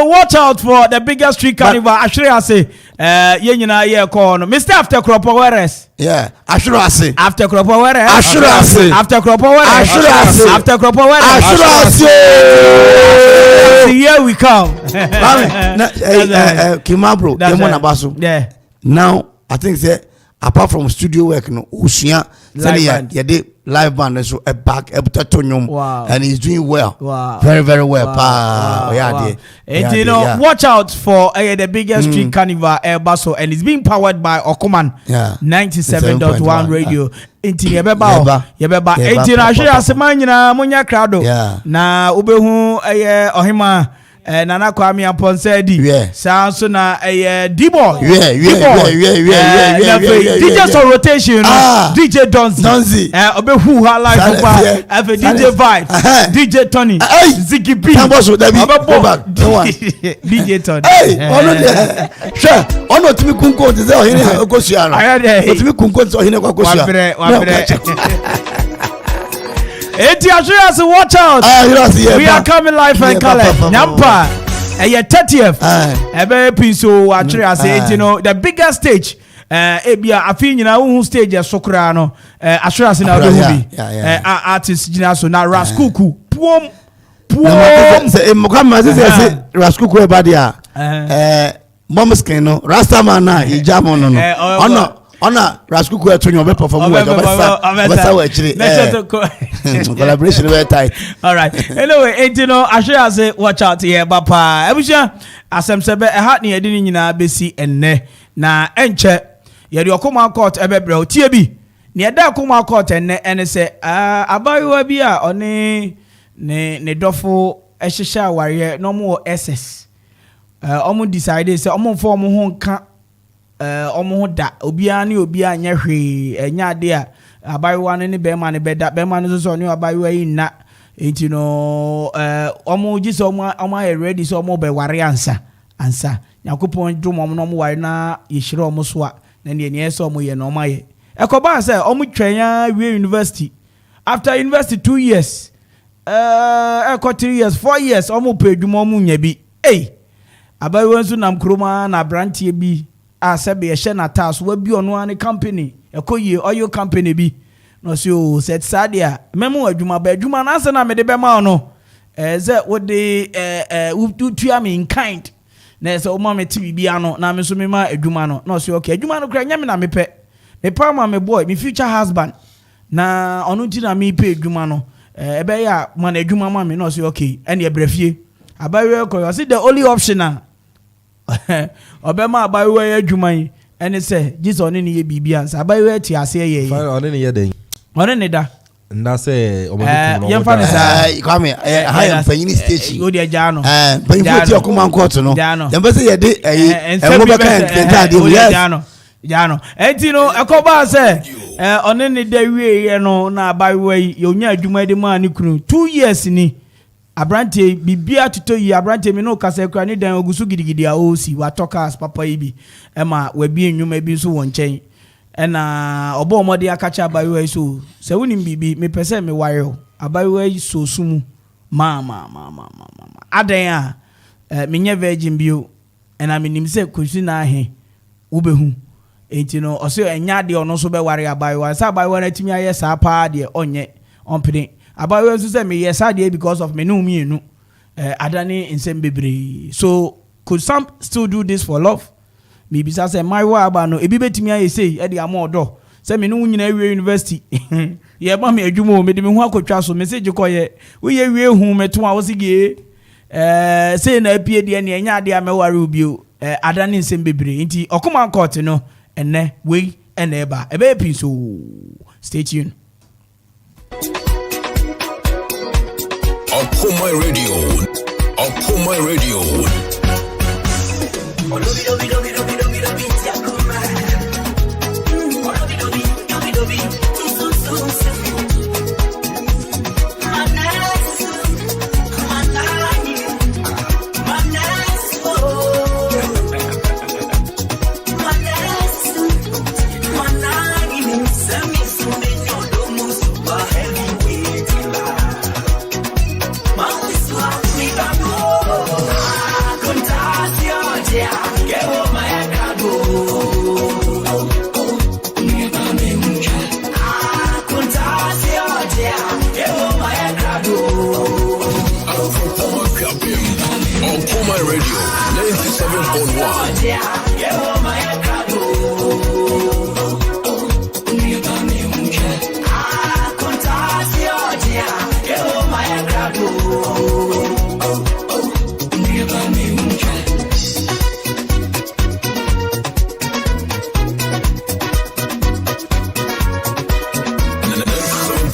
watch out for the biggest street carnival. Ashiriase Mr. After Kropo Warres. Yeah, Ashiriase. After Kropo Warres. Ashiriase. After Kropo Warres. Ashiriase. After Kropo Warres. Ashiriase. Here we come. Kimabro, yeah. Now I think that apart from studio work, no, Ushia, live band so a back wow. And he's doing well. Wow. Very, very well. Wow. Watch out for the biggest street carnival Basso, and it's being powered by Okuman 97.1 radio. Yebeba. Munya crowd. Na ubehu ohima Nana Kwame Aponsedi. Sounds so na D-boy. DJ so rotation. DJ Donzi. Obehu live DJ Vibe. DJ Tony. Ziggy B. DJ Tony. Sure. Ono timi kunko te ze ohine okosia no. Otimi kunko te ohine okosia. Ashiriase, watch out. We are coming live and color. Nyampa. 30th. Ebe piso Ashiriase, the biggest stage. Ebia afi nyina wo stage sokra no. Ashiriase na do bi. Artist jina so na Raskuku. Puom. Se mokama se Raskuku e badia. Momskin no. Rastaman na ijamo no. Ona Raskuku etonyo be perform we collaboration very tight. All right. Anyway, Ashiriase watch out here papa. Ebusha asem sebe ha ne yedi nyina besi enne na enche yedi okoma court ebebre otie bi ne yeda okoma court enne se abayiwa bi a one ne dofo ehihya ware no mo SS omo decide say omo fo omo ho nka omo da obia ne obia nya hwe enya de a abayiwa ne be ma ne beda be ma ne so ne abayiwa yi na enti no omo gise omo ready so omo be ware ansa yakopon dum omo no ware na yehire omo so a na ne ese omo ye no maye ekoba say omo twanya we university after university 2 years 3 years 4 years omo pe dum omo nya bi abai wonsu nam kroma na brantie bi a sebe ye na task wa bi ono an company ekoye oil company bi no so set sadia memu adwuma ba adwuma na ase na me de be ma ono ze wo de utua me in kind na se o ma me ti bi ano na me so me ma adwuma no so okay adwuma no kra nya me na me pa ma me boy me future husband na ono ti na me pe adwuma no ebe ya ma na adwuma ma me no so okay ene e brafie abawe ko see the only option na obema abawe adwuma yi ene se Jesus oni ne ye bibia nsa abawe ti ase ye fine oni ne ye den oni ne da nda se omo no ye fa ne sa kwame high penny station go dia jano penny ti okuma court no dem be se ye de mo be kan tenta de jano enti no ekoba se oni ne da wie ye no na abawe ye onya adwuma de ma ni kunu 2 years ni abrante bibia tuto yi abrante me no kasa kra ni dan ogusu gidigidi a o si wa tokas papa yi bi ema wa bi enwuma bi so won chen ena obo omode akacha abayo so se woni bibi me pese me wire abayo so sumu ma adan a me nye virgin bio ena me nim se kosi na ahe wo behu enti no o se enya de ono so be ware abayo sa abayo na timi aye sa pa de onye onpede about when say me yes idea because of me no adani insem bebre so could some still do this for love maybe say my wa aba no ebi betimi aye say e de amodo say me no nyina wie university ye ba me adwumo me de me hu akotwa so message ko ye we ye wie hu me to a wo sige say na apie de ne nya de ameware obio adani insem bebre nti okoma court no enne we enne eba ebe epi so stay tuned. Akuma Radio. Radio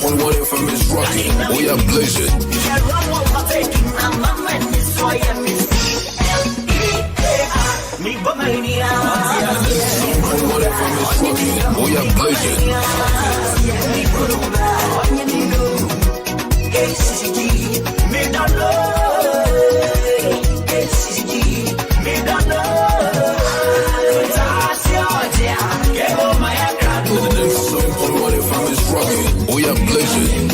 97.1 FM is rocking. We are blazing. We are blazing. We are blazing.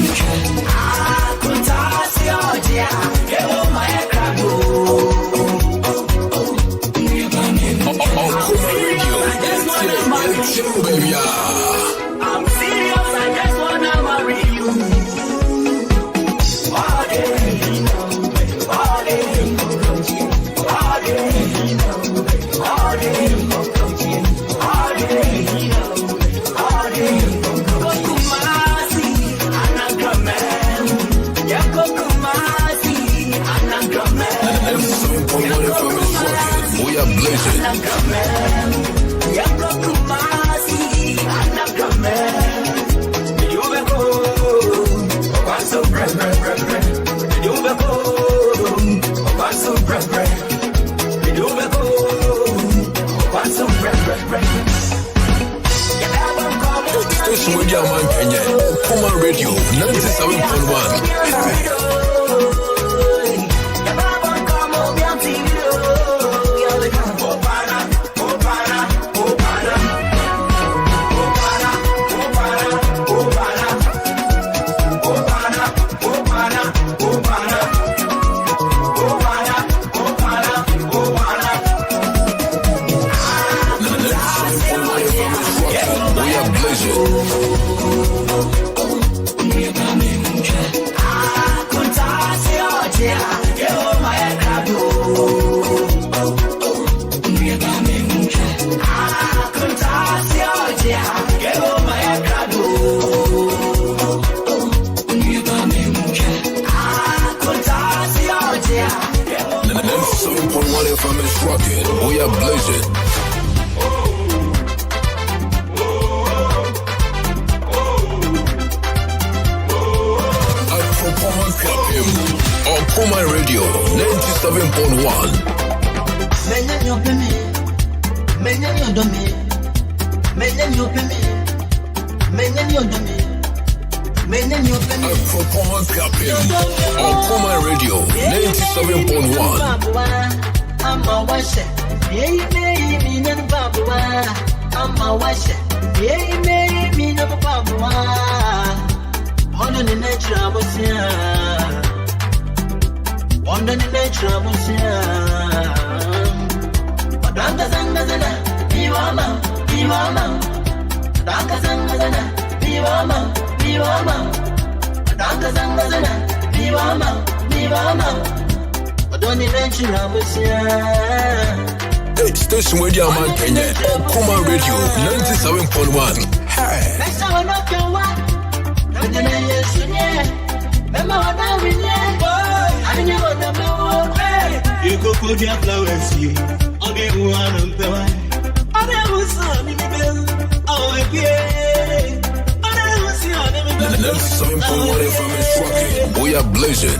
Baby, I'm serious, I just wanna marry you. All day, all day, all day, all day, all day, all day. Go Kumasi, Anagaman. Yeah, go Kumasi, Anagaman. We are blazing. Yeah, go Kumasi. Station with your man Kenya. Kuma Radio 97.1. We are blazing. Performance Capim on Kuma Radio 97.1. Performance Capim on Kuma Radio 97.1. I'm a washer. Yeah, me no babua. I'm a washer. Yeah, me no babua. Wonder the nature of us here. Wonder the nature of us here. Danka zanga, Iwama. Danka zanga, Iwama. Danka zanga, Iwama. Hey, station where your man Kenya on Kuma Radio 97.1. Hey. You go put your flowers here. I'll be one of the one. I never saw me bill. Oh, yeah. I never see on the 97.1 FM is rocking. We are blazing.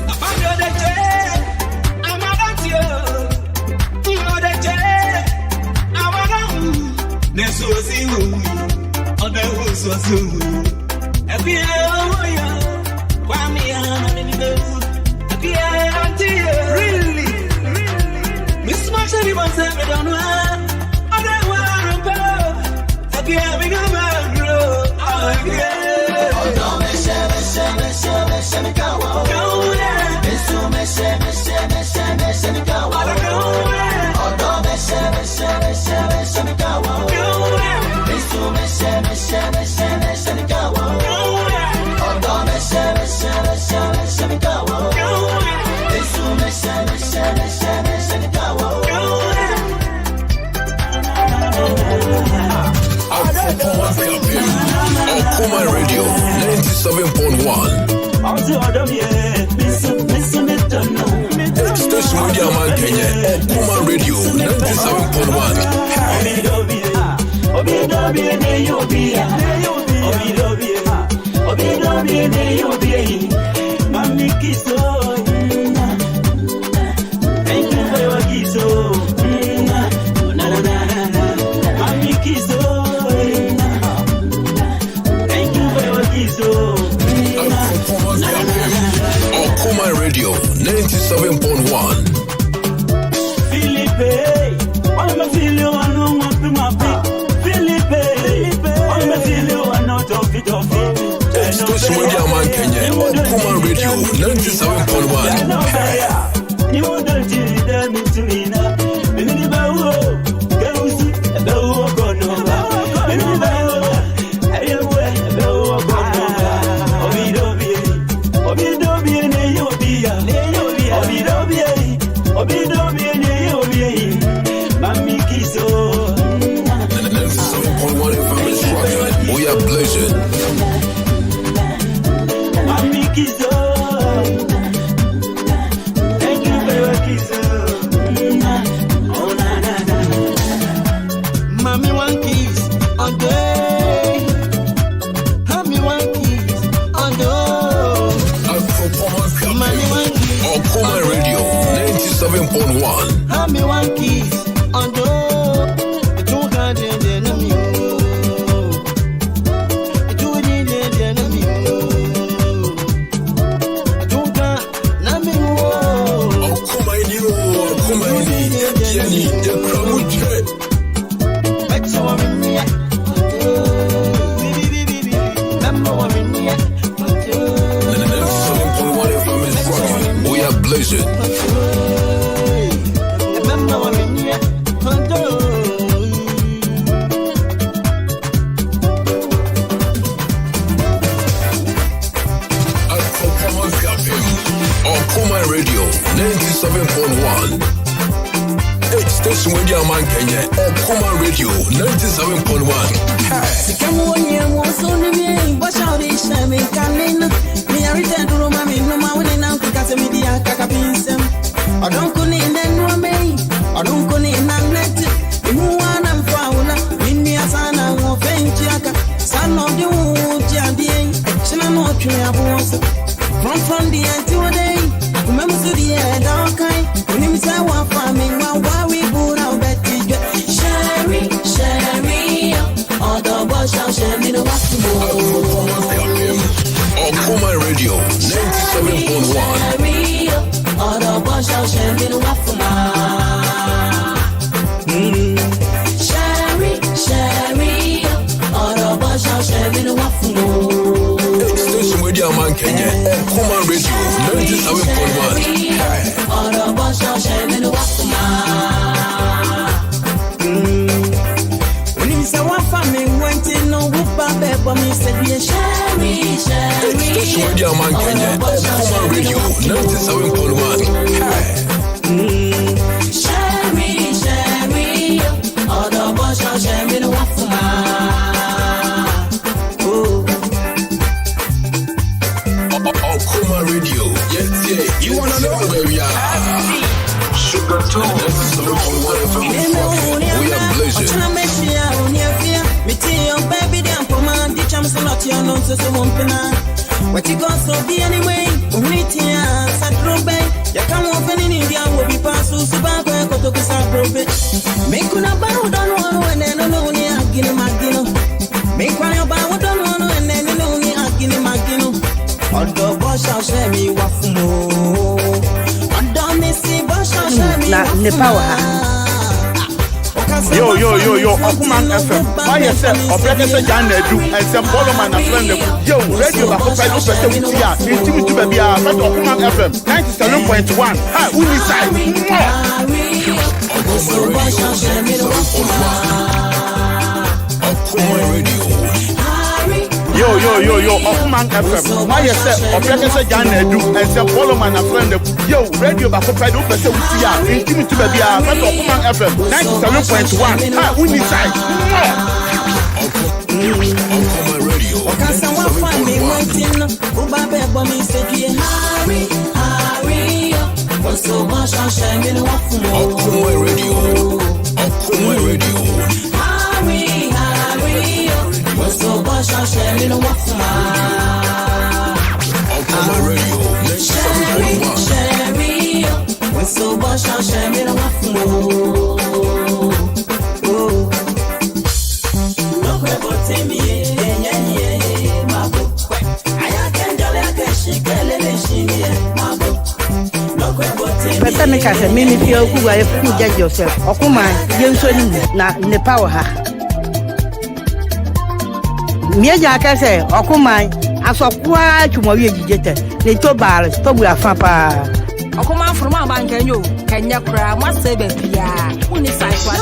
Really? Miss Marshall, you want to say, I don't know. I don't want to go. Again, we go back, bro. Kuma Radio 97.1. Station with your man Kenya on Kuma Radio 97.1. Kuma Radio 97.1. Philippe, I'm a feel I know what to my feet. Philippe, I'm a feel I know to fit of it. Station with your man Kenya on Kuma Radio 97.1. You don't see them to me now. We are blazing. Thank you for your kiss. Mommy one kiss on day. Mommy one kiss on door. Mommy one kiss on Kuma Radio 97.1. Mommy one kiss on door. blazing. Okuma Radio 97.1. Hey, station radio man Kenya. Okuma Radio 97.1. From the end to the day, remember to the end, okay? When you say one farming, why we put out that Sherry, all the boys shall share me the Okuma Radio 97.1. All the boys shall share me the Sherry, all the boys shall share me the Station radio man Kenya. Okuma Radio 97.1. All the boys shall share me the When you say one family went in no whoop back, but me said we Sherry. Station radio man Kenya. Okuma Radio 97.1. Sherry, all the boys shall share me the Okuma Radio. Yes, you wanna know where we are? Sugar Tone. We are blazing. What you got so be anyway? Unitia, Satrobe, Yakam open in India will be passed to Subago, Kotokusa Probe. Make una bow down one and then only a guinea magino. Make one about one and then only a guinea magino. Although Bosch shall share me wafumo. Although Missy Bosch shall share me wafumo. Yo, Okuman FM. Why you say, Obreka Jan Edu, and some Boloman and friend. Yo, radio Bacopa, into baby, Okuman FM, 97.1. Hi, who is I? Okuma Radio. Yo, Okuman FM. Why you say, Obreka Jan Edu, and some Boloman and friend. Yo, radio Bacopa, into baby, Okuman FM, 97.1. Hi, who is I? Okuma Radio. Okuma Radio. Okuma Radio. Okuma Radio. 97.1. Pesamika se mimi pia okuwa efu judge yourself. Okuma yenso ni na ne power ha. Mieja akase okuma asokwa twumowie gigete ne to bal to bu afa pa. Okuma froma bankanyo Kenya kra mwasebe pia. Uni saifwa.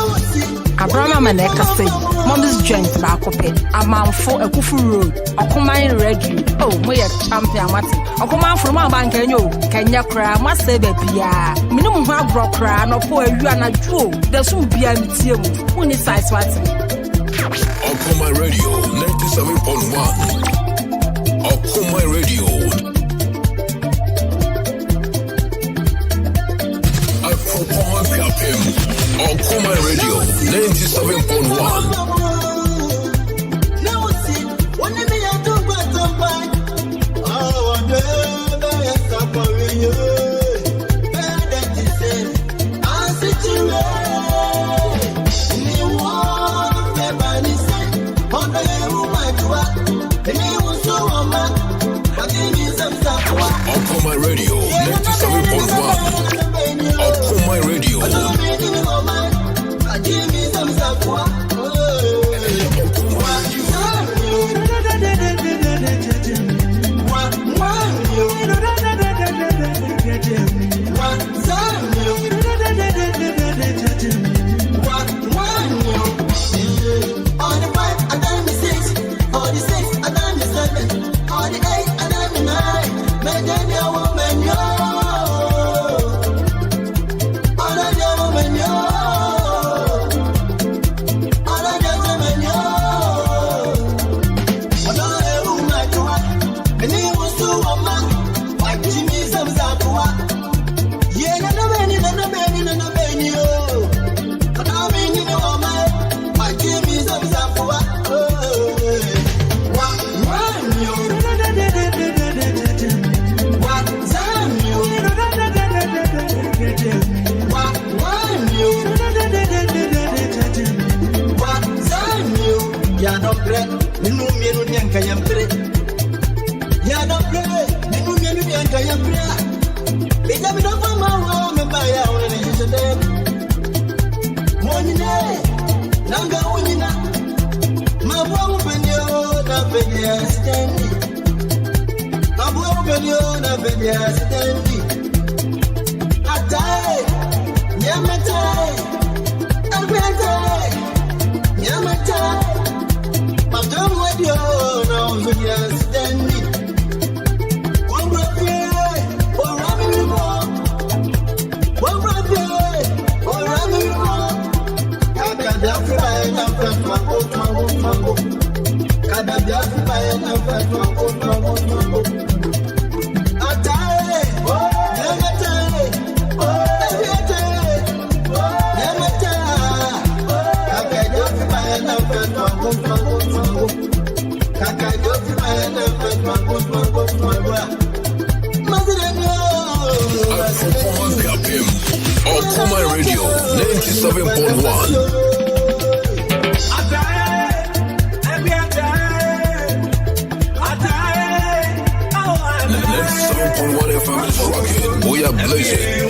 Abrama maneka say mom's joint ba kope. Amanfo Ekufu road. Okuma radio. Oh, moye champion mati. Okuma froma bankanyo Kenya kra mwasebe pia. Minimum ho agro kra no po awu anajuo. Da so bia mitie mu. Uni saifwa. Okuma Radio 97.1. Okuma Radio. Okuma Radio 97.1. Okuma Radio 97.1. Okuma Radio. Okuma Radio 97.1. We are blazing.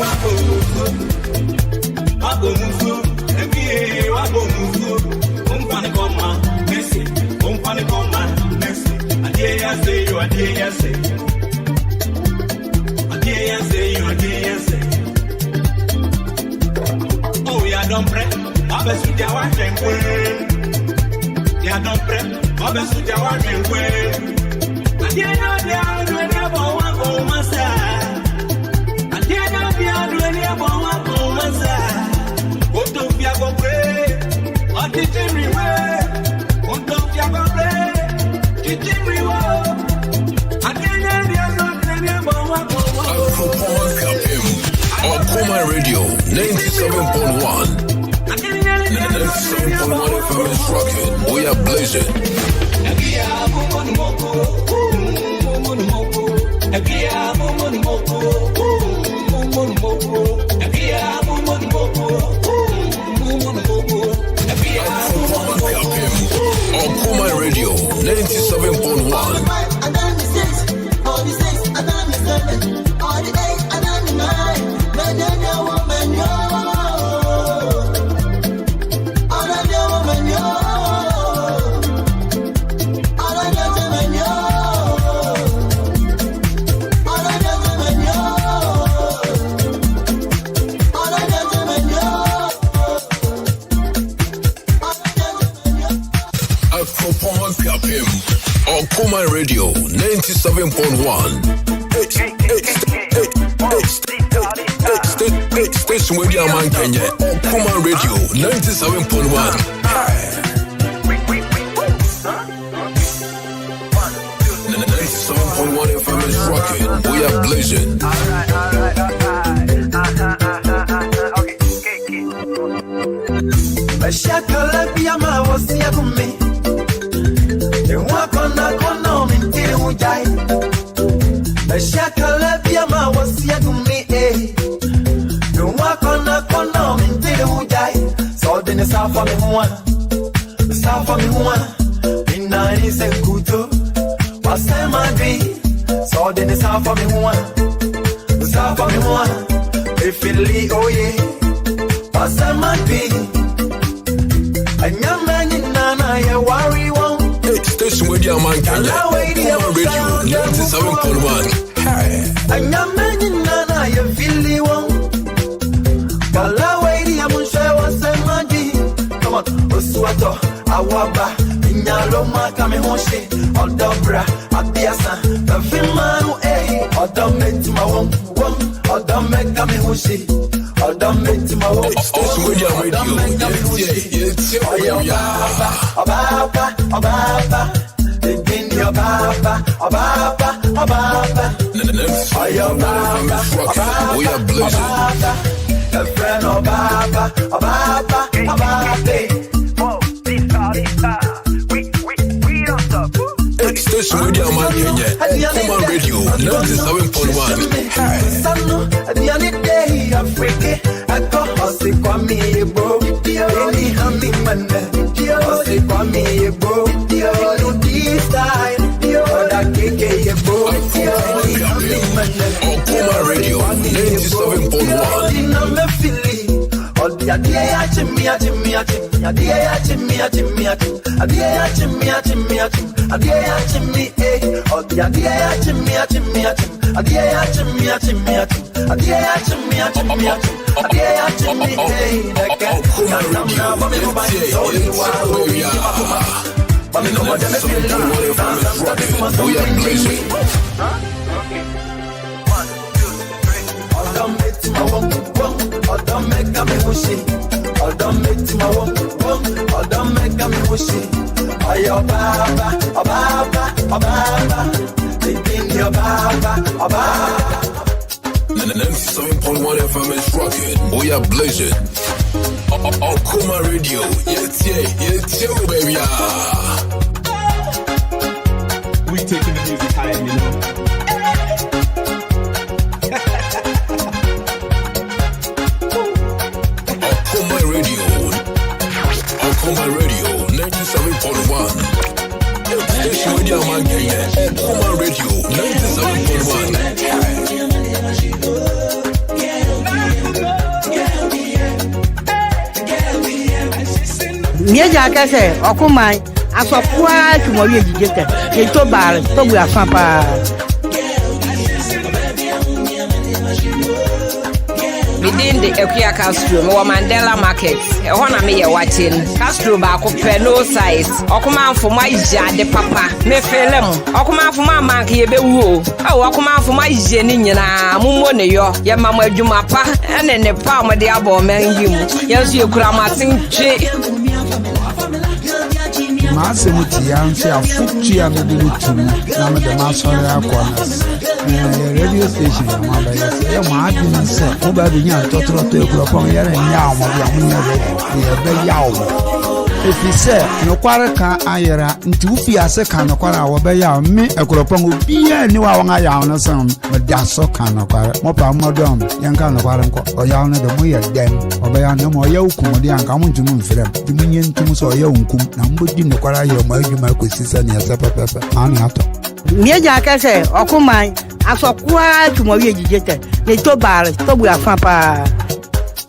Oh, yeah, don't pray. I bet you there one can win. Yeah, don't pray. I bet you there one can win. I did not be able to do any about one for myself. I did not be able to do any about one for myself. What do you go pray? Or did you reward? What do you go pray? Did you reward? I did not be able to do any about one for myself. Okuma Radio 97.1. 97.1 FM is rocking. We are blazing. Okuma Radio 97.1. Okuma Radio 97.1. Station with your man Kenya. Okuma Radio 97.1. 97.1 FM is rocking. We are blazing. Station with your man Kenya. Okuma Radio 97.1. Awaba, Inyaloma, Kamehoshe, Odobra, Abiasa, the Fimanu, Odomet, Odomet, Kamehoshe, Odomet, Station with your radio. Obaba, begin your Baba, We are blazing. A friend of Baba, Station with your man Kenya. Okuma Radio 97.1. Okuma Radio 97.1. ya dia ya chimmi ya chimmi ya chimmi ya dia ya chimmi ya chimmi ya chimmi ya dia ya chimmi ya chimmi ya chimmi ya dia ya chimmi oh ya dia ya chimmi ya chimmi ya chimmi ya dia ya chimmi ya chimmi ya chimmi ya dia ya chimmi ya chimmi ya chimmi ya dia ya chimmi neke ya samna mami go back so you are mami no more them feel we are blazing Don't make my walk, or don't make me push it. Or don't make my walk, or don't make me push it. Oh, your baba, oh baba, oh baba. Thinking your baba, oh baba. 97.1 FM is rocking. We are blazing. Okuma Radio. Yes, baby. We taking the music higher, you know. Okuma Radio 97.1. Station Radio man Kenya. Okuma Radio 97.1. Mieja kese Okuma asopua tumoye jijete. Ye to bar to bu afan pa. Within the Equia Castro, Mandela Market, a one me watching Castro back no size. Okuma for my ja de papa, me felem. Okuma for my monkey be woo. Oh, Okuma for my jenina, Mumone yo, ya mamma Jumapa, and then the palm of the abo man you. Yes, you gramating tree. Master Mutian, a foot and the little name of the master. Radio station, my baby, said, "Oh, baby, you're totally upon your young, very young." If he said, "No quarter ayera, into Fiasa can acquire our bay, me a cropon would be a new hour, son, but that's so can acquire more modern, young can acquire or young the Moya den, or by no more yokum, the young common to moon for them. The minion to so young kum, number didn't acquire your Marco sister near Supper Pepper, money after. Mieja kese Okuma asopua tumoye jijete. Ye to bar to bu afan pa.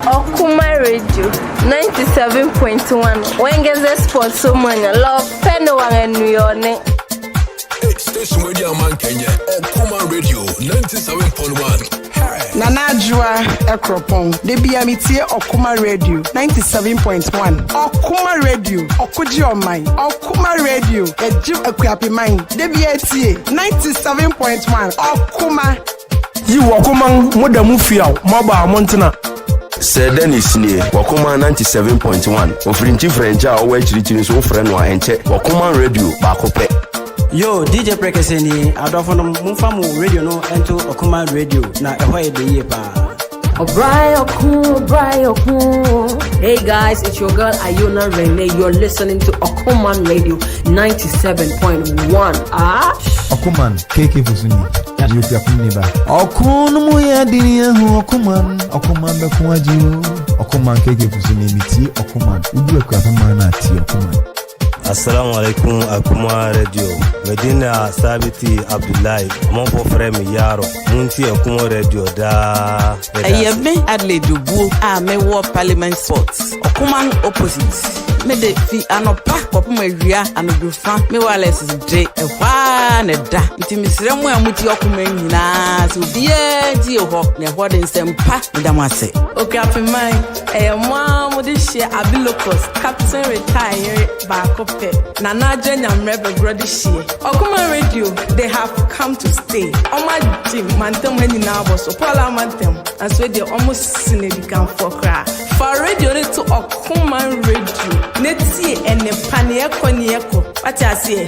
Okuma Radio 97.1 Wengeze Sports so many love pendo wangenuyone Station Radio man Kenya Okuma Radio 97.1 Nanajua Ekropon Debi amitie Okuma Radio 97.1 Okuma Radio Okuji omai Okuma Radio Eju ekwapi mai Debi etie 97.1 Okuma Yi Okuma moda mufia maba montana Sir Dennis ni Okuma 97.1 Ofrinchi Frencha owe chirichiri so friend wa enche Okuma Radio bakope Yo, DJ Prekeseni, Adolfo Mufamu Radio no ento Okuma Radio na ehwe de ye pa. Hey guys, it's your girl Ayona Rene. You're listening to Okuman Radio 97.1. Okuman, KK Fusuni. You be ba. Okunu ya dini hu Okuman. Okuman be kuajiu. Okuman KK Fusuni miti Okuman. Udu kwa fama na ti Okuman. Assalamu alaikum Okuma Radio. Medina Sabiti Abdullahi. Mon frère mi yaro. Munti Okuma Radio da. Ayebe Adelaide Dubu a me wo Parliament Sports. Okuma opposite. Me de fi anopa kopuma wia anodufa me wireless je ehwa ne da. Nti misire mu amuti Okuma nyina so bia ji ho ne ho de nsempa ndamase. Okay, afi mai. Mo de share Abilokos Captain retire back up. Nana Jenya Mrebe brother share. Okuma Radio, they have come to stay. Oma Jim Mantem when now was so Paula Mantem. And so they almost significant for cry. For radio to Okuma Radio. Netsi and the Pania Konieko. What I say?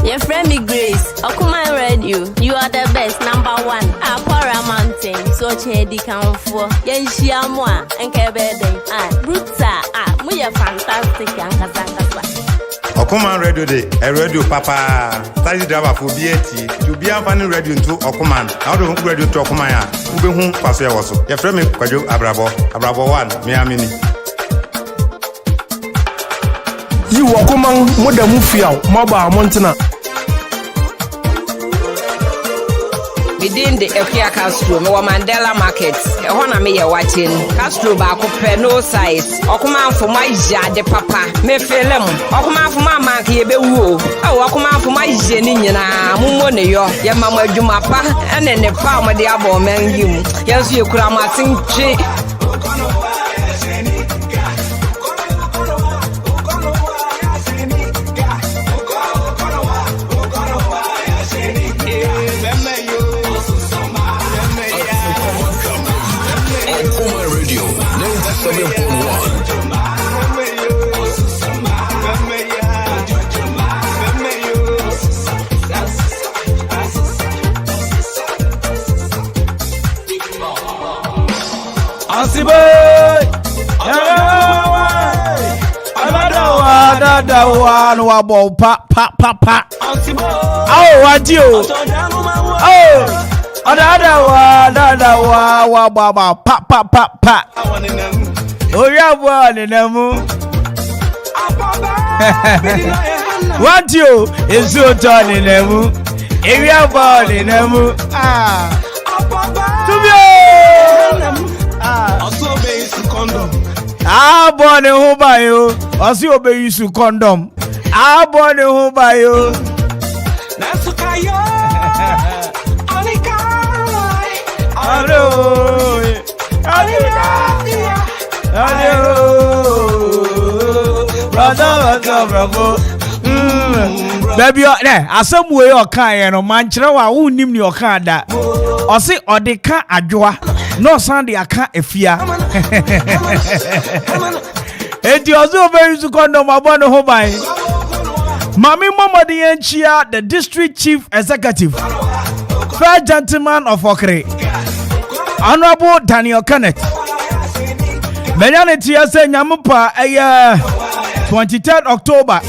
Your friend me Grace, Okuma Radio, you are the best, number one. Apara Mountain, so chedi can for Yenshia Moa and Kebede. Bruta, we are fantastic and Kazakasa. Okuma Radio de a radio papa. Taxi driver for BAT. You be a funny radio to Okuma. How do you radio to Okuma? Ube home pass your also. Your friend me Kwajo Abrabo 1, Miami. You Okuma, Moda Mufia, Maba Montana. Within the Ekia Castro, me wa Mandela Market. Ehona me ye watching. Castro ba ko pe no size. Okuma for my de papa. Me felem. Okuma for my man ye be wu. Okuma for my jeni nyina. Mumo ne yo. Ye mama adwuma pa. Ene ne pa mo de abo man yim. Yesu ye kura ma tinche. One wabo pa. Oh, what you? Oh, another wabo pa. Oh, yeah, one in them. What you is so tall in them? If you are born in them, to be also base condom. Born in who by you, also obey you condom. Born in who by you. That's okay. Baby, asem we o kan no man kire wa wo nim ni o kan da. O se o de ka adwoa no san de aka efia. Enti ozo be use condom abon ho bai. Mami Momodi Enchia, the district chief executive, first gentleman of Okre, Honorable Daniel Kenneth. Menyanity say Nyamupa 23rd October.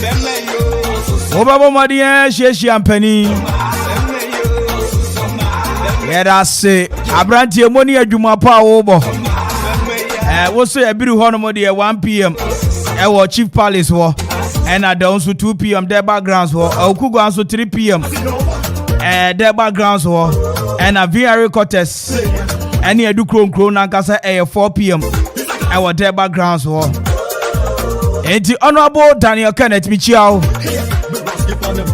Obabo Madian Sheshi Penny. Yeah, that's it. Abranti Moni Jumapa Obo. What's a bit of Honomodi at 1 p.m. Our Chief Palace war. And at also 2 p.m. their backgrounds war. Okugo also 3 p.m. Their backgrounds war. And a VRA contest. Any edu crown Nankasa 4 p.m. Our their backgrounds war. And the Honorable Daniel Kenneth Michiao.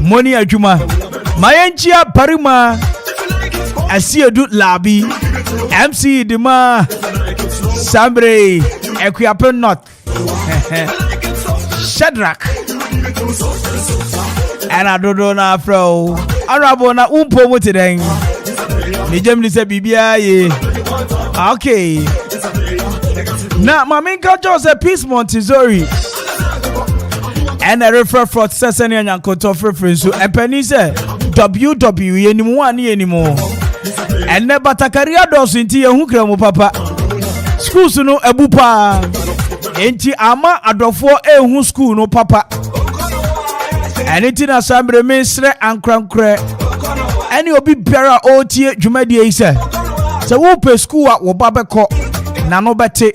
Moni Ajuma. Mayenchia Parima. Asiedu Labi. MC Dima. Sambre. Equiapen North. Shadrach. And I don't know fro. Honorable na umpo today. Me jemni se bibia ye. Okay. Now my main culture is a Peace Montessori. And I refer for Sesani and Yankoto reference to a penny say WWE anymore. And never takaria dos into your hookram papa. Schools no ebupa. Enti ama adofo ehu school no papa. Anything assembly ministre and crankre. Any obi biara otie dwumadie ise. Se wo pe school a wo babeko na no bete.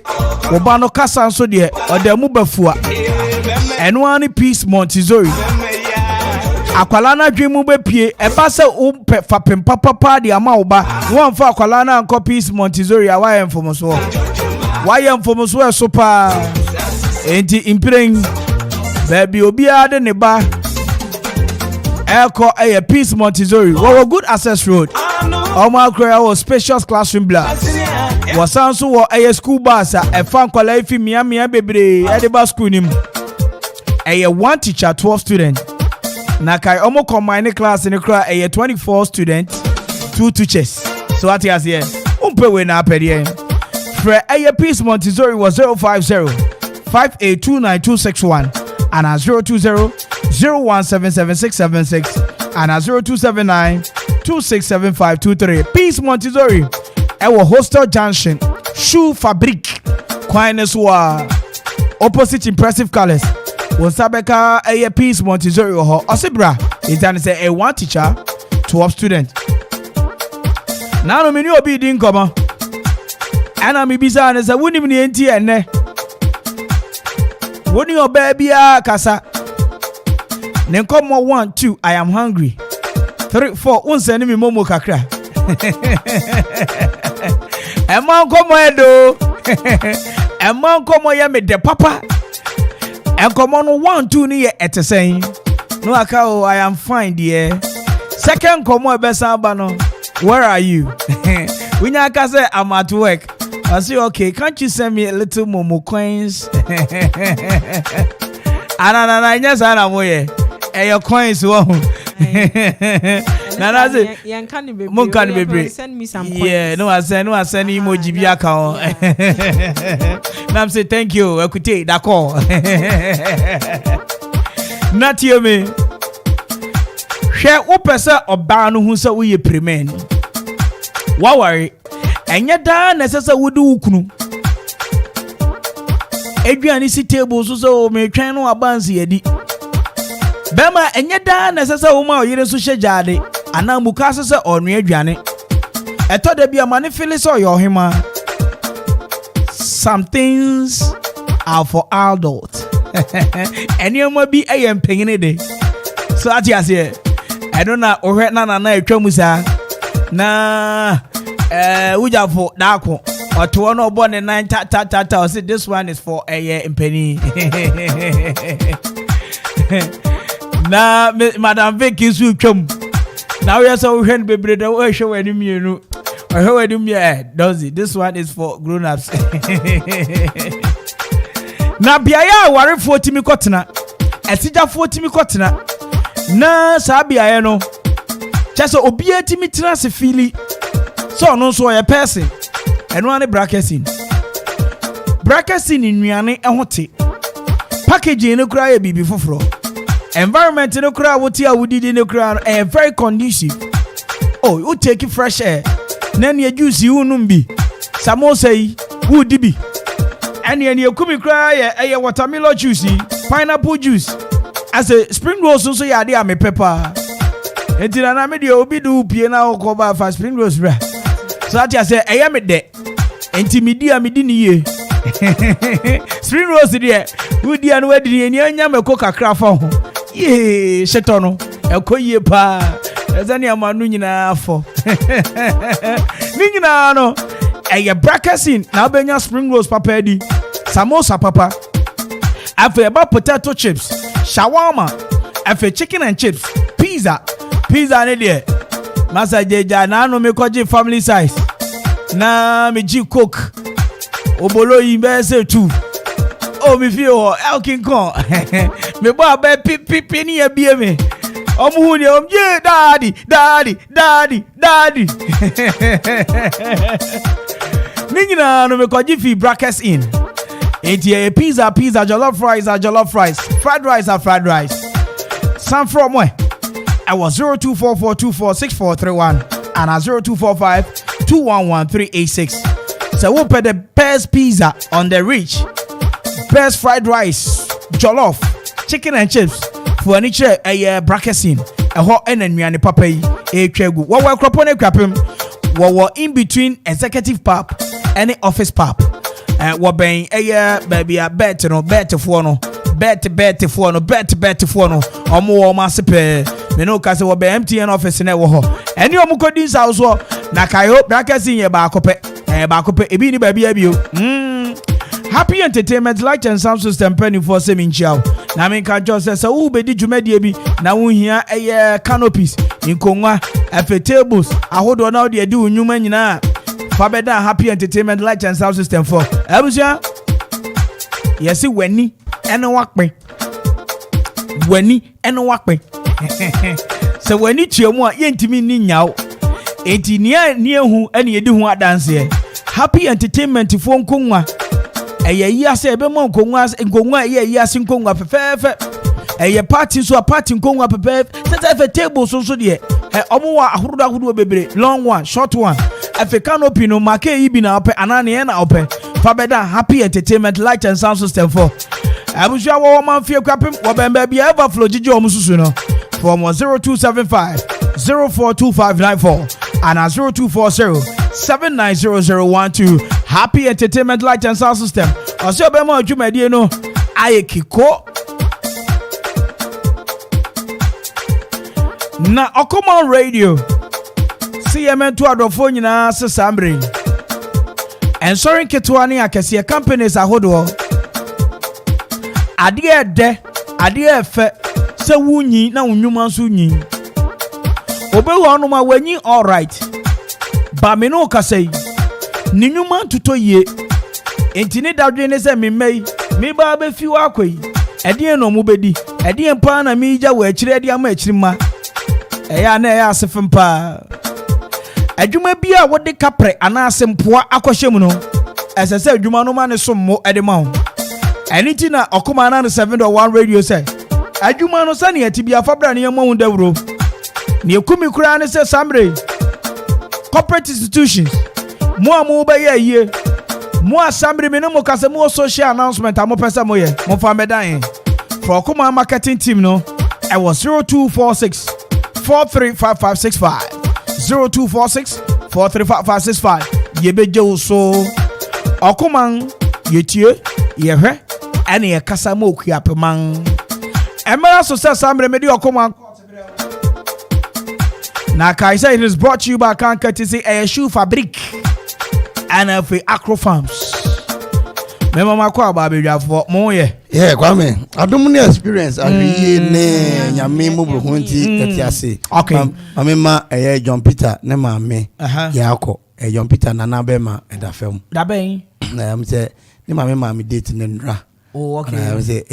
Wo ba no kasa nso de odamu bafua. Eno ani Peace Montessori. Akwala na dwemu bepie eba se wo pe fapem papa de ama wo ba. Wo mfa akwala na anko Peace Montessori a wa enfomoso. Why am for Muswa Sopa? Ain't he impering? Baby Obia de Neba Airco a Peace Montessori. What a good access road. Oma Korea was spacious classroom blast. Was also a school bus a fan qualify Miami baby Ediba school him. A 1 teacher, 12 student. Nakai Omo combine class in the crowd a 24 student, 2 teachers. So what he has here? Umpe we na pedie. Fre a Peace Montessori was 050-5829-261 and a 020-0177-676 and a 0279-267523. Peace Montessori. Our Hostel Junction Shoe Fabric Quaineswa opposite impressive colors. Wonsabeka a Peace Montessori or Osibra is done say a 1 teacher, 12 student. Now no menu obi din koma. Ana mi bisa na say woni mni enti enne. Woni oba bia kasa. Ne nkomo 1 2 I am hungry. 3 4 unseni mi momo kakra. Emma komo edo. Emma komo ye me de papa. Enkomo no 1 2 ni ye etesen. No aka oh I am fine dear. Second komo ebesa ba no. Where are you? When I say I'm at work. I say okay, can't you send me a little momo coins? Ana yes ana moye. Your coins wo. Na say mon can be send me some coins. Yeah, no I send emoji bi account. Na say thank you. Écoutez, d'accord. Not you me. Hwɛ wo pese oba no hu se wo ye premen. Wa worry. Enye da na sese wo di ukunu. Eduani si table so so me twan no abansi yedi. Bema enye da na sese wo ma oyire so hyejade. Ana muka sese onu aduane. Eto da bia mane feel so your hima. Some things are for adults. Anyoma bi ayem pengine de. So ati ase. I don't know ohwe na etwa musa. Na ujafo dako. Oto no born in 9 ta. Say this one is for a year in penny. Na Madam Vicky su twam. Now we so hen bebre da we show enim yenu. I heard enim ye does it. This one is for grown ups. Na biaya ware 40 mi kotena. Esija 40 mi kotena. Na sa biaya no. Chese obi atimi tena se fili. So no so ye person. Eno ane bracketing. Bracketing nnuane ehote. Packaging no kra ye bibi foforo. Environment no kra woti a wudidi no kra very conducive. Oh, you take fresh air. Then you juice you numbi. Samosa yi wudibi. And you kumi kra ye watermelon juice, pineapple juice. As a spring rolls so ya dey am pepper. Entina na me dey obi do pie na okoba fa spring rolls bra. So that you say I am de. Enti me di ni ye. Spring rolls there. Who di an we di ni anya me ko kakra fa ho. Ye shetono. Ekoye pa. Ezani amanu nyina afọ. Ni nyina no. Eye bracketing na obenya spring rolls papa edi. Samosa papa. Afe about potato chips, shawarma, afe chicken and chips, pizza ne there. Masa jeja na no me koji family size. Na me ji coke. Obolo yimbe se 2. Oh me feel Elkin Kong. Me bo be pipi ni ebie me. Omu ni omje daddy. Ningina no me koji fi brackets in. It's pizza, jollof rice, fried rice. Some from where? I was 0244246431 and 0245211386. So we'll put the best pizza on the reach, best fried rice, jollof, chicken and chips for any chair a bracketing, a hot and a papa a chegu. What we're cropping crapping, what we're in between executive pub and the office pub. What bang baby a bet no bet for no bet for no omo massipe me no ka se wo be MTN office na wo ho eni omo kodin house wo na kai hope brakasin ye ba kope ebi ni baby abio Happy Entertainment Light and Sound System penny for seminchiao na me ka jo se wo be di dwumade bi na wo hia canopies nkonwa afe tables ahodo na wo de di unwuma nyina Fabeda Happy Entertainment Light and Sound System for Abusia. Yes, weni eno wakpe. So weni chiemu a yentimi ni nyawo. Enti ni ehu ene yedi hu adanse. Happy Entertainment for nkonwa. Eye yi ase ebe mo nkonwa eye yi ase nkonwa fefefe. Eye party so a party nkonwa fefefe. Set a table so de. Omo wa ahodo bebre. Long one, short one. If canopy no make ibi na ope anane na ope Fabeda Happy Entertainment Light and Sound System for Abusha wo man fie kwapem wo bemba bia overflow jiji omususu no from 0275 042594 and 0240 790012 Happy Entertainment Light and Sound System ose obema adwumade no ayekiko na Okoman Radio. see yementu adofo nyina sesambre ensorin ketewa ne akese companies ahodo ade ede ade efe se wunyi na wunwuma nso nyi obewu onuma wanyi all right ba me no kasai ni nwuma tuto ye entini dadwe ne se memmei me ba be fi wa akoi ede no mu bedi ede mpa na mi gya wa akire ede ama akire ma eya na eya asefempa adwuma bi a wode kapre ana asempoa akohyem no esese adwuma no ma ne sommo ede ma ho eniti na okoma na 7.1 radio say adwuma no sane ati afa bra ne yemo hu dawro ne ekumi kura ne se samre corporate institutions mo amu ba ye yie mo asamre me no mo kase mo social announcement amo pesa mo ye mo fa medan for okoma marketing team no I was 0246 435565 0246 435565 yebeje so okuman yetie yehwe ene ye kasa ma okuapeman emara so say samre me di okuman na kaisa it is brought to you by Courtesy a shoe fabric and of Acro Farms. Mema makwa ba bedwafo mo ye Kwame adom ne experience ahwe ne nyame mobro honti etiase okay mamema John Peter ne maame yakọ John Peter nana bema edafem da ben na am say ne maame date ne nra okay na am say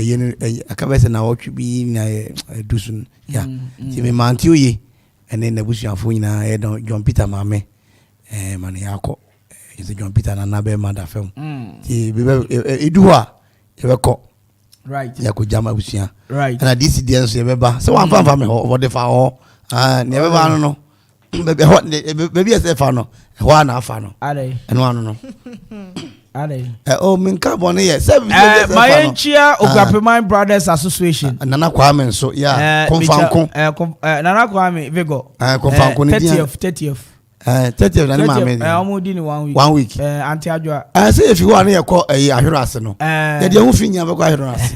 akabese na wotwe bi na dusun ya ti me manti oye ene na busuafo nyina John Peter maame mane yakọ is John Peter nana bema dafem ti eduwa ebeko right ya ko jama busia right na this day so ebeba se wan fa me ho de fa ho ne ebeba no baby ese fa no ho na fa no ade eno anu no ade o min ka bone ye se my enchia Ogwapeman Brothers Association nana Kwame nso ya konfanko nana Kwame Vigo konfanko ni dia 30th 30th na maame almost in 1 week anti adwa say if you want to call ahwero ase no ye de hu finya be kwa ahwero ase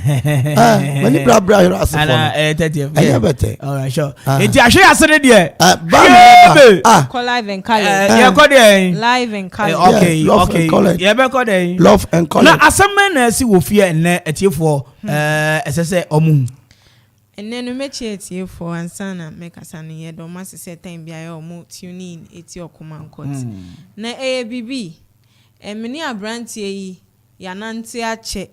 mani bra ahwero ase for na 30th yeah better all right sure enti ahwe ase de de call live and color yeah call de live and color okay yeah be call de love and color na asemme na si wo fie ne etiefo esese omu enne no mechi etiefo ansana mekasa ne ye do masese time bia ye omu tune in eti okuman court na bibi emini abrantie yi ya nante ache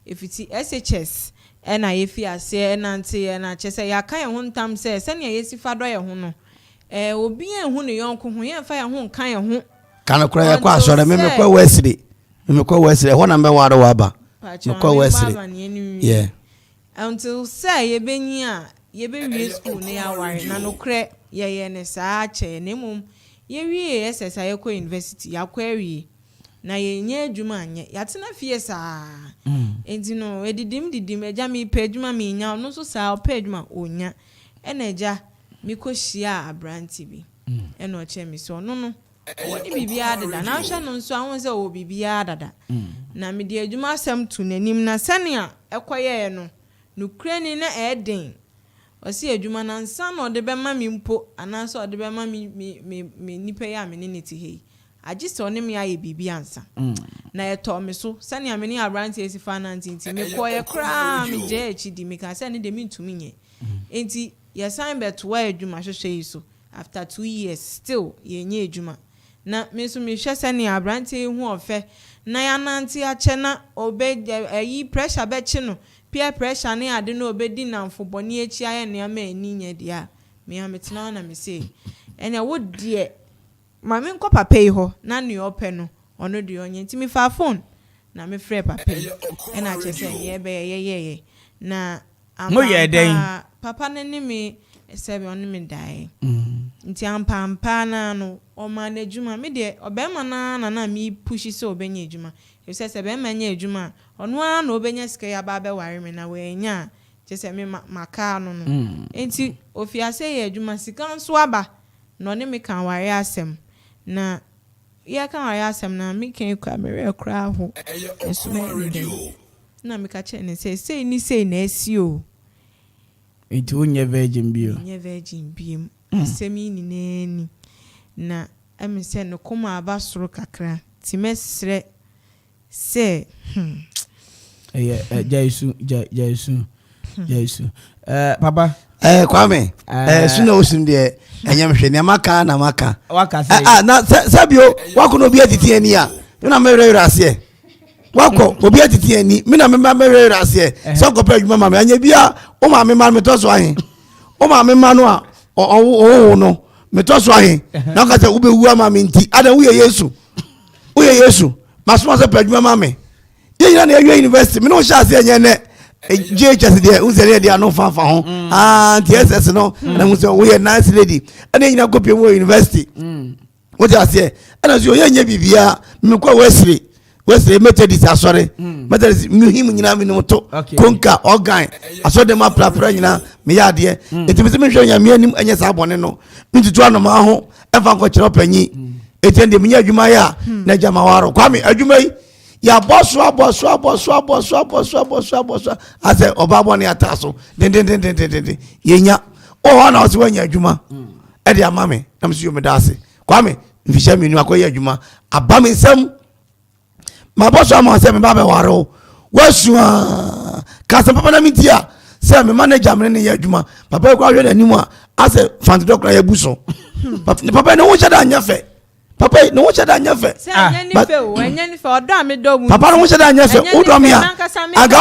efiti SHS na ye fi ase nante na che se ya kan ye ho ntam se se ne ye sifa do ye ho no obi ye hu ne yonko ho ye fa ye ho kan ye ho kana kura ye kwa asore me kwa wesire ho na me ware wa ba me kwa wesire yeah until say ye benyi a ye be wie school ne ya ware na no kre ye ne saa che ne mum ye wie SSI ye ko university ya kwa wie na ye nye adwuma anye ya tena fie saa enti no edidim eja mi pe adwuma mi nya no so saa pe adwuma onya eneja mi ko hia abranti bi eno che mi so no woni bibia dada na hwa no nso ahon se o bibia dada na mi de adwuma asem tu nanim na sania ekoye no nukreni na eden osi adwuma na nsa na ode be ma mi mpo anaso ode be ma mi nipa ya me ne ti hei agise onim ya ye bibi ansa na eto me so sani me ni abranti esi finance nti me ko ye kra me je HD me ka sani de mi ntumi nye enti ye sign bet wa adwuma hwehwe yi so after 2 years still ye nye adwuma na me so me hwe sani abranti hu ofe na ya nanti ache na obe yi pressure be chi no peer pressure ne ade no obedi na mfoboni echi aye ne ama ani nya dia me ametena na me say ene wo die mami nko papa yi ho na ne ope no ono de onye nti me fa phone na me frɛ papa yi ena che say ye be ye na mo ye den papa ne ne me sebe ono me dai nti ampa na no o ma na adwuma me de obema na me push so obenya adwuma se se be manya adwuma ono a na obenya sika ya ba be ware me na we nya che se me maka no enti ofiase ye adwuma sika nso aba no ne me kan ware asem na ya kan ware asem na me kan kwa me re kra ho eso me na me ka che ne se ni se na asio enti onye virgin bio asemi ni nani na emi se no koma aba soro kakra ti mesre se Jaisu papa Kwame suna osun de enyam hwe ne maka na maka waka say na sabio wako no bi atiti ani a na mewere ase wako obi atiti ani me na mewere ase so ko pa adwuma ma me anya bia o ma me ma me to so ahen o ma me ma no a o no me to so ahen na ka se wo be wu ama me nti ada wo ye Yesu maso se pa adwuma ma me ye nyina na university me no sha ase enye ne JHS there uzere there no fa ho TSS no na muso we nice lady ana nyina go pem university what you say ana so ye nya bibia me kwa Wesley Methodist asore Methodist muhim nyina me no to konka organ asode ma prapra nyina me ya de etimi me hwe nya me anim anya sa bone no ntutu anoma ho emfa nko kire opanyi etende me nya adwuma ya na jama waro kwame adwuma yi ya bosu ase obabo ne ataso den yenya o na ose wanya adwuma e de amame na mso me dase kwame mfisha menu akoye adwuma abame nsam ma bosu ama se me ba be waro wasu kasa papa na mitia se me manager me ne ye adwuma papa kwa hwe na nimu a ase fanti dokra ya buso papa ne wo chada anyafe papa no wo chada anyafe anya ni fe odo amedo mu papa no wo chada anyafe odo me aga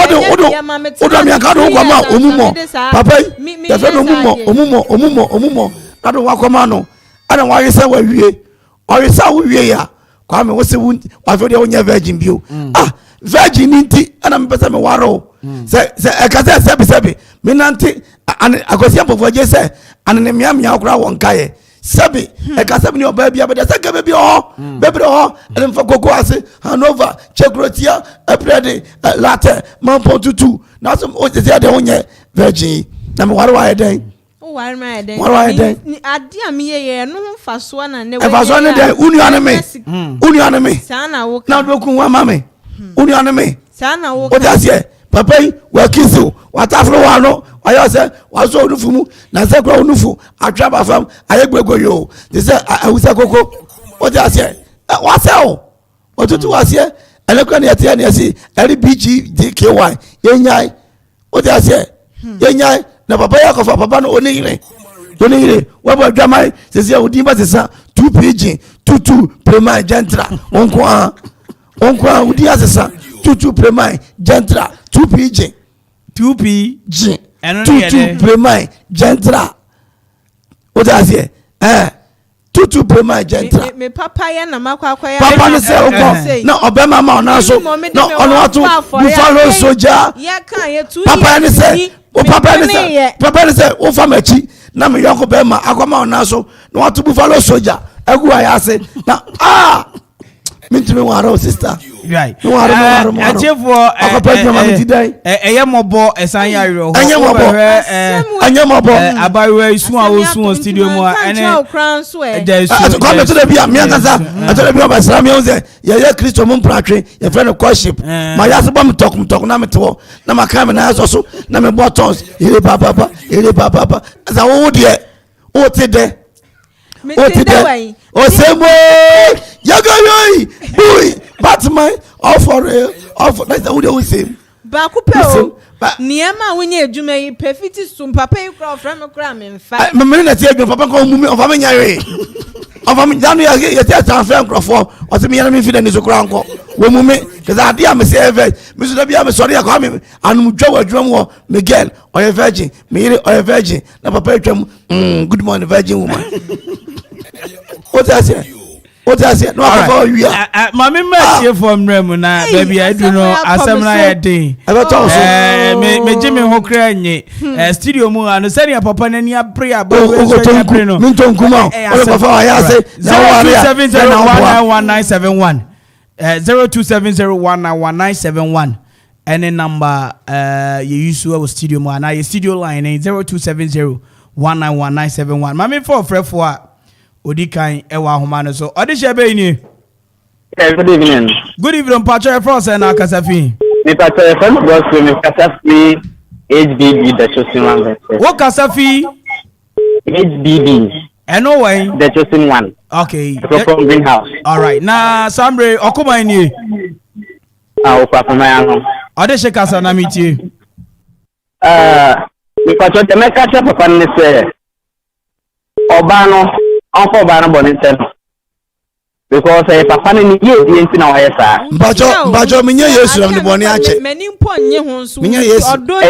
odo me aga do kwama omumo papa ya fe no omumo ado wakoma no ana wa yesa wa wie oyesa wo wie ya kwa me wo se wa fe de wonya virgin bio virgin nti ana me pesa me waro se ekase sebi me nanti akosi ampo je se ana ne miamia okra won kaye sabi ekase bi ni oba bia be se ke be ho bebre ho ele mfa koko ase Hanover Chekrotia Eprede Latte Mampo tutu na so o se de onye virgin na me waro wa eden waro ma eden ni ade am ye no faso na ne we faso ne de unu aneme sana wo na do kun wa mame unu aneme sana wo o da se papa yi wa kisu wa tafro wa no ayo se wa so onufu mu na se kro onufu atwa ba fam aye gbego yo de se awusa koko o da se wa se o tutu wa se ele kro ne yete ne si LBGDKY yenyai o da se yenyai na papa ya kofa papa no onire wa ba dwamai se odi ba se sa 2 pg 22 prema gentra onko odi asesa 22 prema gentra 2 pg 22 prema gentra o da se 22 prema gentra me papa ya na makwa ya papa no se onko na obema ma ona so na ono atu buffalo soldier ya kan ye 2 papa ne se o papa ne se o famachi na me yoko be ma akoma ona so na watu buffalo soldier egu ayase na mintime waro sister right no waro achefo eye mobo esan yaro anye mobo abawe isu a osu studio mu ene come to the bia me kansa atole bia ba sra me unze ye Kristo mu pratwe ye friend worship ma ya se bom tok na metewo na maka me na so na me buttons ere papa za wo de o te de o se mo yagayoyi boy Batman of that's what we say ba ku pe o niema wonye adwuma yi perfect sum papa yi kra ofra me kra me mfa me na tie adwuma papa ko mu of me nyare of me danu ye tie transfer crofo o se me yana me fi na so kra nko wo mu me cuz ade am say me so da bia me sorry akwa me anum dwa adwuma mu Miguel o virgin me yire o virgin na papa atwam good morning virgin woman what I say no about you mama me from rem na baby I do know asem na ye den me jimi ho kra nye studio mu anu se ne papa na ni apre aba we so ya apre no minto nkuma o papa wa ya se na wa ya 02701971 02701971 any number you use our studio mu na your studio line 0270191971 mama for frefo a odi kan ewa ahoma no so odi shebe ni good evening Pacho France na Kasafi me Pacho France boss me Kasafi HBB the chosen one what Kasafi HBB eno way the chosen one Okay. From Greenhouse. All right. Na Sambre okuma ni. Opafama. Odeshe kasa na miti. Because what the make catch up upon this Obano, Uncle Obano Bonington. Because papa ni ye di enti na wa yesa. Mbajo minye Yesu na mboni ache. Meni mpo nye ho so. Minye Yesu. Odo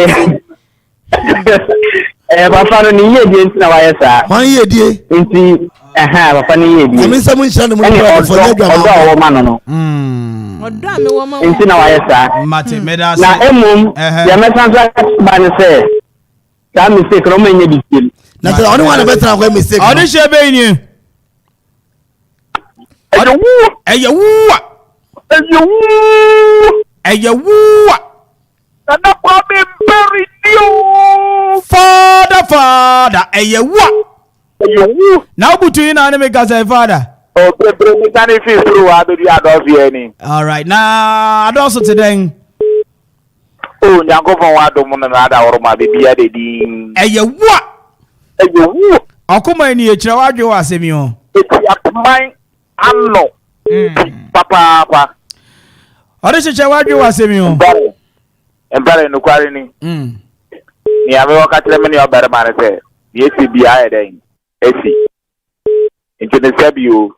papa ni ye di enti na wa yesa. Wan ye die. Enti papa ni ye di. Emi se mun shira no mun for adwa. Odo wo ma no no. Odo ame wo ma. Enti na wa yesa. Mate medase. Na emum ya mesanza ba ni se. That mistake no menye bi tim. Na se oni wan better na mistake. Odi she be ni. Eyewu. Nana kwame bury you. Father. Eyewu. Now butu ina na me gaza father. Oh, me can if you through ado di ado any. All right. Na ado so today. Oh, nyango fon wa do mo na ada oroma bibia de din. Eyewu. Akuma ni echira wadwe wa asemi ho. Eti apman anno. Papa. Ode cheche wadwe wa asemi ho. Embare no kware ni. Ni ame wakati me ni obere mane se. Yesi bia e den. Esi. Into the sebio.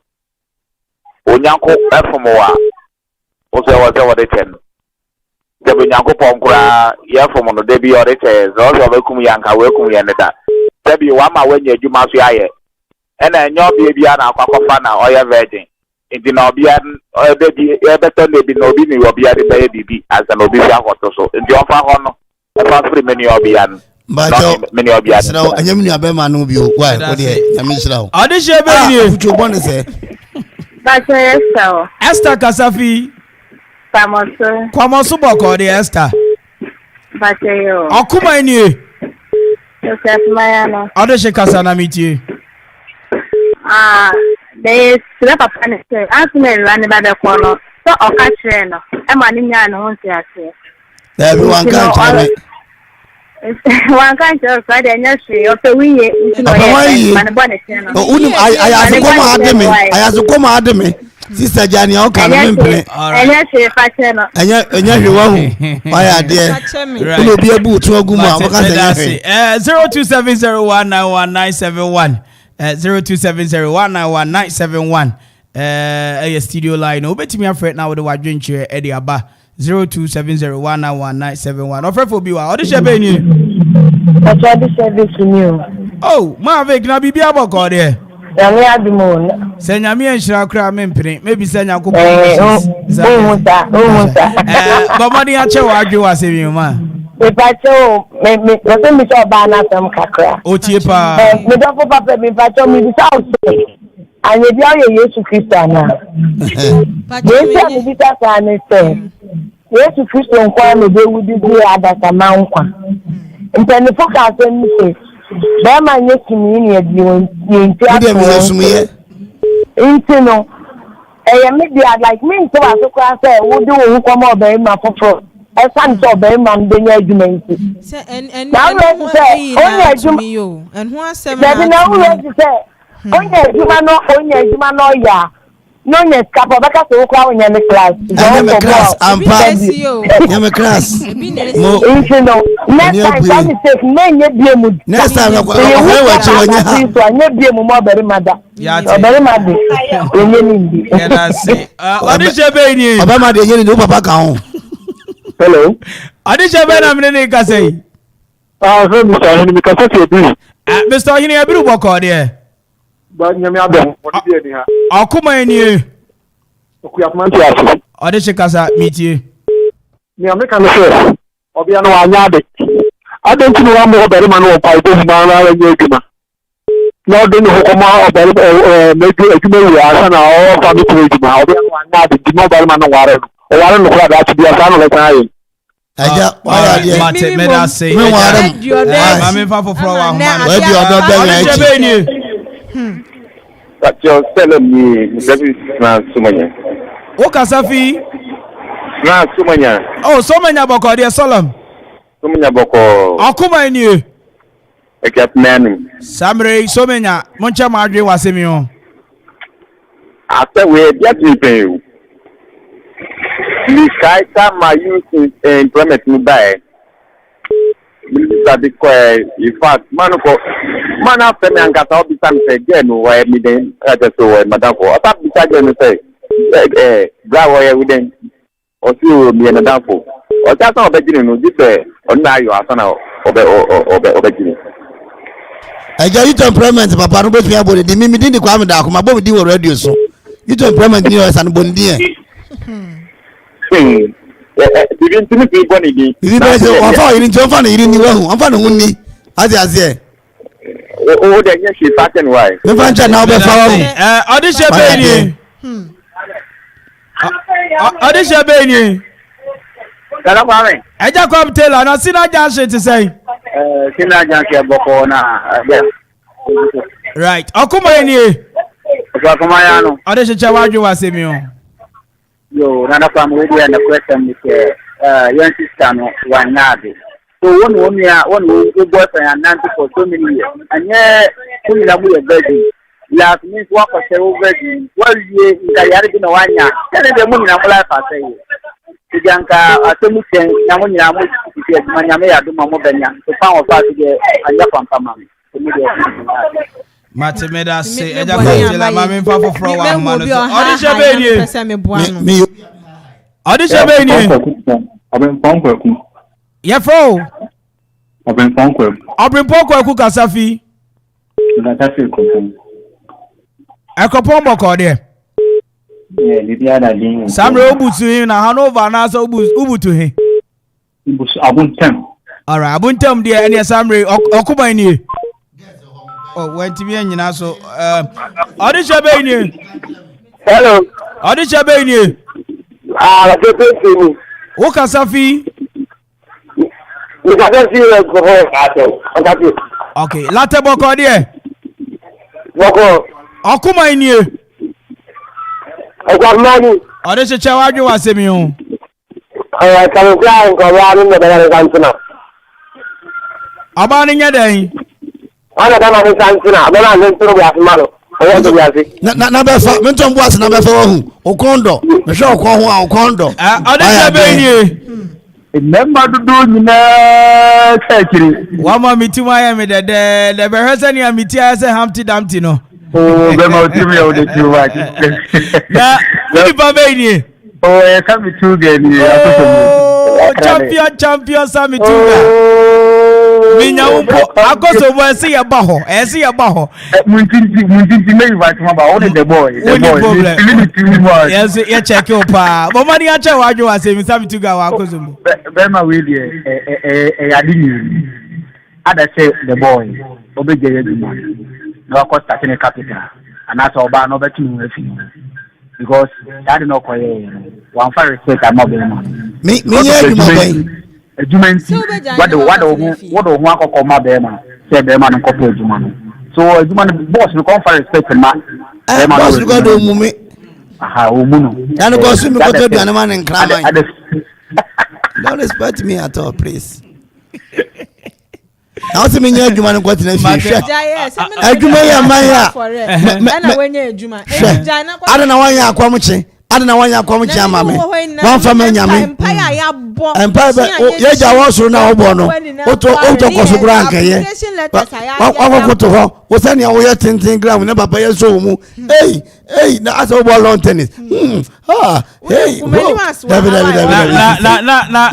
Onyanko efomo wa. Ose wode ten. Debe nyanko ponkura ye fomo no debi ode che. Zo be kum yanka we kum yeneda. Debi wa ma wenye adwuma so aye. Ena enyo bia na akwakofa na oye virgin. Inti na obia ebeto nebi na obi ni obia de baye bibi asa na obi fi akoto so. Inti ofa ho no. Efa free many obia no. Mbajo many obia. Sira anyam ni abema no bi o. Why? O de nyame sira o. Ode she be ni. Fucho bon se. Bacho Esther. Esther Kasafi. Kwamoso boko de Esther. Bacho yo. Okuma ni. Joseph Mayano. Ode she kasa na mitie. They sila papa ne say asime run ba de kono so oka kire no e ma ni nya no hunti ase everyone can tell one kan jo so de nya hwe o pe wiye ntino ye ma ne bo ne kire no unim ayaso koma ademe sister Jani o kan memple enya hwe fa kire no enya hwe wa hu why ade uno bi abu tu aguma abaka say 0270191971 0270191971 studio line obetimi afret na with wadwenche e de aba 0270191971 ofrefo bi wa odishe be ni Ochadi service new. Oh ma vek na bibia boko de Nyame adimo se nyame enhira kra mempene maybe se nyako umuta bamadi ache wadwe wa se bi ma Pacho, me wase mi so ba na sam kakra. Otie pa. Me do fo papa mi pacho mi bi sa o se. Anye bi o Yesu Kristo na. Yesu mi bi ta sa ne se. Yesu Kristo nkwa me be wudi bi adaka ma nkwa. Ntani focus ni se. Ba ma nye kimi ni e bi won nti aso. Intino. Me be like me nto aso kwa se wudi wo nkwa ma obe ma foforo. Esan so be man de nya adwumenti se en onye adwumi yo en ho asem na na wo se onye adwuma no ya no nye skapa baka so kwa onye ne class me class ampa me class mo intino next time mistake menye biemu next time we wachi onye ha so anye biemu mo bere mada obere made onye ndi ya say odije be ni obere made onye ndi o papa ka ho. Hello. Adisha bena mnene kasei. So Mr. Hini mi kaseti ebi. Mr. Hini ebiru boko de. Ba nyame abem odi bi eni ha. Akuma eni. Okuya kuma nti aso. Adisha kasa mitie. Ni America no se. Obi anu anya ade. Ade nti no wa mo obere ma no opa ibo ma na ra nye eduma. Na ode ni hokoma obere meju eduma wi asa na o fa mi to eduma. Obi anu anya ade di mo obere ma no ware no. O ware no kwa da ti bia sa no le kan yi. Aja why dey mate me da say me ware ma me fa foforo wa homa we bi odo be ya echi That your sell me service na sumanya. O kasafi Na sumanya. Oh sumanya boko de solam. Sumanya boko. Akuma eni Ekat nanu. Samre sumanya moncha ma adwe wasemi ho. after we get to pay you. The guy time my use employment me buy. In fact, man after me and got all the time say again why me then so madam for apart the again say bravo we then or see me and madam for or just not beginning no this on now you are sana obe I got you employment papa no betumi abode de me din de kwa me da akoma bo me di wo radio so you employment ni o san bondie even to me people ni bi be o fa yin nti o fa na yin ni wahu o fa na hunni azie o de nya shi pattern why me fa ncha na o be fa wahu audition be ni audition be ni kana kwa me eja kom tailor na sina junction to say sina junction boko na right okuma ni okuma ya no audition cha waju wasemi o yo nana kwa mwezi ya na question ni ke young sister no wanabe so one ya boyfriend and nanti for so many years anye kuni na mu ya virgin last means wa ko se virgin well ye ngayari bi na wanya tene de mu na mula fa sai tijanka atemu chen na mu na mu ti manya me ya do mo benya so fa wo fa ti anya pampama mi de Matemeda say eja kwatela mama mfa foforo wa ma no so audition be ni me audition be ni Abin Pankweku. Yefo Abin Pankweku. Abin Pankweku kasafi Kasafi ko. Ekopon boko de Libya da din. Samre obutu hin na Hanover na so obutu hin. Ibusu abuntem. Alright, abuntem de ene Samre okuban ni. Oh, went me nyina so audition be ni. Hello. Audition be ni. Pepe o kasafi. Ni kasafi ko ato. Okay, latte boko de. Boko. Okuma ni. Mani. Audition cha waju wasemi o. Kan kwa ko wa ni me da kansuna. Abani nyaden. Ana da na kansuna, abana nan turu ya fimalo. Na be fa me ntom boas na be fa wahu okondo me hwe okon ho a okondo audition be ni member dudu nyina chekiri wa ma mitima ya me de be hwese ni amiti ya se Humpty Dumpty no be ma otimi ya ode tiwa na ni ba be ni e ka mi tu ge ni akoso champion sami tuga minya umpo akoso bo ese ya ba ho muntinti me invite ma ba o the boy yes ya check you pa bo mani acha waju wasemi sami tuga wa akoso mo be ma we dey adini ada say the boy obeje yeduma no cost starting capital and as oba no betinu afi because that no koye one for respect am obe ma me yeduma boy ejumenti wado ho akoko ma be ma say be ma no kopo ejuma no so ejuma no boss no come for respect ma be ma boss go do mumi aha o mu no dan go so mi ko to duane ma ne nkra man don't respect me at all please now see me nya ejuma no kwati na fi ejuma ya man ya na wenye ejuma ada na wan ya akwamche ada na wan ya akwamche ama me wan fa ma nyame empire ya bo empire ye ja wo so na obo no oto ko so gra nkan ye wa to ho wo sani ya wo ye tintin gram na baba ye so mu na asa obo long tennis hey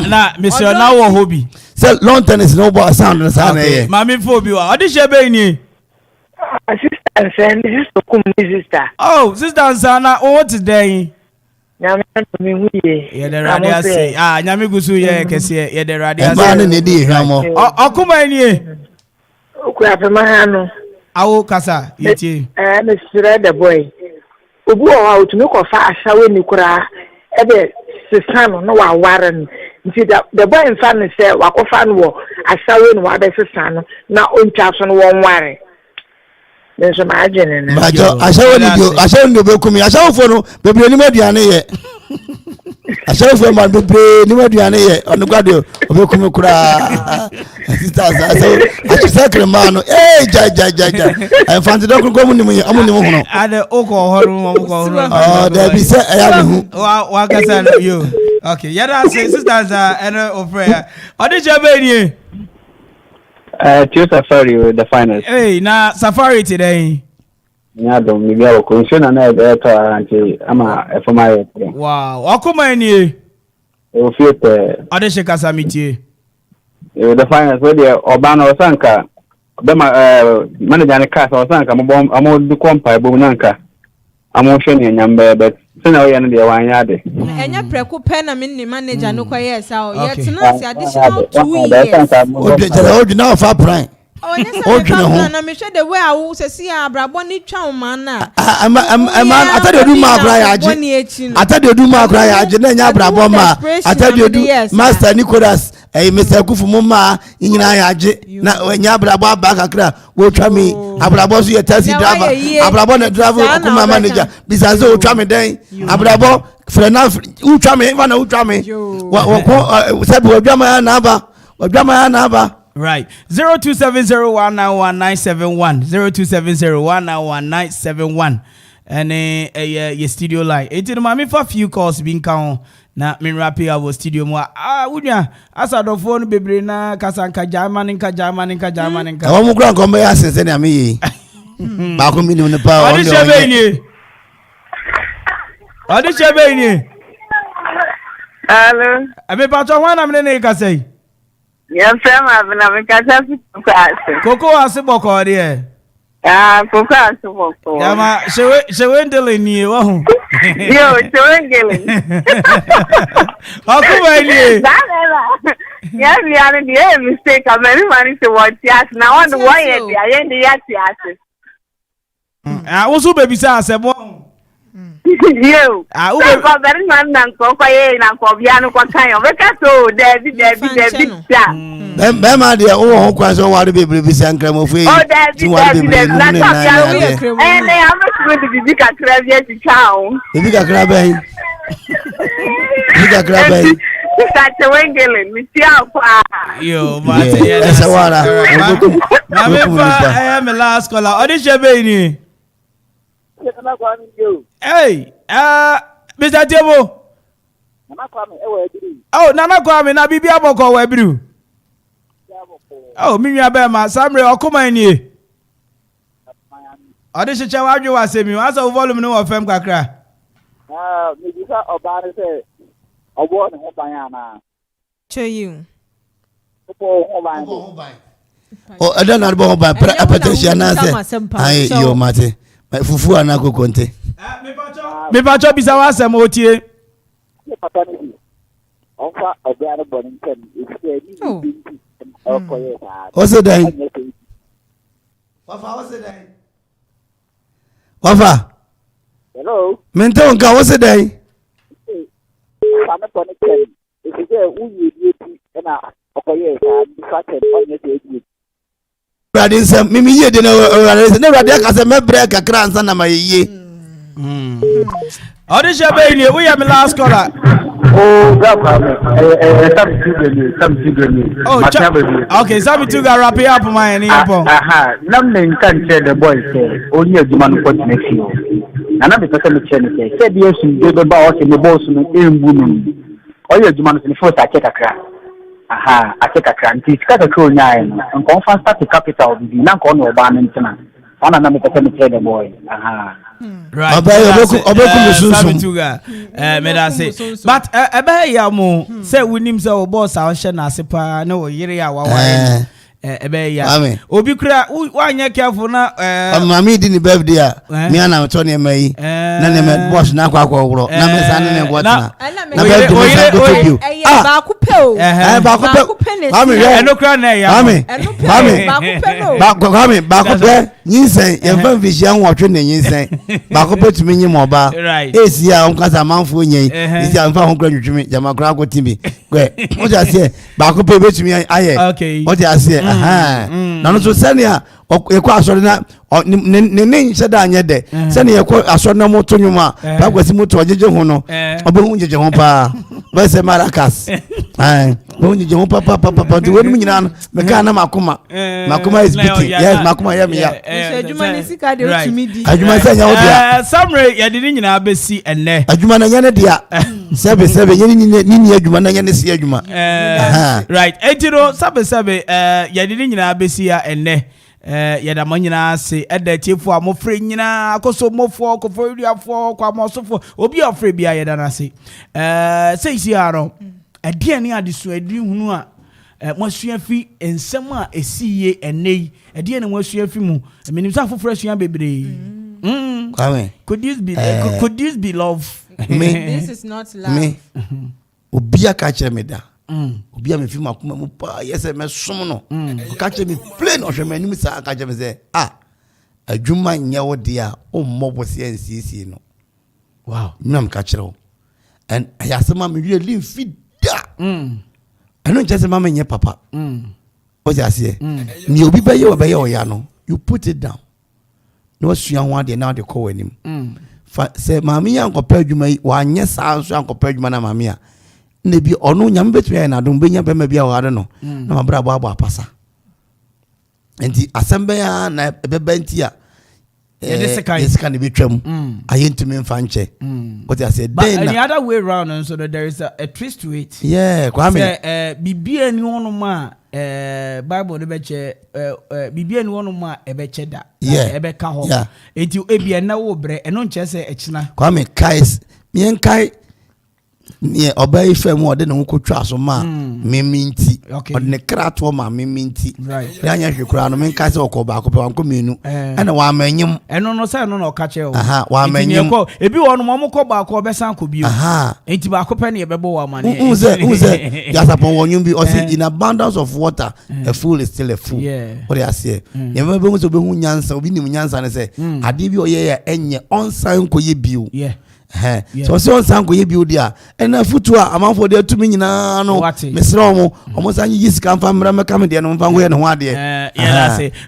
na monsieur na wo hobby say long tennis no bo sound na sound ye mami phobia wa audition be ni sister and sister kum sister sister sana o what today nyame me huye ye de radio say nyame gusu ye kese ye de radio say ba ne di hwamo okuma ni okua pe mahano awo kasa yeti me sire the boy obu o wa otumi ko fa asawe ni kura ebe sisano no wa waren nti the boy in fan say wa ko fa no asawe no wa be sisano na ontwa so no won ware nso ma agene na asawe ni be kumi asawe fo no bebre ni maduane ye Asha for man be ni waduane ye ono kwade obekum kura sisters so achi man ja fanti dokun ko mun ni amuni mu hono ade oko horu oh there be say ya be hu wa kasa yo okay yada say sisters and offer audition be ni to Safari with the finals. Hey, na Safari today. Yeah, don't me go concern na e to anti ama e for my. Wow, akoma ni o fiete. Audition kasa mitie. The finals where the Obana Osanka be manager ne kasa Osanka mo amo du kompa bo nanka. Amo hwe nyambe but sina we na de wan yade. Enya preko pe na me ni manager no kwa yes how yet na say additional 2 years. O na fa prime. Na me hwe the way awu se si abrabo ni twa man na. Man atade odu ma akra ya age. Atade odu ma akra ya age na nya abrabo ma. Atade odu Master Nicholas Mr. Kufu mama nyina ya age na nya abrabo aba kakra wo twa me abrabo so ye taxi driver abrabo na driver Okuma manager bisaze wo twa me den abrabo frena wo twa me va na wo twa me wo sabi wo dwama na aba right 0270191971 0270191971 and your studio line it no mami for few calls being count na me rapi our studio mo unya asa do phone bebre na kasanka German nka awu mu kura nkombe ya sense na me yi ba ko mi ni ne pa on Audition be ni Hello abe pa to wana me ne ka say Yan fema na me ka sa Koko ase boko de Koko ase boko Yama shewe ndele ni wa hu Yo shewe ndele Akuma ni Ya mi ani die mistake ameni mani se what yas na want why e dia ye ndi yas wo so baby sa ase bo Yo ko beri man nan ko ye na ko bia no kwa kan yo be ka so David ja be ma de wo ho kwa so ware bebre bi san kra mo fu yi ti ware bebre no ne na ya ne am so de bi ka kra bia ti chao bi ka kra ba yi bi ka kra ba yi Sacha wengele mitia kwa yo mate ya esa wara na me fa me last caller audition be ni hey Mr. Tebo Nana Kwame na bibi aboko wa biru mi nwa be ma Samre Okuma ni ode cheche wa dwe wa semi asa volume no of fm kakra me bisa obare se obo ne ho ban ana cheyu obo ho ban ada na bo ho ban apateshia na se ai yo mate fufu ana kokonte me pacho bisa wa sem otie onfa obiara boni ntem ise ni okoye sa what's that Wafa hello mente onka what's that sana boni ntem ise uyi yeti na okoye sa bisa tem onye te eji Brother nsem mimi ye de na brother aka se me break akra ansa na maye Audition be ni we am last caller Gaba okay sabi to ga wrap up my ni yapo nam ne nkan che the boy say only aduma no put next year na be pese me che ne say bi esu de ba o se me boss no embu no oye aduma no se first ake kakra ake kakra nti sika ko nyae no nkon fa start capital bi na nkon no ba no ntina ana na me pese me che the boy right obeku musunsun me da say but ebe ya mo say winim say o boss a hye na asepa na o yire ya wawa ebe ya obi kura wanye careful na mami di ni birthday a me ana to ne mai na ne me boss na kwa woro na me san ne what na birthday me san go to you ba ku pe o ba ku pe mami enokra na ya mami ba ku pe nyinsen ye fa vision nwotwe ne nyinsen ba ku pe tumi nyi mo ba esi a onkasa manfo nyen esi a mfa ho kra twetwemi jama kra ko timi gwe o ja se ba ku pe betumi aye o ja se na no so senia ekwa asori na ne nse da anye de senia ekwa asori na moto nyuma ba kwasi moto ojeje ho no obo hu jeje ho pa Where's the Maracas? When you jump up, the women in Mekana Makuma. Makuma is beating. Yes, Makuma, Summary, you didn't know Bessie and there. Ajumana Yanadia. 7 Nini Ajumana Yanesi Ajuma. Right, 80 you didn't know Bessia and there. Yada manyina say eda tiefo amofre nyina akoso mofo koforia fo kwa mosofo obi ofre bia yada na say say isi aro ade ne adesu adi hunu a mosua fi ensem a esiye enei ade ne mosua fi mu menim sa fofo asua bebre could this be love? This is not love. Me obi aka kire me da obi a me fi makuma mu pa yes me som no ka kire me plain o hwe manim sa aka kire me say adwuma nya wo de a o mmobo se nsisi no wow nam ka kire wo and ayasema me wie lim fi da eno nche se mama nye papa o ja se ni obi be ye o ya no you put it down no sua ho ade na de ko wanim se mama ya nkopɛ adwuma yi wa anye sa so nkopɛ adwuma na mama ya ne bi ono nyam betua na dom benya bema bia wa no na mabra abo apasa enti asembe ya na bebanti a this can be twam ayentumi mfa nche what I said then the other way around and so that there is a twist to it kwame bibia ni wono ma bible de beche bibia ni wono ma ebeche da ebeka ho enti ebia na wo bre eno nche se echina kwame kais mien kai ni obey fam wo de no kotwa so ma meminti odne krato ma meminti ya nya hwekura no menka se okoba akope wanko menu ana wa manyim eno no se no ka che o wa manyim ebi wo no mo koba ko besan ko bio enti ba akope ne yebebo wa ma ne uze ya sapon wonyum bi o say in abundance of water a fool is still a fool what I say yebebe mo so be hu nyansa obi nim nyansa ne se ade bi o ye enye onsan ko ye bio so se on sango ye bi odi a ena futu a amanfo de atumi nyina no mesre omo san yi sika mfa mra meka me de no mfa ngoye ne ho ade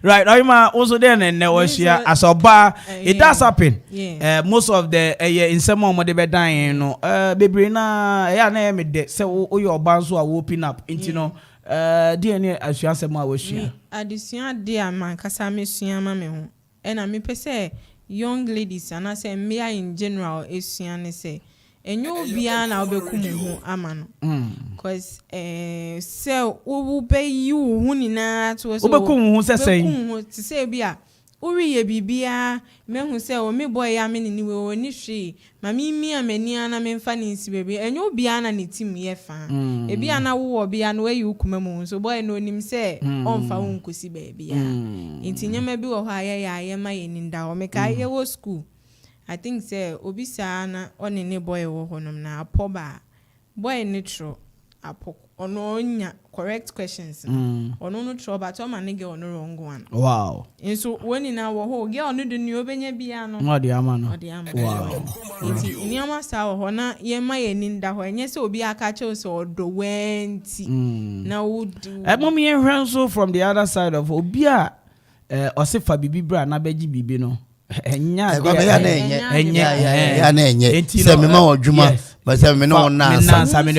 right oima also there ne washia asoba it does happen most of the in some omo de be dan no bebre na ya na me de se oye oba nso a open up into no DNA asuase ma washia adesua de aman kasa mesua ma me ho ena me pese young ladies and I say me in general esiane say enyo bia na obekum ho ama no cause say wo be you hu ni na to so obekum ho sesai to say bia uri ye bibia me hu say o me boy ya me ni we oni hwe mami mi amani ana me mfa ni nsi bebe enyo bia na ne tim ye fa e bia na wo bia na we ukuma mu so boy no nim say on fa wo nkosi bebe ya enti nyama bi wo ha ye ma ye ni nda o me ka ye wo school I think say obi sa na oni ne boy wo honom na apoba boy ne tro apo ono nya correct questions ono no tro but o ma ne ge ono wrong one wow so woni na wo ho ge ono de ni obenya bia no odi ama no wow enti ni ama sa wo na ye ma ye ni nda ho enye se obi aka che so odo wenti na wo do mom ye hwan so from the other side of obi a osifa bibi bra na beji bibi no enya ya na enye se me ma odwuma but se me no na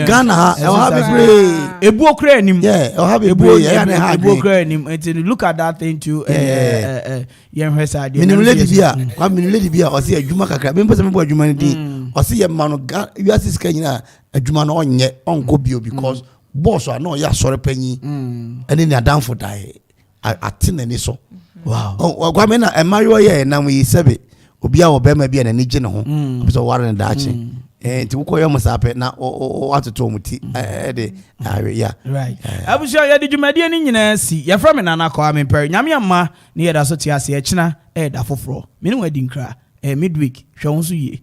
Ghana e ha be ebu okra anim e ha be ya na ha ebu okra anim and look at that thing too yen hwesa de minimum lady bia o se adwuma kakra me pese me bo adwuma ni o se ye ma no you ask ska nyina adwuma no onye onko bio because boss a no ya sore panyi ene ni adamfo dai atena ni so wow kwa me na emayo ye na mu yisebe obi a wo be ma bia na ni gye ne ho so ware ne daache nti wo koyo musape na o atoto muti de ya right abusha ya djumade ni nyina si ya fra me na na kwa me per nyame amma ni ye da so ti ase e kina da foforo me ni wadi nkra midweek hwe won so ye